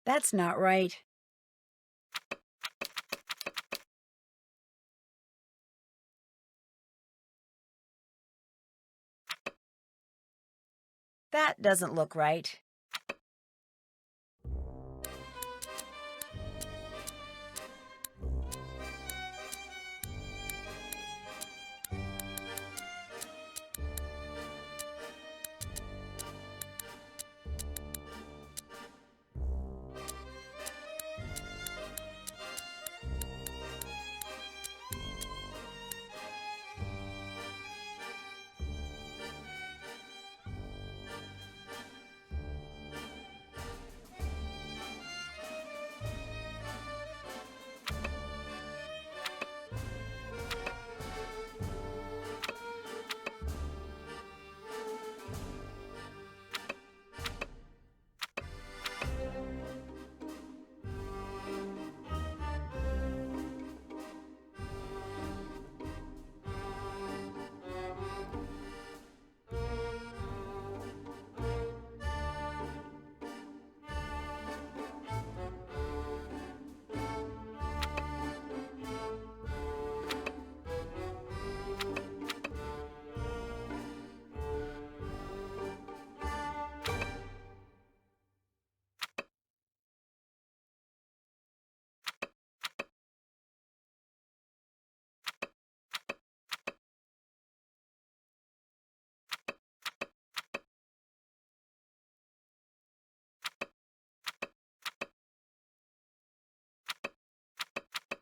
S1: That's not right. That doesn't look right.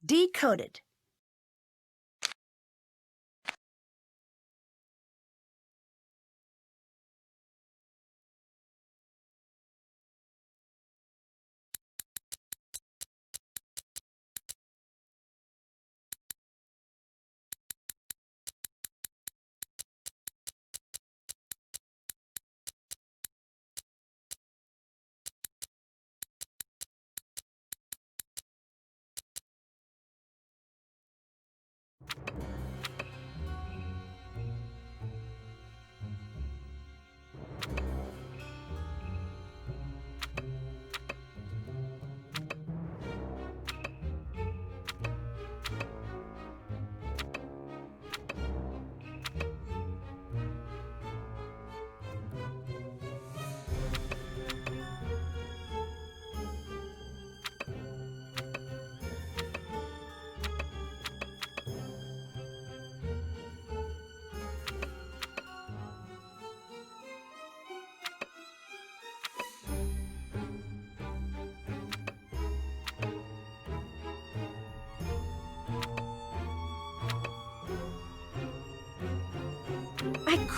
S1: Decoded.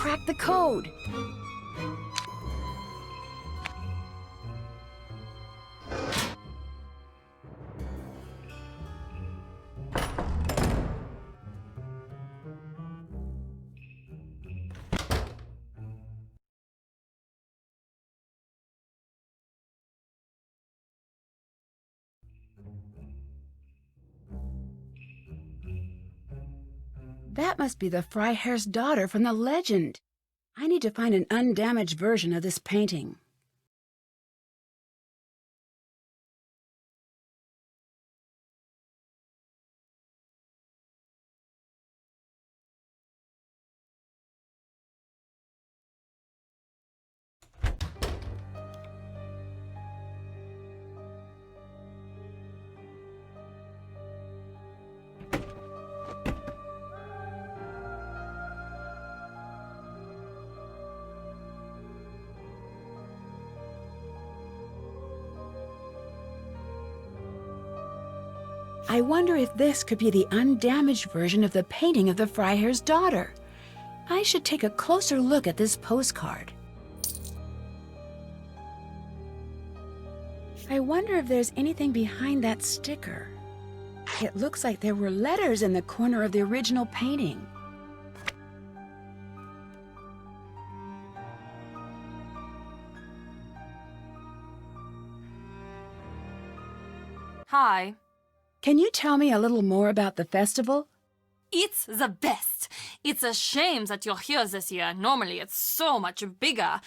S1: cracked the code. That must be the Freiherr's daughter from the legend. I need to find an undamaged version of this painting. I wonder if this could be the undamaged version of the painting of the Freiherr's daughter. I should take a closer look at this postcard. I wonder if there's anything behind that sticker. It looks like there were letters in the corner of the original painting.
S7: Hi.
S1: Can you tell me a little more about the festival?
S7: It's the best. It's a shame that you're here this year. Normally it's so much bigger.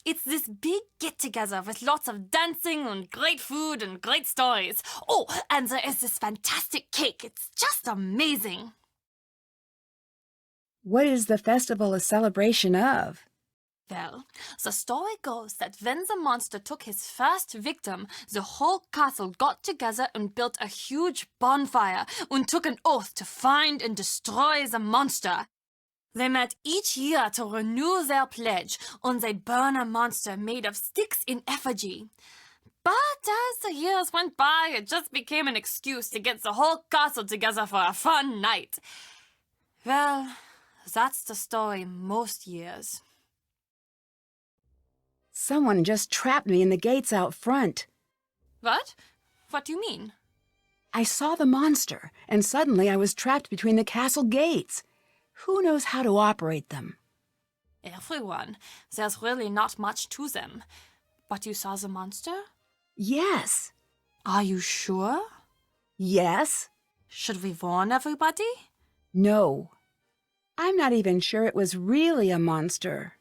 S7: It's this big get-together with lots of dancing and great food and great stories. Oh, and there is this fantastic cake. It's just amazing.
S1: What is the festival a celebration of?
S7: Well, the story goes that when the monster took his first victim, the whole castle got together and built a huge bonfire and took an oath to find and destroy the monster. They met each year to renew their pledge, and they'd burn a monster made of sticks in effigy. But as the years went by, it just became an excuse to get the whole castle together for a fun night. Well, that's the story most years.
S1: Someone just trapped me in the gates out front.
S7: What? What do you mean?
S1: I saw the monster, and suddenly I was trapped between the castle gates. Who knows how to operate them?
S7: Everyone. There's really not much to them. But you saw the monster?
S1: Yes.
S7: Are you sure?
S1: Yes.
S7: Should we warn everybody?
S1: No. I'm not even sure it was really a monster.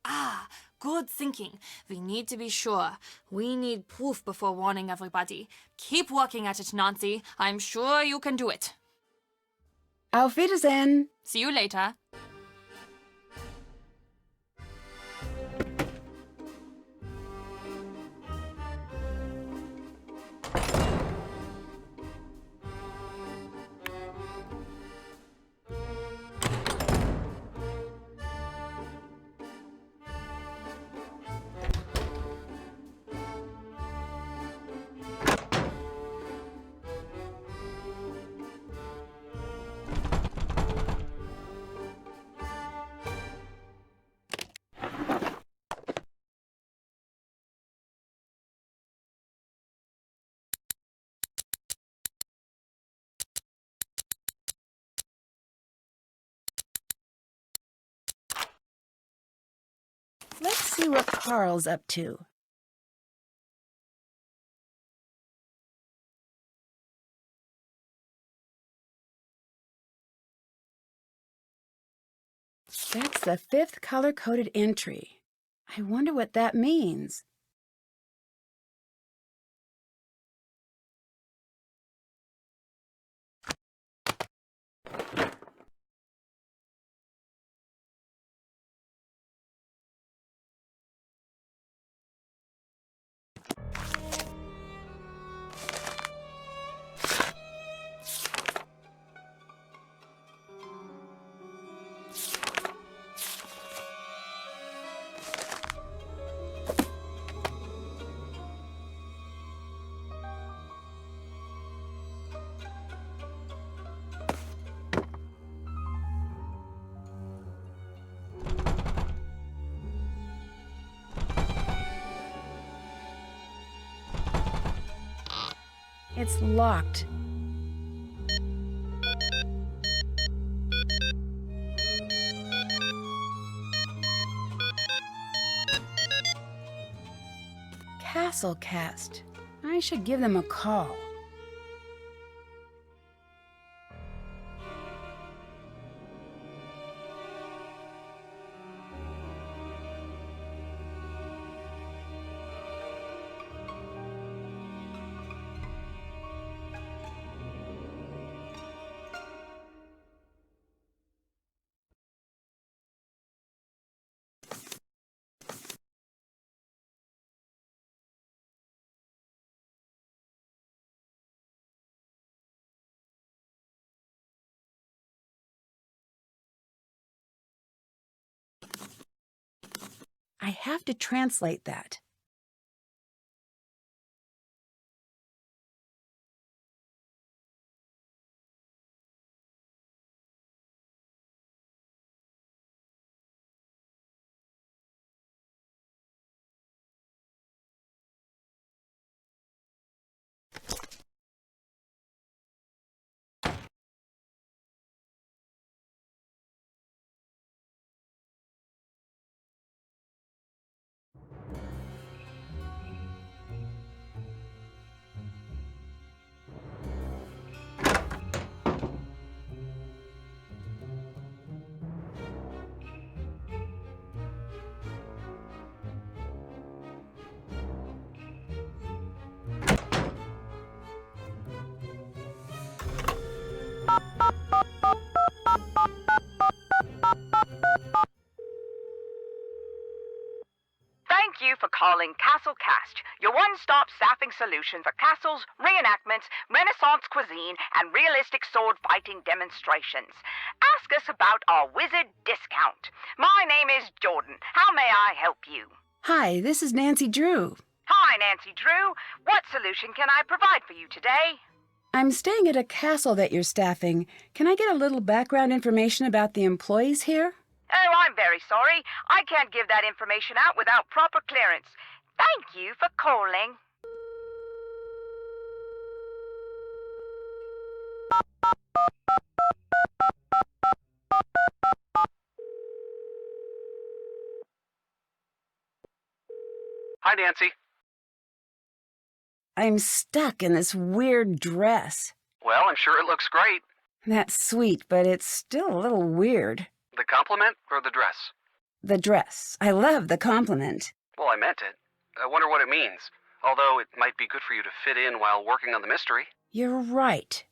S7: Ah, good thinking. We need to be sure. We need proof before warning everybody. Keep working at it, Nancy. I'm sure you can do it.
S1: Auf Wiedersehen.
S7: See you later.
S1: Let's see what Carl's up to. That's the 5th color-coded entry. I wonder what that means. It's locked. Castlecast. I should give them a call. I have to translate that.
S11: Thank you for calling Castlecast, your one-stop staffing solution for castles, reenactments, Renaissance cuisine, and realistic sword-fighting demonstrations. Ask us about our wizard discount. My name is Jordan. How may I help you?
S1: Hi, this is Nancy Drew.
S11: Hi, Nancy Drew. What solution can I provide for you today?
S1: I'm staying at a castle that you're staffing. Can I get a little background information about the employees here?
S11: Oh, I'm very sorry. I can't give that information out without proper clearance. Thank you for calling.
S4: Hi, Nancy.
S1: I'm stuck in this weird dress.
S4: Well, I'm sure it looks great.
S1: That's sweet, but it's still a little weird.
S4: The compliment or the dress?
S1: The dress. I love the compliment.
S4: Well, I meant it. I wonder what it means. Although it might be good for you to fit in while working on the mystery.
S1: You're right.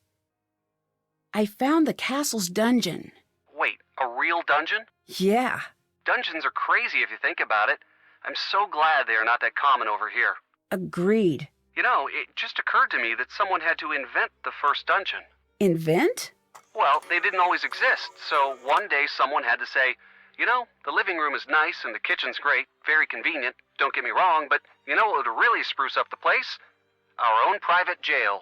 S1: I found the castle's dungeon.
S4: Wait, a real dungeon?
S1: Yeah.
S4: Dungeons are crazy if you think about it. I'm so glad they are not that common over here.
S1: Agreed.
S4: You know, it just occurred to me that someone had to invent the first dungeon.
S1: Invent?
S4: Well, they didn't always exist, so one day someone had to say, you know, the living room is nice and the kitchen's great, very convenient, don't get me wrong, but you know what would really spruce up the place? Our own private jail.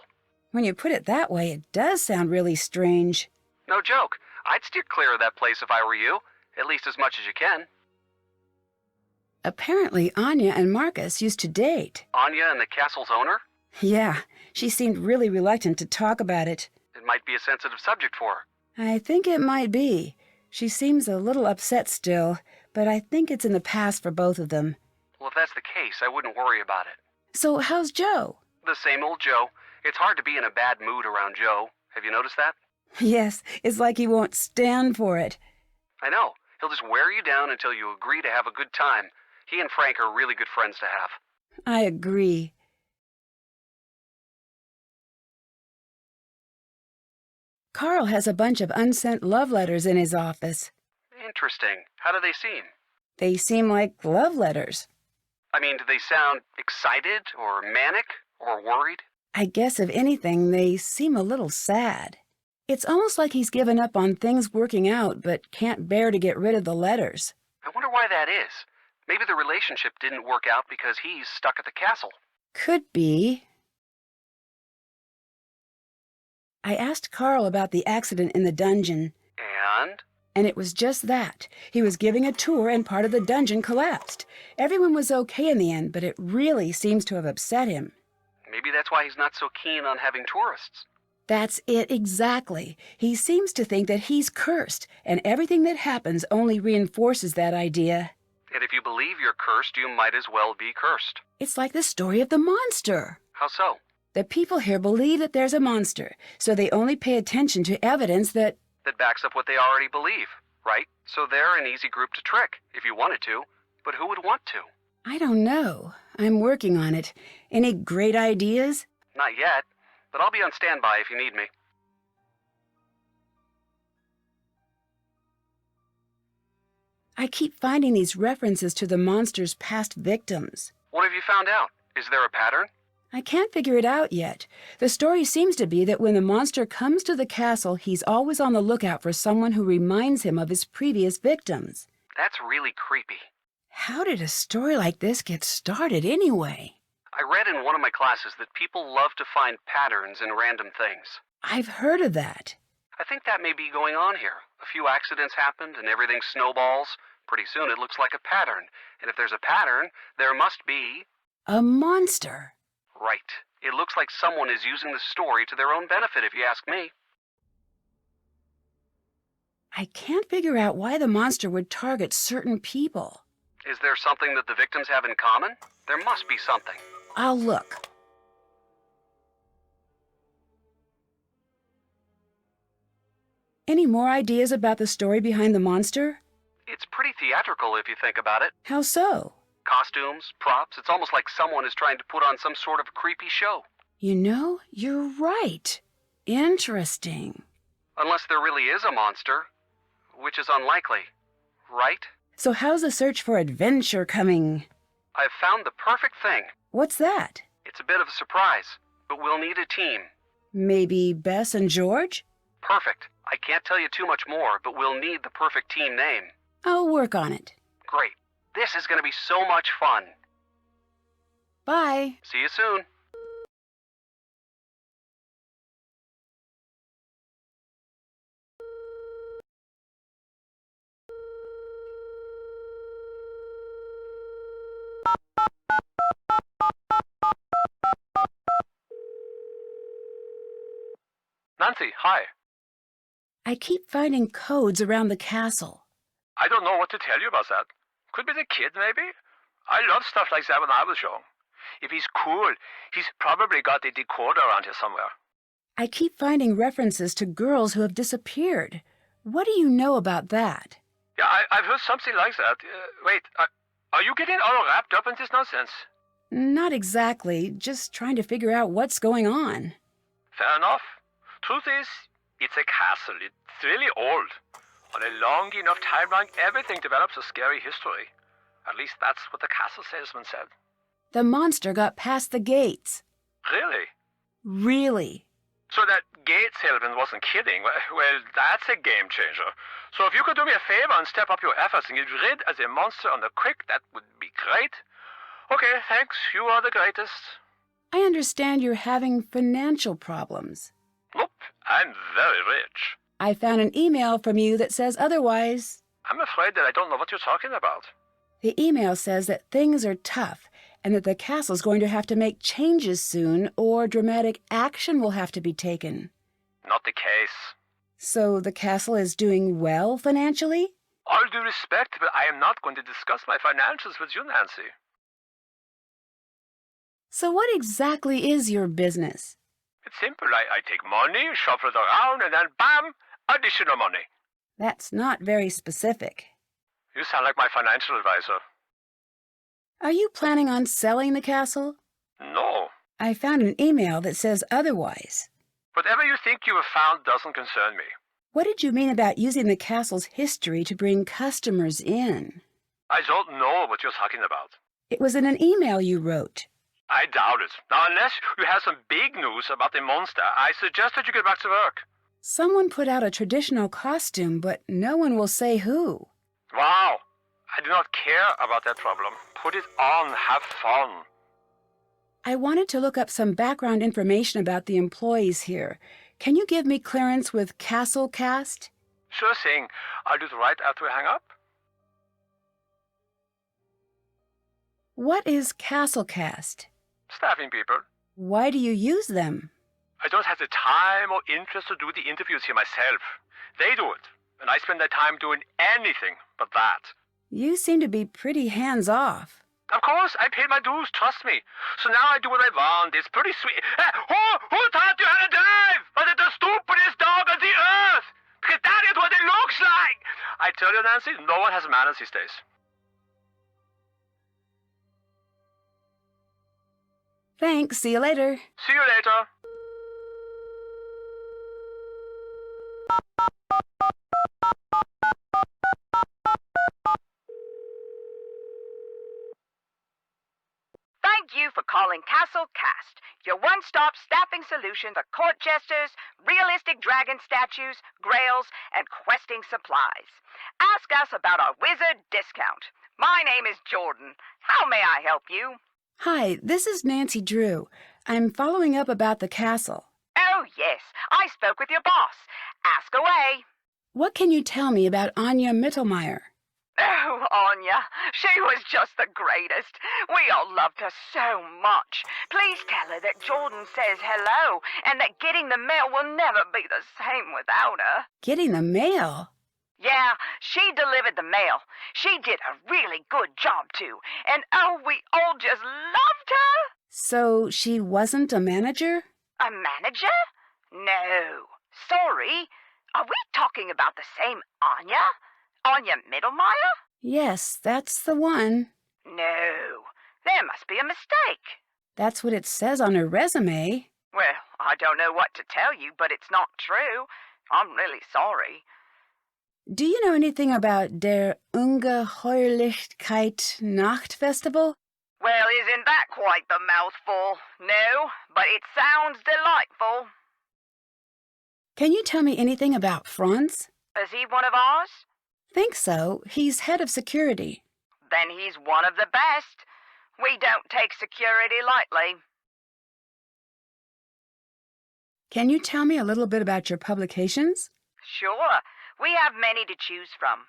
S1: When you put it that way, it does sound really strange.
S4: No joke. I'd steer clear of that place if I were you, at least as much as you can.
S1: Apparently, Anya and Marcus used to date.
S4: Anya and the castle's owner?
S1: Yeah, she seemed really reluctant to talk about it.
S4: It might be a sensitive subject for her.
S1: I think it might be. She seems a little upset still, but I think it's in the past for both of them.
S4: Well, if that's the case, I wouldn't worry about it.
S1: So how's Joe?
S4: The same old Joe. It's hard to be in a bad mood around Joe. Have you noticed that?
S1: Yes, it's like he won't stand for it.
S4: I know. He'll just wear you down until you agree to have a good time. He and Frank are really good friends to have.
S1: I agree. Carl has a bunch of unsent love letters in his office.
S4: Interesting. How do they seem?
S1: They seem like love letters.
S4: I mean, do they sound excited or manic or worried?
S1: I guess if anything, they seem a little sad. It's almost like he's given up on things working out but can't bear to get rid of the letters.
S4: I wonder why that is. Maybe the relationship didn't work out because he's stuck at the castle.
S1: Could be. I asked Carl about the accident in the dungeon. And it was just that. He was giving a tour and part of the dungeon collapsed. Everyone was okay in the end, but it really seems to have upset him.
S4: Maybe that's why he's not so keen on having tourists.
S1: That's it exactly. He seems to think that he's cursed, and everything that happens only reinforces that idea.
S4: And if you believe you're cursed, you might as well be cursed.
S1: It's like the story of the monster.
S4: How so?
S1: The people here believe that there's a monster, so they only pay attention to evidence that...
S4: That backs up what they already believe, right? So they're an easy group to trick, if you wanted to. But who would want to?
S1: I don't know. I'm working on it. Any great ideas?
S4: Not yet, but I'll be on standby if you need me.
S1: I keep finding these references to the monster's past victims.
S4: What have you found out? Is there a pattern?
S1: I can't figure it out yet. The story seems to be that when the monster comes to the castle, he's always on the lookout for someone who reminds him of his previous victims.
S4: That's really creepy.
S1: How did a story like this get started anyway?
S4: I read in one of my classes that people love to find patterns in random things.
S1: I've heard of that.
S4: I think that may be going on here. A few accidents happened and everything snowballs. Pretty soon it looks like a pattern. And if there's a pattern, there must be...
S1: A monster.
S4: Right. It looks like someone is using the story to their own benefit, if you ask me.
S1: I can't figure out why the monster would target certain people.
S4: Is there something that the victims have in common? There must be something.
S1: I'll look. Any more ideas about the story behind the monster?
S4: It's pretty theatrical if you think about it.
S1: How so?
S4: Costumes, props, it's almost like someone is trying to put on some sort of creepy show.
S1: You know, you're right. Interesting.
S4: Unless there really is a monster, which is unlikely, right?
S1: So how's the search for adventure coming?
S4: I've found the perfect thing.
S1: What's that?
S4: It's a bit of a surprise, but we'll need a team.
S1: Maybe Bess and George?
S4: Perfect. I can't tell you too much more, but we'll need the perfect team name.
S1: I'll work on it.
S4: Great. This is going to be so much fun.
S1: Bye.
S4: See you soon.
S9: Nancy, hi.
S1: I keep finding codes around the castle.
S9: I don't know what to tell you about that. Could be the kid, maybe? I loved stuff like that when I was young. If he's cool, he's probably got a decoder around here somewhere.
S1: I keep finding references to girls who have disappeared. What do you know about that?
S9: Yeah, I've heard something like that. Wait, are you getting all wrapped up in this nonsense?
S1: Not exactly, just trying to figure out what's going on.
S9: Fair enough. Truth is, it's a castle. It's really old. On a long enough timeline, everything develops a scary history. At least that's what the castle salesman said.
S1: The monster got past the gates.
S9: Really?
S1: Really?
S9: So that gate salesman wasn't kidding. Well, that's a game changer. So if you could do me a favor and step up your efforts and get rid of the monster on the quick, that would be great. Okay, thanks. You are the greatest.
S1: I understand you're having financial problems.
S9: Nope, I'm very rich.
S1: I found an email from you that says otherwise.
S9: I'm afraid that I don't know what you're talking about.
S1: The email says that things are tough and that the castle's going to have to make changes soon or dramatic action will have to be taken.
S9: Not the case.
S1: So the castle is doing well financially?
S9: All due respect, but I am not going to discuss my financials with you, Nancy.
S1: So what exactly is your business?
S9: It's simple. I take money, shuffle it around, and then bam, additional money.
S1: That's not very specific.
S9: You sound like my financial advisor.
S1: Are you planning on selling the castle?
S9: No.
S1: I found an email that says otherwise.
S9: Whatever you think you have found doesn't concern me.
S1: What did you mean about using the castle's history to bring customers in?
S9: I don't know what you're talking about.
S1: It was in an email you wrote.
S9: I doubt it. Now, unless you have some big news about the monster, I suggest that you get back to work.
S1: Someone put out a traditional costume, but no one will say who.
S9: Wow. I do not care about that problem. Put it on. Have fun.
S1: I wanted to look up some background information about the employees here. Can you give me clearance with Castle Cast?
S9: Sure thing. I'll do it right after we hang up.
S1: What is Castle Cast?
S9: Staffing people.
S1: Why do you use them?
S9: I don't have the time or interest to do the interviews here myself. They do it, and I spend their time doing anything but that.
S1: You seem to be pretty hands-off.
S9: Of course, I paid my dues, trust me. So now I do what I want. It's pretty sweet. Who taught you how to drive? Was it the stupidest dog on the earth? Because that is what it looks like. I tell you, Nancy, no one has manners these days.
S1: Thanks. See you later.
S9: See you later.
S11: Thank you for calling Castle Cast, your one-stop staffing solution for court jesters, realistic dragon statues, grails, and questing supplies. Ask us about our wizard discount. My name is Jordan. How may I help you?
S1: Hi, this is Nancy Drew. I'm following up about the castle.
S11: Oh, yes. I spoke with your boss. Ask away.
S1: What can you tell me about Anya Mittelmeier?
S11: Oh, Anya, she was just the greatest. We all loved her so much. Please tell her that Jordan says hello and that getting the mail will never be the same without her.
S1: Getting the mail?
S11: Yeah, she delivered the mail. She did a really good job, too. And oh, we all just loved her.
S1: So she wasn't a manager?
S11: A manager? No. Sorry. Are we talking about the same Anya? Anya Mittelmeier?
S1: Yes, that's the one.
S11: No. There must be a mistake.
S1: That's what it says on her resume.
S11: Well, I don't know what to tell you, but it's not true. I'm really sorry.
S1: Do you know anything about der Ungeheuerlichkeit Nachtfestival?
S11: Well, isn't that quite the mouthful? No, but it sounds delightful.
S1: Can you tell me anything about Franz?
S11: Is he one of ours?
S1: Think so. He's head of security.
S11: Then he's one of the best. We don't take security lightly.
S1: Can you tell me a little bit about your publications?
S11: Sure. We have many to choose from.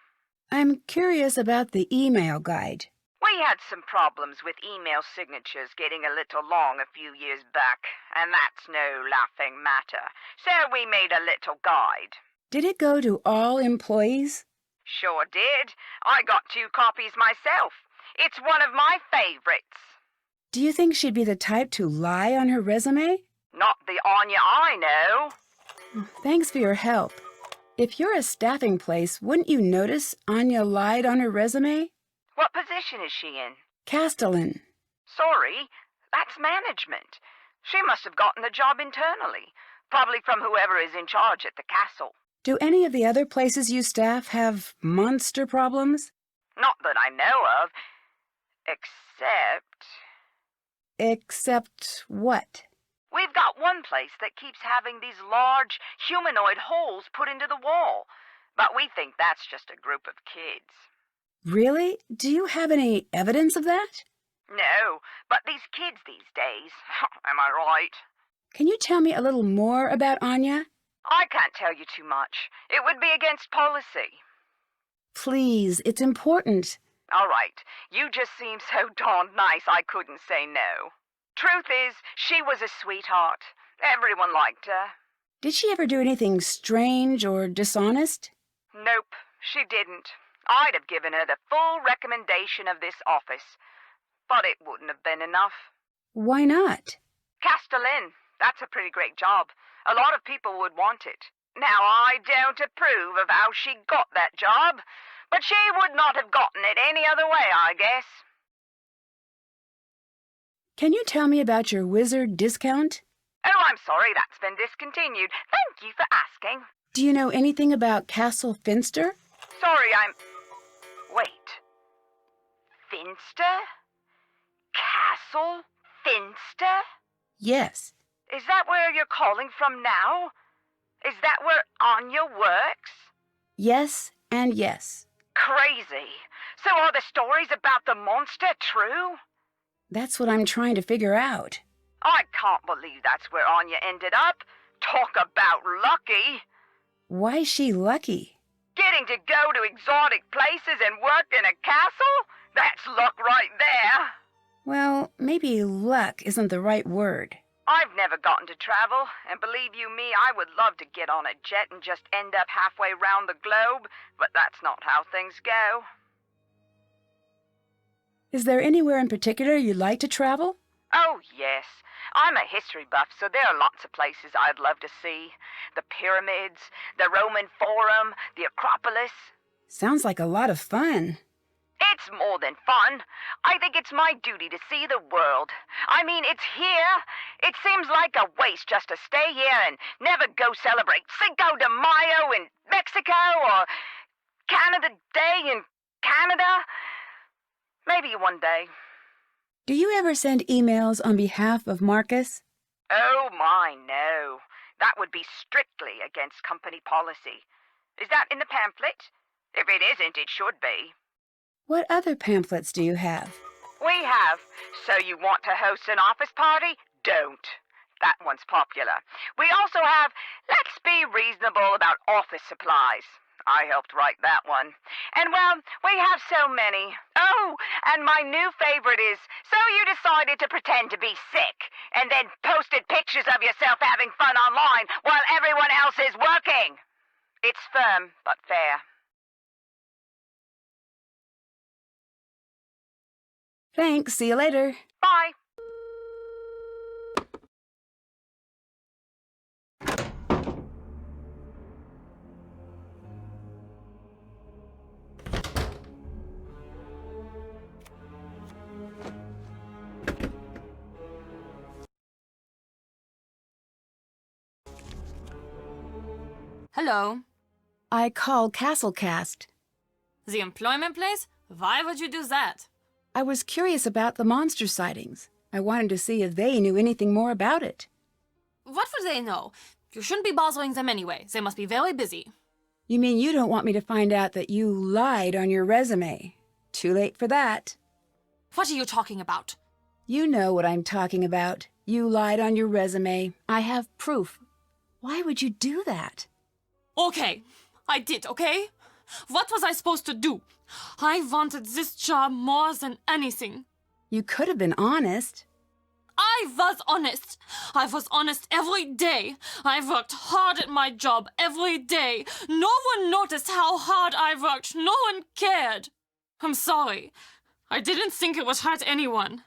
S1: I'm curious about the email guide.
S11: We had some problems with email signatures getting a little long a few years back, and that's no laughing matter. So we made a little guide.
S1: Did it go to all employees?
S11: Sure did. I got 2 copies myself. It's one of my favorites.
S1: Do you think she'd be the type to lie on her resume?
S11: Not the Anya I know.
S1: Thanks for your help. If you're a staffing place, wouldn't you notice Anya lied on her resume?
S11: What position is she in?
S1: Castellan.
S11: Sorry, that's management. She must have gotten the job internally, probably from whoever is in charge at the castle.
S1: Do any of the other places you staff have monster problems?
S11: Not that I know of,
S1: Except what?
S11: We've got one place that keeps having these large humanoid holes put into the wall, but we think that's just a group of kids.
S1: Really? Do you have any evidence of that?
S11: No, but these kids these days, am I right?
S1: Can you tell me a little more about Anya?
S11: I can't tell you too much. It would be against policy.
S1: Please, it's important.
S11: All right, you just seem so darned nice I couldn't say no. Truth is, she was a sweetheart. Everyone liked her.
S1: Did she ever do anything strange or dishonest?
S11: Nope, she didn't. I'd have given her the full recommendation of this office, but it wouldn't have been enough.
S1: Why not?
S11: Castellan, that's a pretty great job. A lot of people would want it. Now, I don't approve of how she got that job, but she would not have gotten it any other way, I guess.
S1: Can you tell me about your wizard discount?
S11: Oh, I'm sorry that's been discontinued. Thank you for asking.
S1: Do you know anything about Castle Finster?
S11: Sorry, Wait. Finster? Castle Finster?
S1: Yes.
S11: Is that where you're calling from now? Is that where Anya works?
S1: Yes and yes.
S11: Crazy. So are the stories about the monster true?
S1: That's what I'm trying to figure out.
S11: I can't believe that's where Anya ended up. Talk about lucky.
S1: Why's she lucky?
S11: Getting to go to exotic places and work in a castle? That's luck right there.
S1: Well, maybe luck isn't the right word.
S11: I've never gotten to travel, and believe you me, I would love to get on a jet and just end up halfway round the globe, but that's not how things go.
S1: Is there anywhere in particular you'd like to travel?
S11: Oh, yes. I'm a history buff, so there are lots of places I'd love to see. The pyramids, the Roman Forum, the Acropolis.
S1: Sounds like a lot of fun.
S11: It's more than fun. I think it's my duty to see the world. I mean, it's here. It seems like a waste just to stay here and never go celebrate Cinco de Mayo in Mexico or Canada Day in Canada. Maybe one day.
S1: Do you ever send emails on behalf of Marcus?
S11: Oh, my, no. That would be strictly against company policy. Is that in the pamphlet? If it isn't, it should be.
S1: What other pamphlets do you have?
S11: We have. So you want to host an office party? Don't. That one's popular. We also have Let's Be Reasonable About Office Supplies. I helped write that one. And, well, we have so many. Oh, and my new favorite is So You Decided to Pretend to Be Sick, and then posted pictures of yourself having fun online while everyone else is working. It's firm, but fair.
S1: Thanks. See you later.
S11: Bye.
S7: Hello.
S1: I call Castlecast.
S7: The employment place? Why would you do that?
S1: I was curious about the monster sightings. I wanted to see if they knew anything more about it.
S7: What would they know? You shouldn't be bothering them anyway. They must be very busy.
S1: You mean you don't want me to find out that you lied on your resume? Too late for that.
S7: What are you talking about?
S1: You know what I'm talking about. You lied on your resume. I have proof. Why would you do that?
S7: Okay, I did, okay? What was I supposed to do? I wanted this job more than anything.
S1: You could have been honest.
S7: I was honest. I was honest every day. I worked hard at my job every day. No one noticed how hard I worked. No one cared. I'm sorry. I didn't think it would hurt anyone.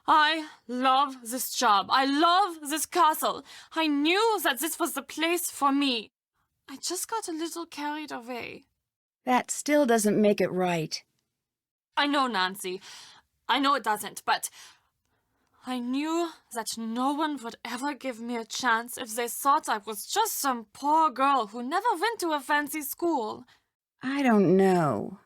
S7: I love this job. I love this castle. I knew that this was the place for me. I just got a little carried away.
S1: That still doesn't make it right.
S7: I know, Nancy. I know it doesn't, but I knew that no one would ever give me a chance if they thought I was just some poor girl who never went to a fancy school.
S1: I don't know.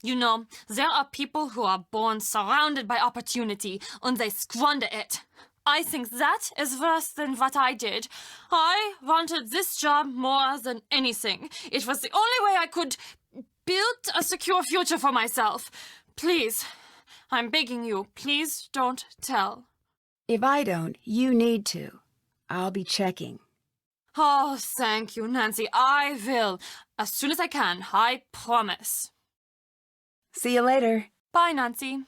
S7: You know, there are people who are born surrounded by opportunity, and they squander it. I think that is worse than what I did. I wanted this job more than anything. It was the only way I could build a secure future for myself. Please, I'm begging you, please don't tell.
S1: If I don't, you need to. I'll be checking.
S7: Oh, thank you, Nancy. I will. As soon as I can, I promise.
S1: See you later.
S7: Bye, Nancy.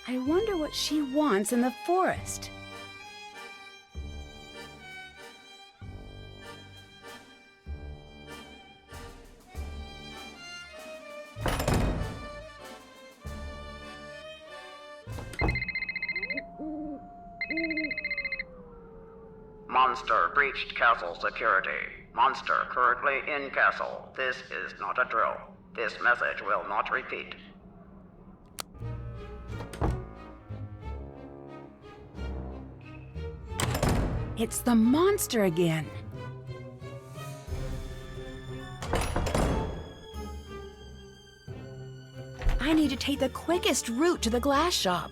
S1: I wonder what she wants in the forest.
S10: Monster breached castle security. Monster currently in castle. This is not a drill. This message will not repeat.
S1: It's the monster again. I need to take the quickest route to the glass shop.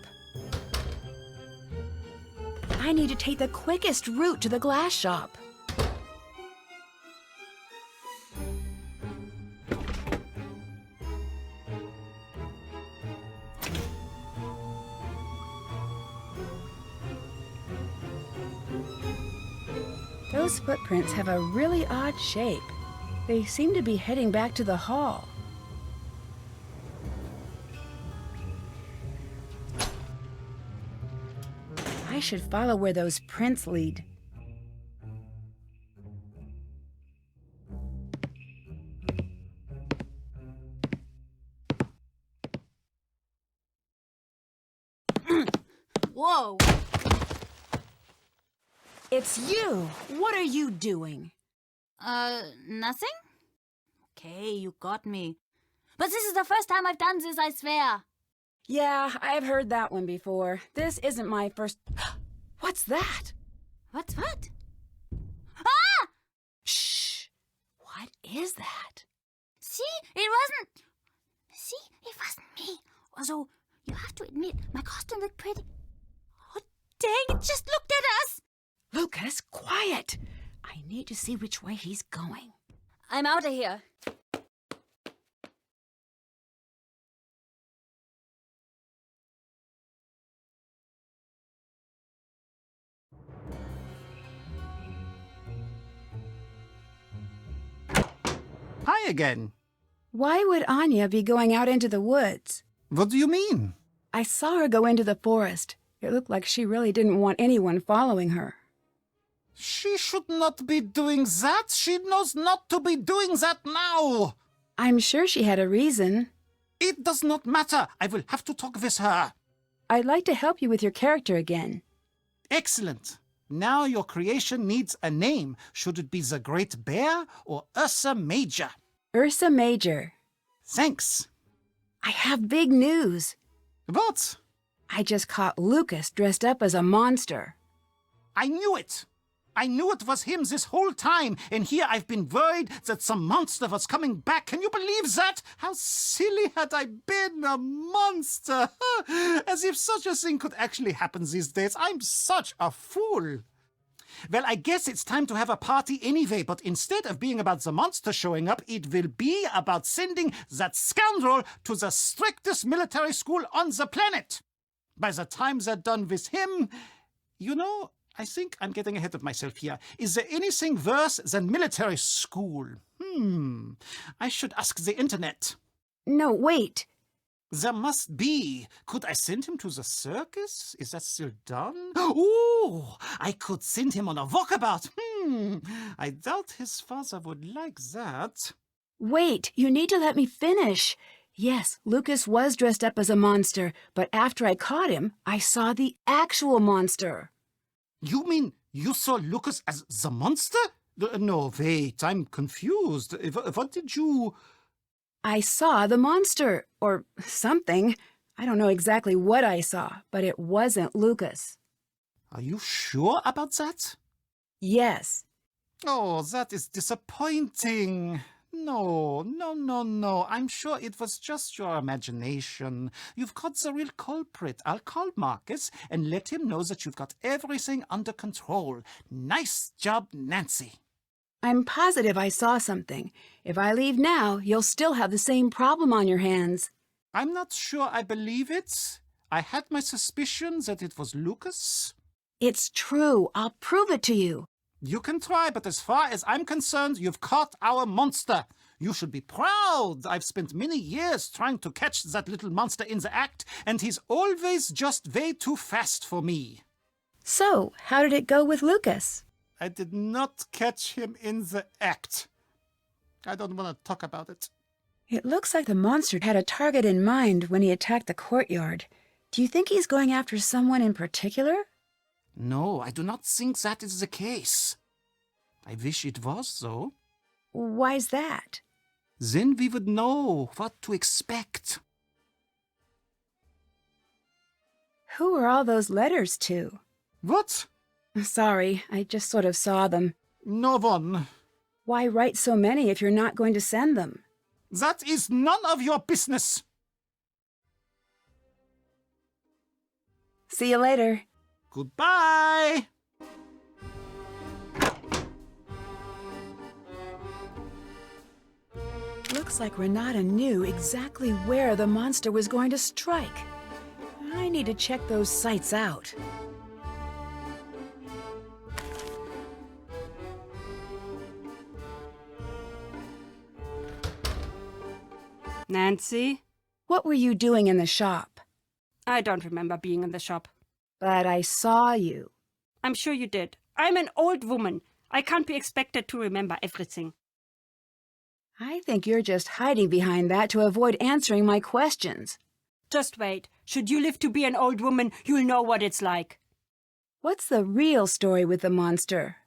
S1: I need to take the quickest route to the glass shop. Those footprints have a really odd shape. They seem to be heading back to the hall. I should follow where those prints lead.
S8: Whoa!
S1: It's you! What are you doing?
S8: Nothing? Okay, you got me. But this is the first time I've done this, I swear.
S1: Yeah, I've heard that one before. This isn't my first... What's that?
S8: What? Ah!
S1: Shh! What is that?
S8: See, it wasn't me. Also, you have to admit, my costume looked pretty... Oh, dang, it just looked at us!
S1: Lucas, quiet! I need to see which way he's going.
S8: I'm out of here.
S3: Hi again.
S1: Why would Anya be going out into the woods?
S3: What do you mean?
S1: I saw her go into the forest. It looked like she really didn't want anyone following her.
S3: She should not be doing that. She knows not to be doing that now.
S1: I'm sure she had a reason.
S3: It does not matter. I will have to talk with her.
S1: I'd like to help you with your character again.
S3: Excellent. Now your creation needs a name. Should it be the Great Bear or Ursa Major?
S1: Ursa Major.
S3: Thanks.
S1: I have big news.
S3: What?
S1: I just caught Lucas dressed up as a monster.
S3: I knew it. I knew it was him this whole time, and here I've been worried that some monster was coming back. Can you believe that? How silly had I been, a monster! As if such a thing could actually happen these days. I'm such a fool. Well, I guess it's time to have a party anyway, but instead of being about the monster showing up, it will be about sending that scoundrel to the strictest military school on the planet. By the time they're done with him, you know, I think I'm getting ahead of myself here. Is there anything worse than military school? I should ask the internet.
S1: No, wait.
S3: There must be. Could I send him to the circus? Is that still done? Ooh, I could send him on a walkabout. I doubt his father would like that.
S1: Wait, you need to let me finish. Yes, Lucas was dressed up as a monster, but after I caught him, I saw the actual monster.
S3: You mean you saw Lucas as the monster? No, wait, I'm confused. What did you...
S1: I saw the monster, or something. I don't know exactly what I saw, but it wasn't Lucas.
S3: Are you sure about that?
S1: Yes.
S3: Oh, that is disappointing. No. I'm sure it was just your imagination. You've caught the real culprit. I'll call Marcus and let him know that you've got everything under control. Nice job, Nancy.
S1: I'm positive I saw something. If I leave now, you'll still have the same problem on your hands.
S3: I'm not sure I believe it. I had my suspicions that it was Lucas.
S1: It's true. I'll prove it to you.
S3: You can try, but as far as I'm concerned, you've caught our monster. You should be proud. I've spent many years trying to catch that little monster in the act, and he's always just way too fast for me.
S1: So, how did it go with Lucas?
S3: I did not catch him in the act. I don't want to talk about it.
S1: It looks like the monster had a target in mind when he attacked the courtyard. Do you think he's going after someone in particular?
S3: No, I do not think that is the case. I wish it was, though.
S1: Why's that?
S3: Then we would know what to expect.
S1: Who are all those letters to?
S3: What?
S1: Sorry, I just sort of saw them.
S3: No one.
S1: Why write so many if you're not going to send them?
S3: That is none of your business.
S1: See you later.
S3: Goodbye.
S1: Looks like Renata knew exactly where the monster was going to strike. I need to check those sites out.
S6: Nancy?
S1: What were you doing in the shop?
S6: I don't remember being in the shop.
S1: But I saw you.
S6: I'm sure you did. I'm an old woman. I can't be expected to remember everything.
S1: I think you're just hiding behind that to avoid answering my questions.
S6: Just wait. Should you live to be an old woman, you'll know what it's like.
S1: What's the real story with the monster?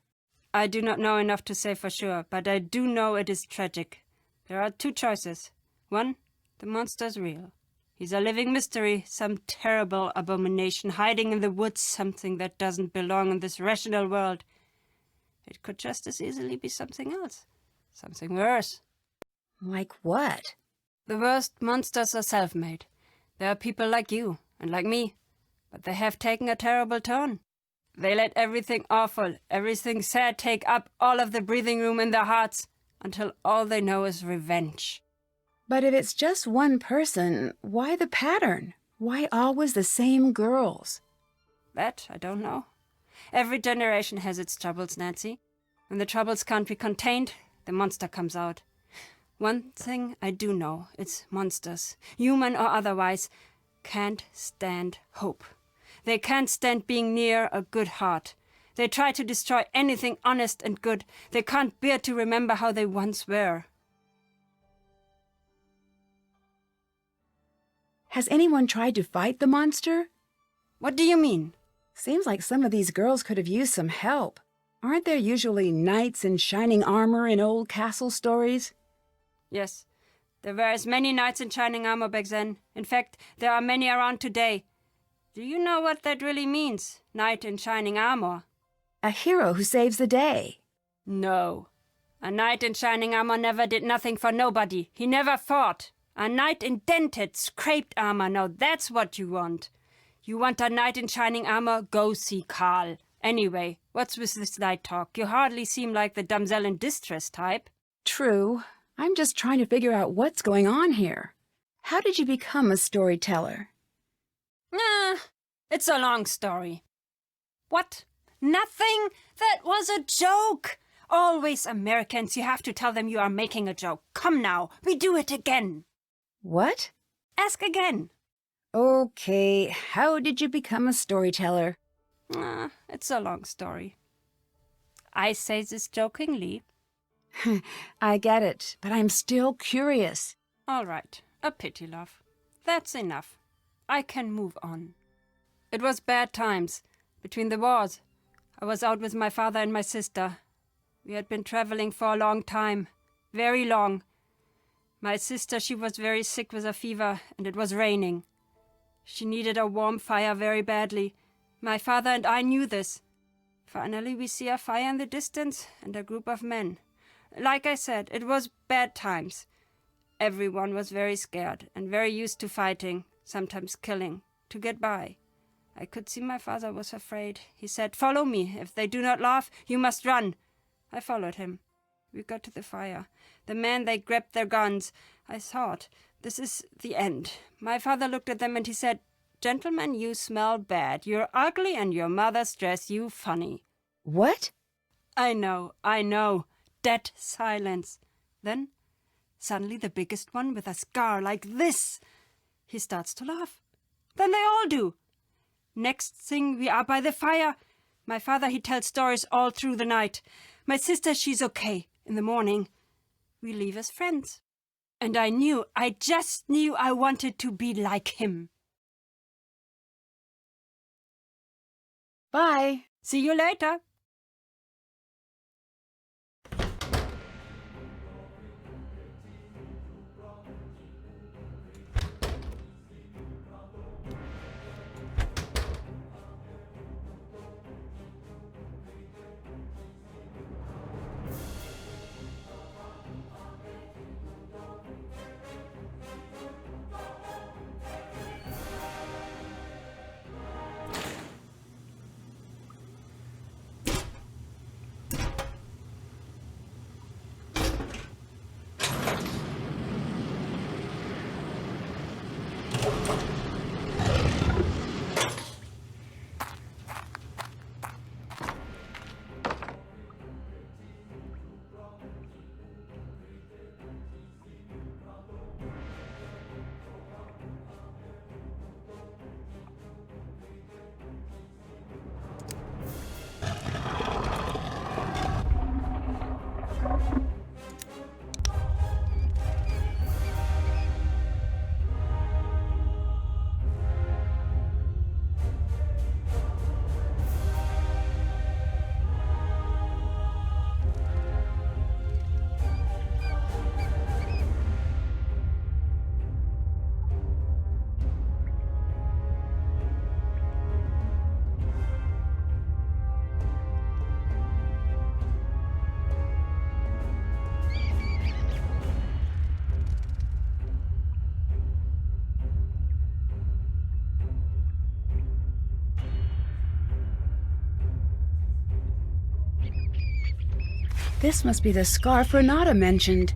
S6: I do not know enough to say for sure, but I do know it is tragic. There are two choices. One, the monster's real. He's a living mystery, some terrible abomination hiding in the woods, something that doesn't belong in this rational world. It could just as easily be something else. Something worse.
S1: Like what?
S6: The worst monsters are self-made. There are people like you and like me, but they have taken a terrible turn. They let everything awful, everything sad take up all of the breathing room in their hearts until all they know is revenge.
S1: But if it's just one person, why the pattern? Why always the same girls?
S6: That I don't know. Every generation has its troubles, Nancy. When the troubles can't be contained, the monster comes out. One thing I do know, it's monsters, human or otherwise, can't stand hope. They can't stand being near a good heart. They try to destroy anything honest and good. They can't bear to remember how they once were.
S1: Has anyone tried to fight the monster?
S6: What do you mean?
S1: Seems like some of these girls could have used some help. Aren't there usually knights in shining armor in old castle stories?
S6: Yes, there were as many knights in shining armor back then. In fact, there are many around today. Do you know what that really means, knight in shining armor?
S1: A hero who saves the day.
S6: No. A knight in shining armor never did nothing for nobody. He never fought. A knight in dented, scraped armor. Now that's what you want. You want a knight in shining armor? Go see Carl. Anyway, what's with this knight talk? You hardly seem like the damsel in distress type.
S1: True. I'm just trying to figure out what's going on here. How did you become a storyteller?
S6: It's a long story. What? Nothing? That was a joke! Always Americans, you have to tell them you are making a joke. Come now, we do it again.
S1: What?
S6: Ask again.
S1: Okay, how did you become a storyteller?
S6: It's a long story. I say this jokingly.
S1: I get it, but I'm still curious.
S6: All right, a pity, love. That's enough. I can move on. It was bad times. Between the wars, I was out with my father and my sister. We had been traveling for a long time. Very long. My sister, she was very sick with a fever, and it was raining. She needed a warm fire very badly. My father and I knew this. Finally, we see a fire in the distance and a group of men. Like I said, it was bad times. Everyone was very scared and very used to fighting, sometimes killing, to get by. I could see my father was afraid. He said, "Follow me. If they do not laugh, you must run." I followed him. We got to the fire. The men, they grabbed their guns. I thought, this is the end. My father looked at them and he said, "Gentlemen, you smell bad. You're ugly and your mothers dress you funny."
S1: What?
S6: I know. Dead silence. Then, suddenly the biggest one with a scar like this. He starts to laugh. Then they all do. Next thing, we are by the fire. My father, he tells stories all through the night. My sister, she's okay. In the morning, we leave as friends. And I just knew I wanted to be like him.
S1: Bye.
S6: See you later.
S1: This must be the scarf Renata mentioned.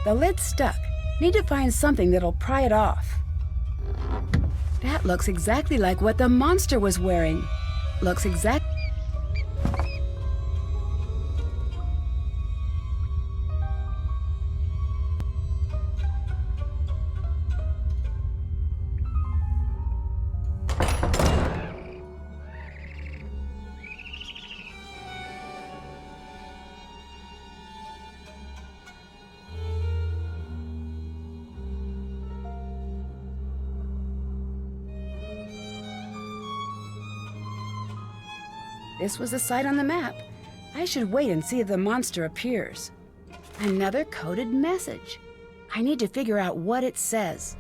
S1: The lid's stuck. Need to find something that'll pry it off. That looks exactly like what the monster was wearing. Looks exact... This was the site on the map. I should wait and see if the monster appears. Another coded message. I need to figure out what it says.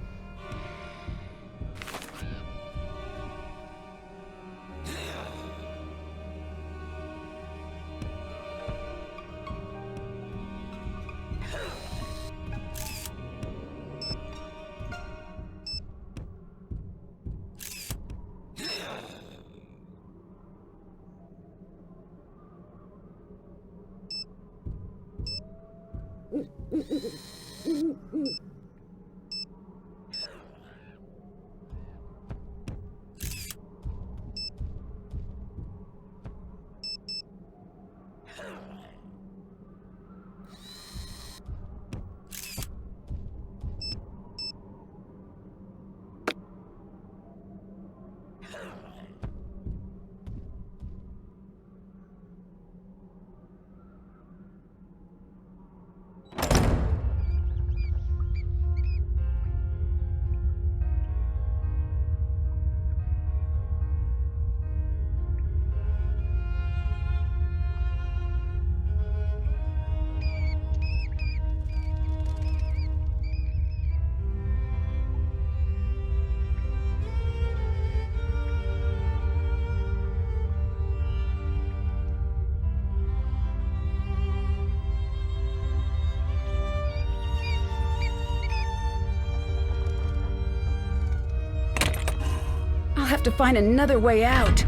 S1: have to find another way out.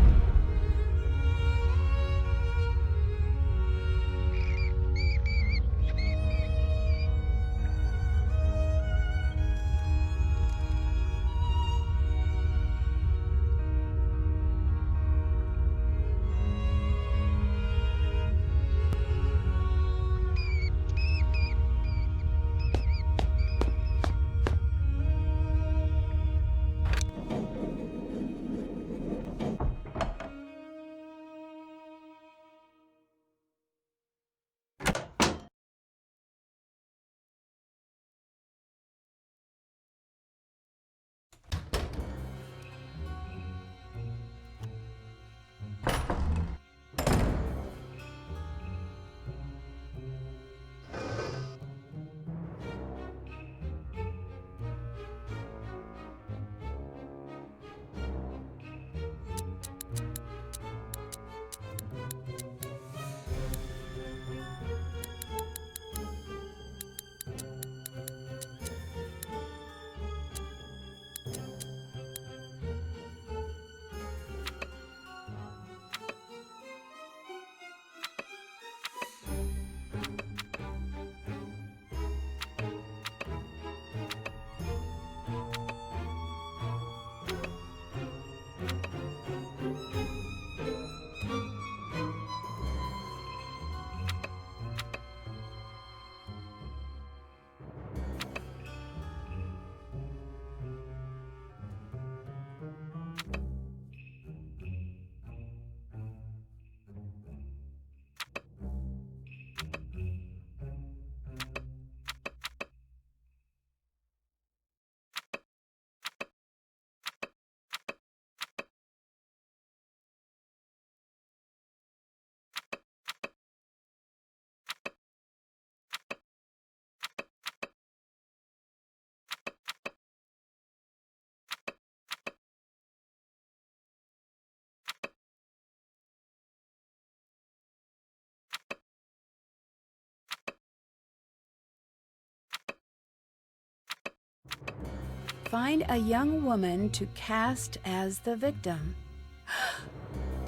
S1: Find a young woman to cast as the victim.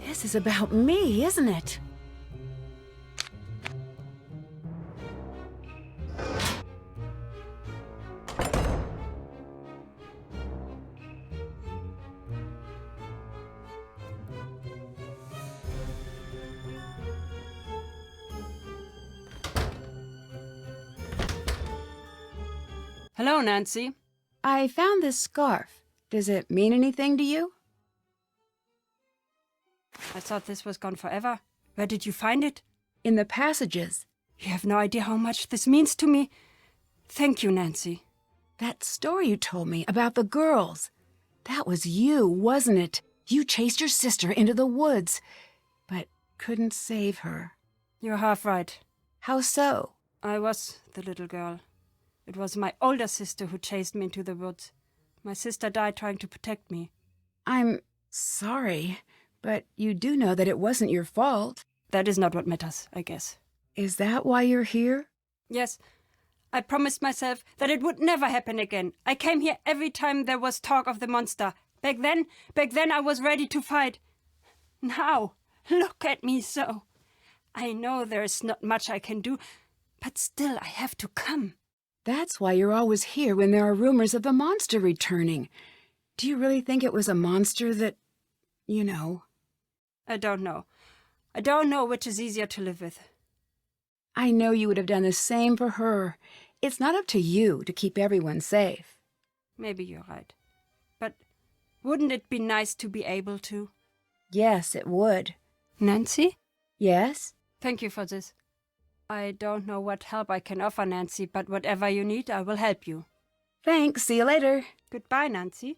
S1: This is about me, isn't it?
S6: Hello, Nancy.
S1: I found this scarf. Does it mean anything to you?
S6: I thought this was gone forever. Where did you find it?
S1: In the passages.
S6: You have no idea how much this means to me. Thank you, Nancy.
S1: That story you told me about the girls. That was you, wasn't it? You chased your sister into the woods, but couldn't save her.
S6: You're half right.
S1: How so?
S6: I was the little girl. It was my older sister who chased me into the woods. My sister died trying to protect me.
S1: I'm sorry, but you do know that it wasn't your fault.
S6: That is not what matters, I guess.
S1: Is that why you're here?
S6: Yes. I promised myself that it would never happen again. I came here every time there was talk of the monster. Back then I was ready to fight. Now, look at me so. I know there is not much I can do, but still I have to come.
S1: That's why you're always here when there are rumors of the monster returning. Do you really think it was a monster that, you know?
S6: I don't know. I don't know which is easier to live with.
S1: I know you would have done the same for her. It's not up to you to keep everyone safe.
S6: Maybe you're right. But wouldn't it be nice to be able to?
S1: Yes, it would.
S6: Nancy?
S1: Yes?
S6: Thank you for this. I don't know what help I can offer, Nancy, but whatever you need, I will help you.
S1: Thanks. See you later.
S6: Goodbye, Nancy.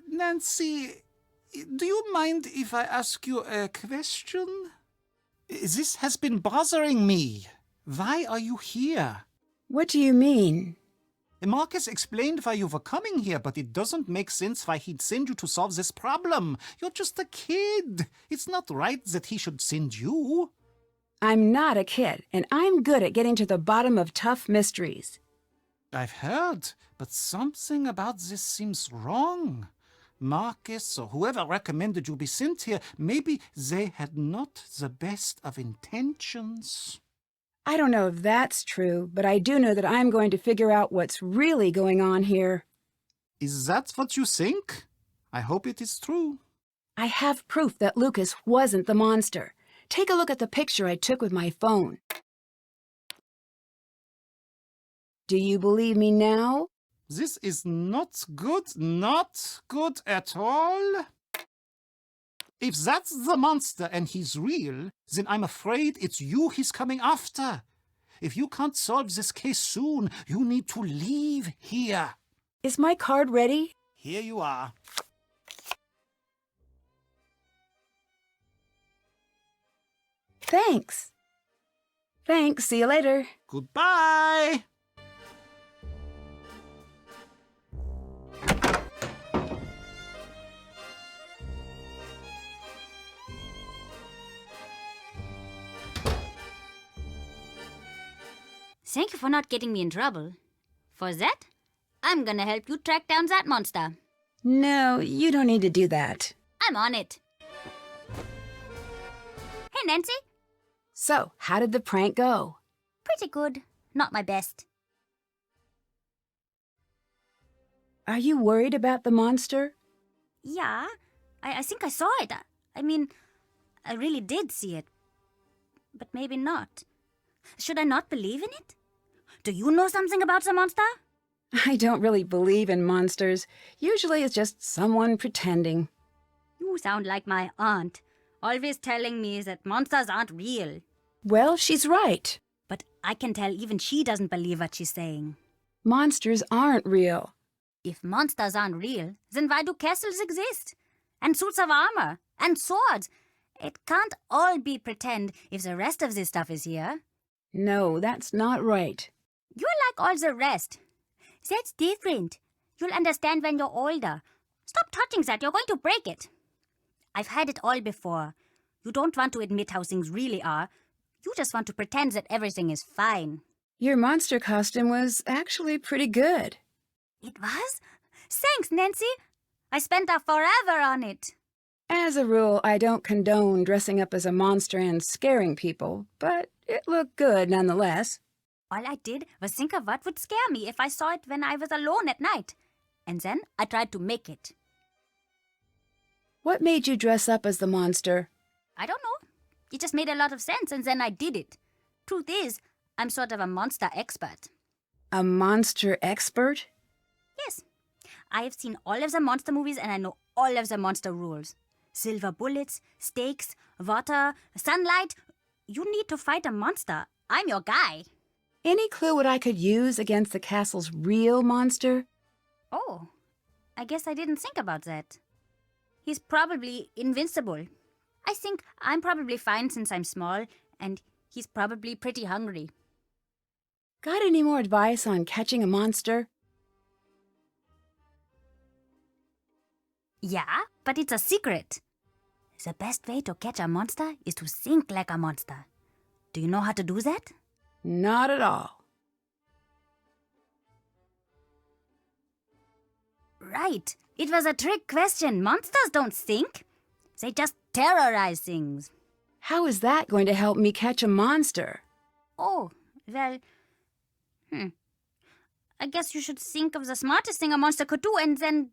S3: Nancy, do you mind if I ask you a question? This has been bothering me. Why are you here?
S1: What do you mean?
S3: Marcus explained why you were coming here, but it doesn't make sense why he'd send you to solve this problem. You're just a kid. It's not right that he should send you.
S1: I'm not a kid, and I'm good at getting to the bottom of tough mysteries.
S3: I've heard, but something about this seems wrong. Marcus or whoever recommended you be sent here, maybe they had not the best of intentions.
S1: I don't know if that's true, but I do know that I'm going to figure out what's really going on here.
S3: Is that what you think? I hope it is true.
S1: I have proof that Lucas wasn't the monster. Take a look at the picture I took with my phone. Do you believe me now?
S3: This is not good at all. If that's the monster and he's real, then I'm afraid it's you he's coming after. If you can't solve this case soon, you need to leave here.
S1: Is my card ready?
S3: Here you are.
S1: Thanks. Thanks. See you later.
S3: Goodbye.
S8: Thank you for not getting me in trouble. For that, I'm gonna help you track down that monster.
S1: No, you don't need to do that.
S8: I'm on it. Hey, Nancy.
S1: So, how did the prank go?
S8: Pretty good. Not my best.
S1: Are you worried about the monster?
S8: Yeah, I think I saw it. I mean, I really did see it. But maybe not. Should I not believe in it? Do you know something about the monster?
S1: I don't really believe in monsters. Usually it's just someone pretending.
S8: You sound like my aunt, always telling me that monsters aren't real.
S1: Well, she's right.
S8: But I can tell even she doesn't believe what she's saying.
S1: Monsters aren't real.
S8: If monsters aren't real, then why do castles exist? And suits of armor? And swords? It can't all be pretend if the rest of this stuff is here.
S1: No, that's not right.
S8: You're like all the rest. That's different. You'll understand when you're older. Stop touching that, you're going to break it. I've had it all before. You don't want to admit how things really are. You just want to pretend that everything is fine.
S1: Your monster costume was actually pretty good.
S8: It was? Thanks, Nancy. I spent a forever on it.
S1: As a rule, I don't condone dressing up as a monster and scaring people, but it looked good nonetheless.
S8: All I did was think of what would scare me if I saw it when I was alone at night. And then I tried to make it.
S1: What made you dress up as the monster?
S8: I don't know. It just made a lot of sense and then I did it. Truth is, I'm sort of a monster expert.
S1: A monster expert?
S8: Yes. I have seen all of the monster movies and I know all of the monster rules. Silver bullets, stakes, water, sunlight. You need to fight a monster. I'm your guy.
S1: Any clue what I could use against the castle's real monster?
S8: Oh, I guess I didn't think about that. He's probably invincible. I think I'm probably fine since I'm small, and he's probably pretty hungry.
S1: Got any more advice on catching a monster?
S8: Yeah, but it's a secret. The best way to catch a monster is to think like a monster. Do you know how to do that?
S1: Not at all.
S8: Right. It was a trick question. Monsters don't think. They just terrorize things.
S1: How is that going to help me catch a monster?
S8: Oh, well... I guess you should think of the smartest thing a monster could do and then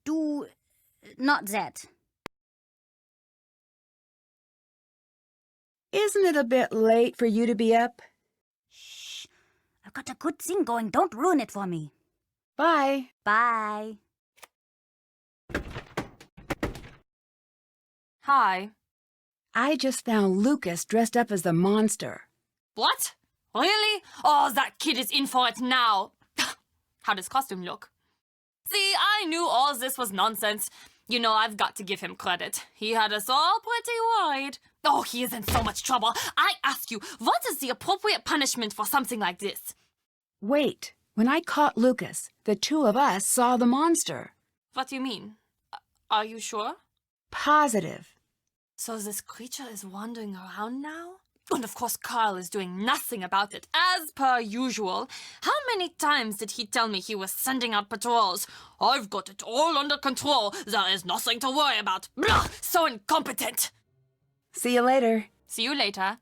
S8: do... not that.
S1: Isn't it a bit late for you to be up?
S8: Shh. I've got a good thing going. Don't ruin it for me.
S1: Bye.
S8: Bye.
S7: Hi.
S1: I just found Lucas dressed up as the monster.
S7: What? Really? Oh, that kid is in for it now. How does costume look? See, I knew all this was nonsense. You know, I've got to give him credit. He had us all pretty worried. Oh, he is in so much trouble. I ask you, what is the appropriate punishment for something like this?
S1: Wait, when I caught Lucas, the two of us saw the monster.
S7: What do you mean? Are you sure?
S1: Positive.
S7: So this creature is wandering around now? And of course Carl is doing nothing about it, as per usual. How many times did he tell me he was sending out patrols? I've got it all under control. There is nothing to worry about. Blah! So incompetent.
S1: See you later.
S7: See you later.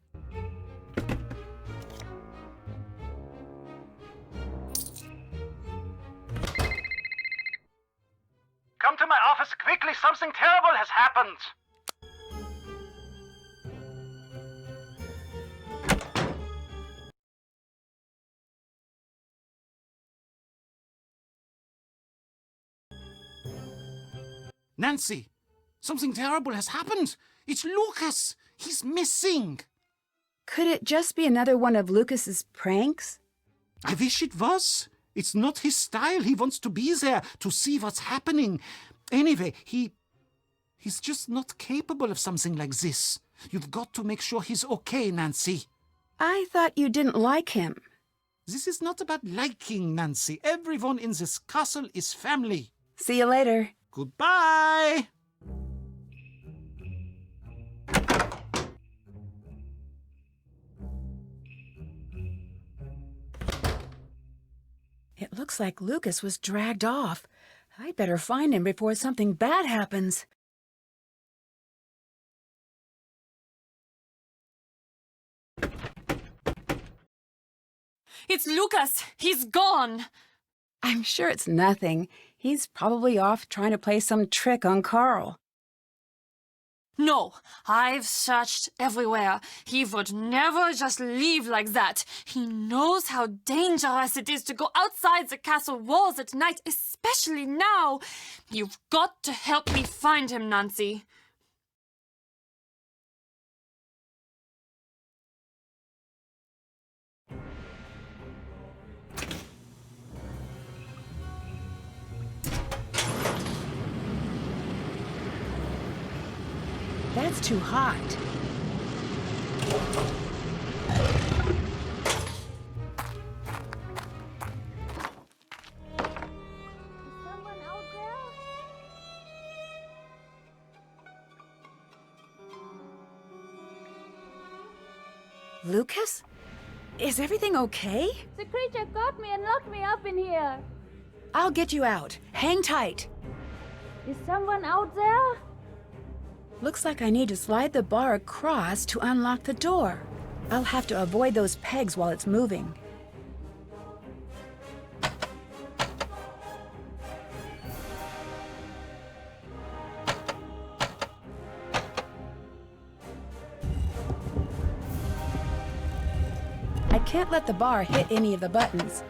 S3: Come to my office quickly. Something terrible has happened. Nancy, something terrible has happened. It's Lucas. He's missing.
S1: Could it just be another one of Lucas's pranks?
S3: I wish it was. It's not his style. He wants to be there to see what's happening. Anyway, he's just not capable of something like this. You've got to make sure he's okay, Nancy.
S1: I thought you didn't like him.
S3: This is not about liking, Nancy. Everyone in this castle is family.
S1: See you later.
S3: Goodbye.
S1: It looks like Lucas was dragged off. I'd better find him before something bad happens.
S7: It's Lucas. He's gone.
S1: I'm sure it's nothing. He's probably off trying to play some trick on Carl.
S7: No, I've searched everywhere. He would never just leave like that. He knows how dangerous it is to go outside the castle walls at night, especially now. You've got to help me find him, Nancy.
S1: That's too hot.
S2: Someone out there?
S1: Lucas? Is everything okay?
S2: The creature got me and locked me up in here.
S1: I'll get you out. Hang tight.
S2: Is someone out there?
S1: Looks like I need to slide the bar across to unlock the door. I'll have to avoid those pegs while it's moving. I can't let the bar hit any of the buttons.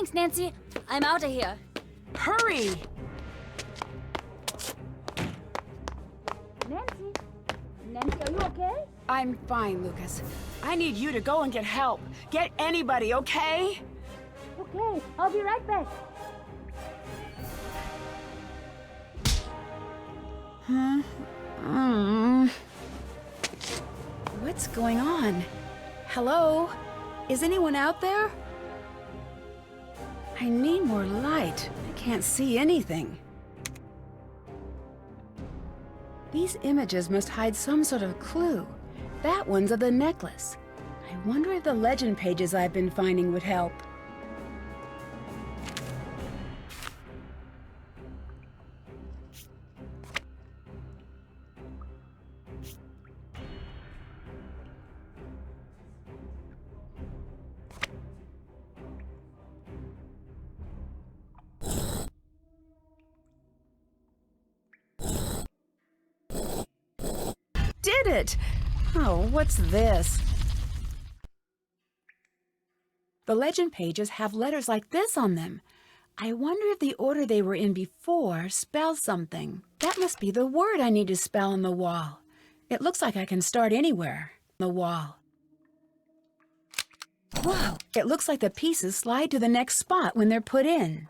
S8: Thanks, Nancy. I'm out of here.
S1: Hurry!
S8: Nancy? Nancy, are you okay?
S1: I'm fine, Lucas. I need you to go and get help. Get anybody, okay?
S8: Okay, I'll be right back.
S1: What's going on? Hello? Is anyone out there? I need more light. I can't see anything. These images must hide some sort of clue. That one's of the necklace. I wonder if the legend pages I've been finding would help. Did it! Oh, what's this? The legend pages have letters like this on them. I wonder if the order they were in before spells something. That must be the word I need to spell on the wall. It looks like I can start anywhere. The wall. Wow! It looks like the pieces slide to the next spot when they're put in.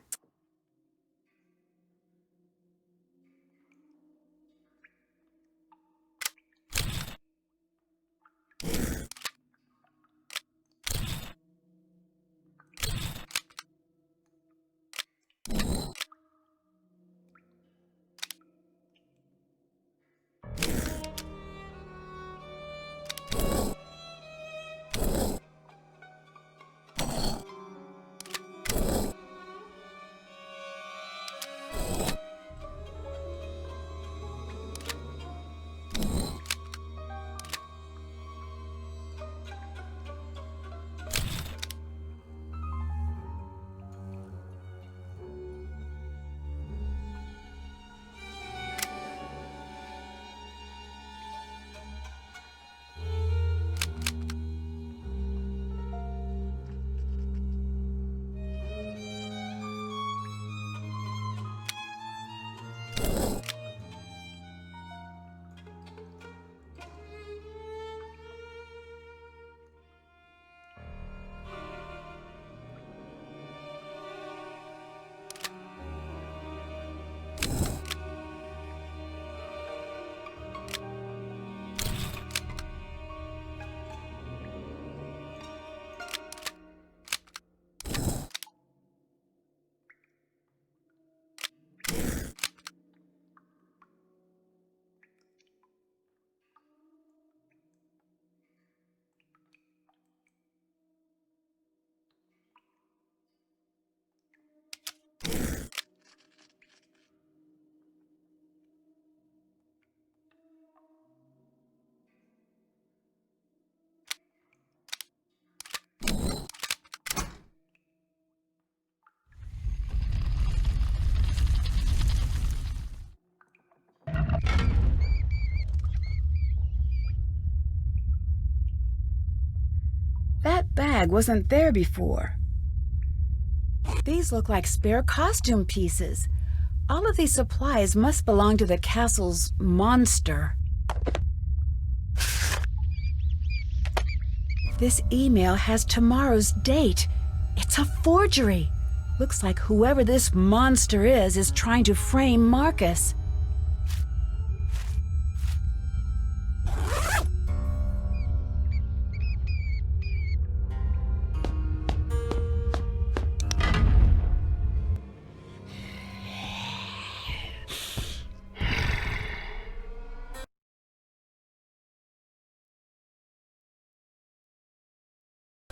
S1: That bag wasn't there before. These look like spare costume pieces. All of these supplies must belong to the castle's monster. This email has tomorrow's date. It's a forgery. Looks like whoever this monster is trying to frame Marcus.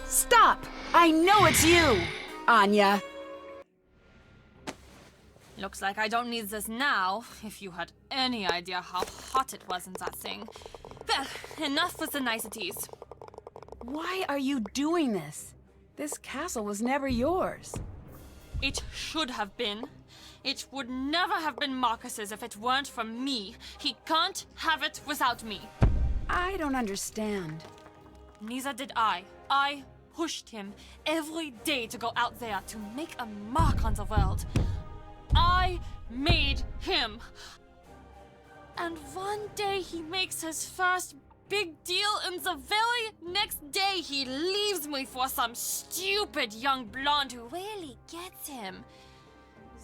S1: Stop! I know it's you! Anya.
S7: Looks like I don't need this now, if you had any idea how hot it was in that thing. Well, enough with the niceties.
S1: Why are you doing this? This castle was never yours.
S7: It should have been. It would never have been Marcus's if it weren't for me. He can't have it without me.
S1: I don't understand.
S7: Neither did I. I pushed him every day to go out there to make a mark on the world. I made him. And one day he makes his first big deal, and the very next day he leaves me for some stupid young blonde who really gets him.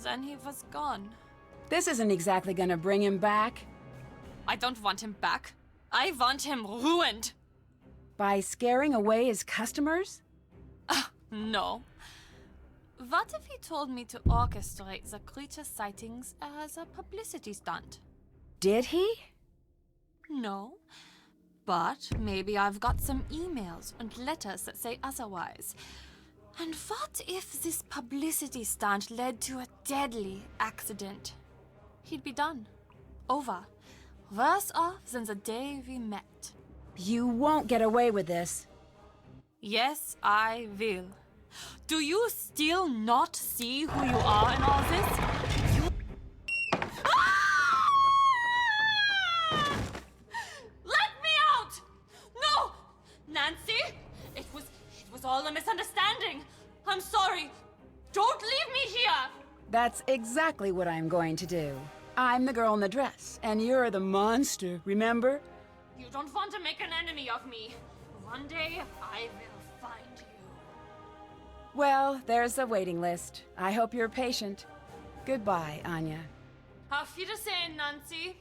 S7: Then he was gone.
S1: This isn't exactly gonna bring him back.
S7: I don't want him back. I want him ruined.
S1: By scaring away his customers?
S7: No. What if he told me to orchestrate the creature sightings as a publicity stunt?
S1: Did he?
S7: No. But maybe I've got some emails and letters that say otherwise. And what if this publicity stunt led to a deadly accident? He'd be done. Over. Worse off than the day we met.
S1: You won't get away with this.
S7: Yes, I will. Do you still not see who you are in all this? Let me out! No! Nancy! It was all a misunderstanding. I'm sorry. Don't leave me here!
S1: That's exactly what I'm going to do. I'm the girl in the dress, and you're the monster, remember?
S7: You don't want to make an enemy of me. One day, I will find you.
S1: Well, there's the waiting list. I hope you're patient. Goodbye, Anya.
S7: Auf Wiedersehen, Nancy.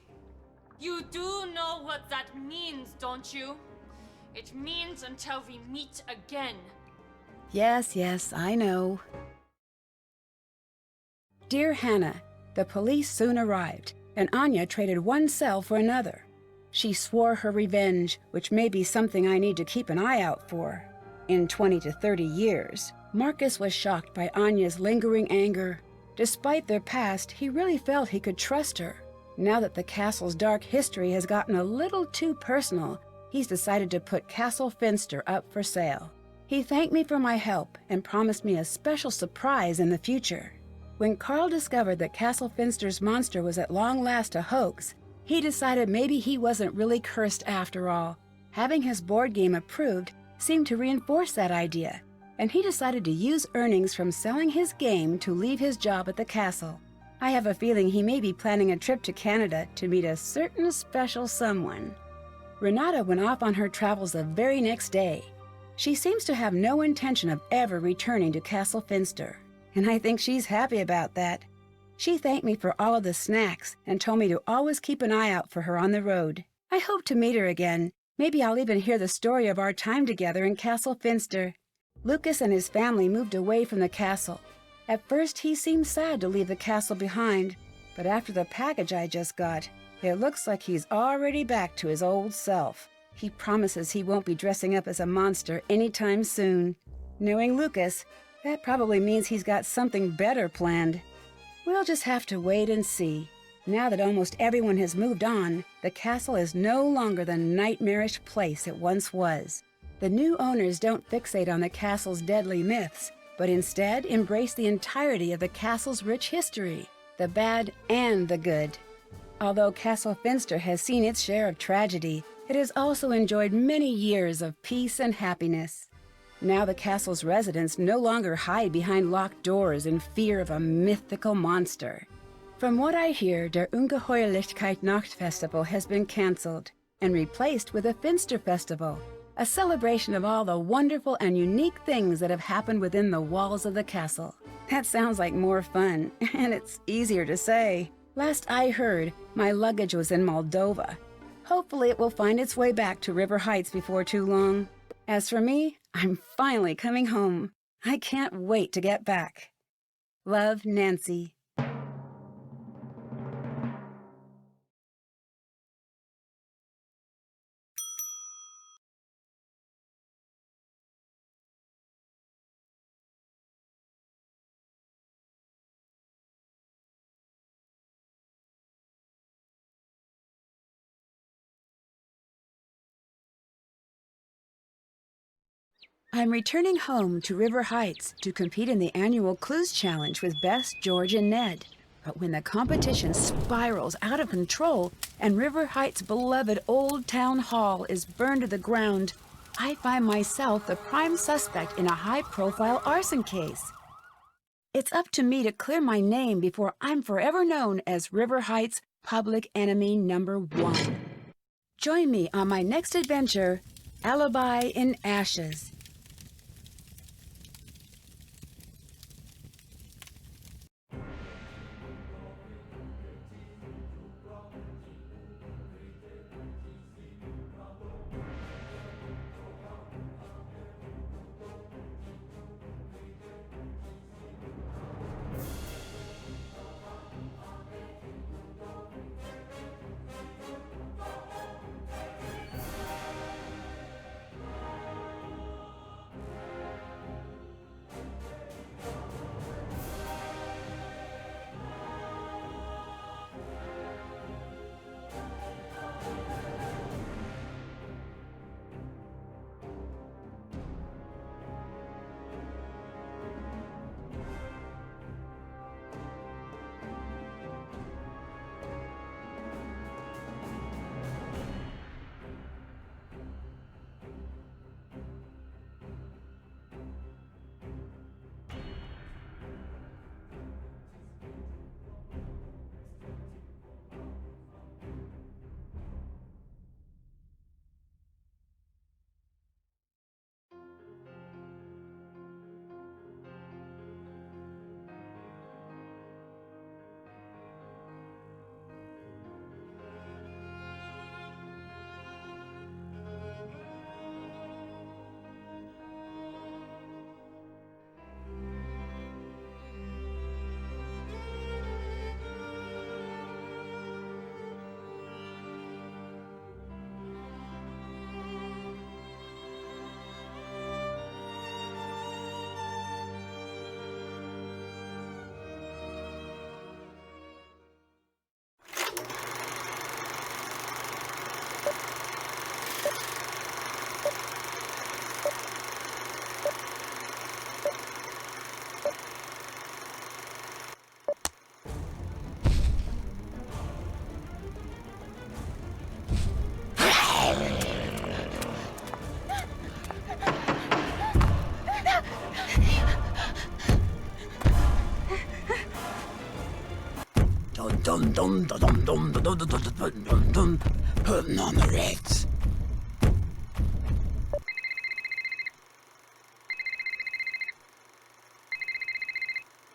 S7: You do know what that means, don't you? It means until we meet again.
S1: Yes, I know. Dear Hannah, the police soon arrived, and Anya traded one cell for another. She swore her revenge, which may be something I need to keep an eye out for. In 20 to 30 years, Marcus was shocked by Anya's lingering anger. Despite their past, he really felt he could trust her. Now that the castle's dark history has gotten a little too personal, he's decided to put Castle Finster up for sale. He thanked me for my help and promised me a special surprise in the future. When Carl discovered that Castle Finster's monster was at long last a hoax, he decided maybe he wasn't really cursed after all. Having his board game approved seemed to reinforce that idea, and he decided to use earnings from selling his game to leave his job at the castle. I have a feeling he may be planning a trip to Canada to meet a certain special someone. Renata went off on her travels the very next day. She seems to have no intention of ever returning to Castle Finster, and I think she's happy about that. She thanked me for all of the snacks and told me to always keep an eye out for her on the road. I hope to meet her again. Maybe I'll even hear the story of our time together in Castle Finster. Lucas and his family moved away from the castle. At first, he seemed sad to leave the castle behind, but after the package I just got, it looks like he's already back to his old self. He promises he won't be dressing up as a monster anytime soon. Knowing Lucas, that probably means he's got something better planned. We'll just have to wait and see. Now that almost everyone has moved on, the castle is no longer the nightmarish place it once was. The new owners don't fixate on the castle's deadly myths, but instead embrace the entirety of the castle's rich history, the bad and the good. Although Castle Finster has seen its share of tragedy, it has also enjoyed many years of peace and happiness. Now the castle's residents no longer hide behind locked doors in fear of a mythical monster. From what I hear, der Ungeheuerlichkeit Nachtfestival has been cancelled and replaced with a Finster Festival, a celebration of all the wonderful and unique things that have happened within the walls of the castle. That sounds like more fun, and it's easier to say. Last I heard, my luggage was in Moldova. Hopefully it will find its way back to River Heights before too long. As for me, I'm finally coming home. I can't wait to get back. Love, Nancy. I'm returning home to River Heights to compete in the annual Clues Challenge with Bess, George, and Ned. But when the competition spirals out of control and River Heights' beloved Old Town Hall is burned to the ground, I find myself the prime suspect in a high-profile arson case. It's up to me to clear my name before I'm forever known as River Heights Public Enemy #1. Join me on my next adventure, Alibi in Ashes.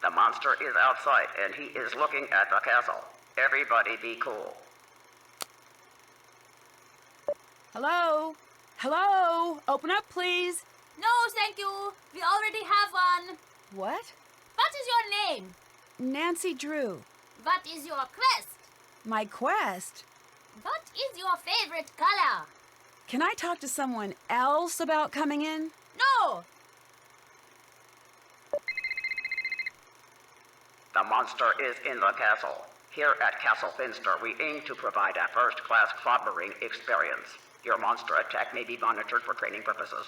S10: The monster is outside, and he is looking at the castle. Everybody be cool.
S1: Hello? Hello? Open up, please.
S2: No, thank you. We already have one.
S1: What?
S2: What is your name?
S1: Nancy Drew.
S2: What is your quest?
S1: My quest?
S2: What is your favorite color?
S1: Can I talk to someone else about coming in?
S2: No!
S10: The monster is in the castle. Here at Castle Finster, we aim to provide a first-class clobbering experience. Your monster attack may be monitored for training purposes.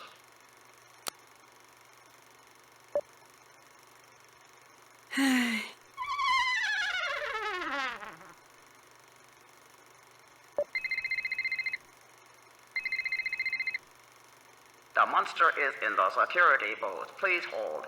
S10: The monster is in the security booth. Please hold.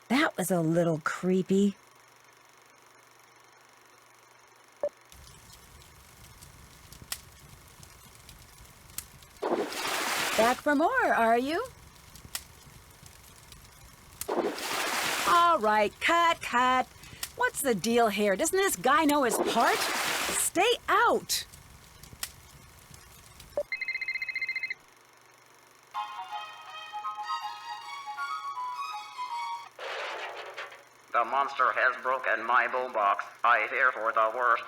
S1: That was a little creepy. Back for more, are you? All right, cut. What's the deal here? Doesn't this guy know his part? Stay out!
S10: The monster has broken my boombox. I fear for the worst.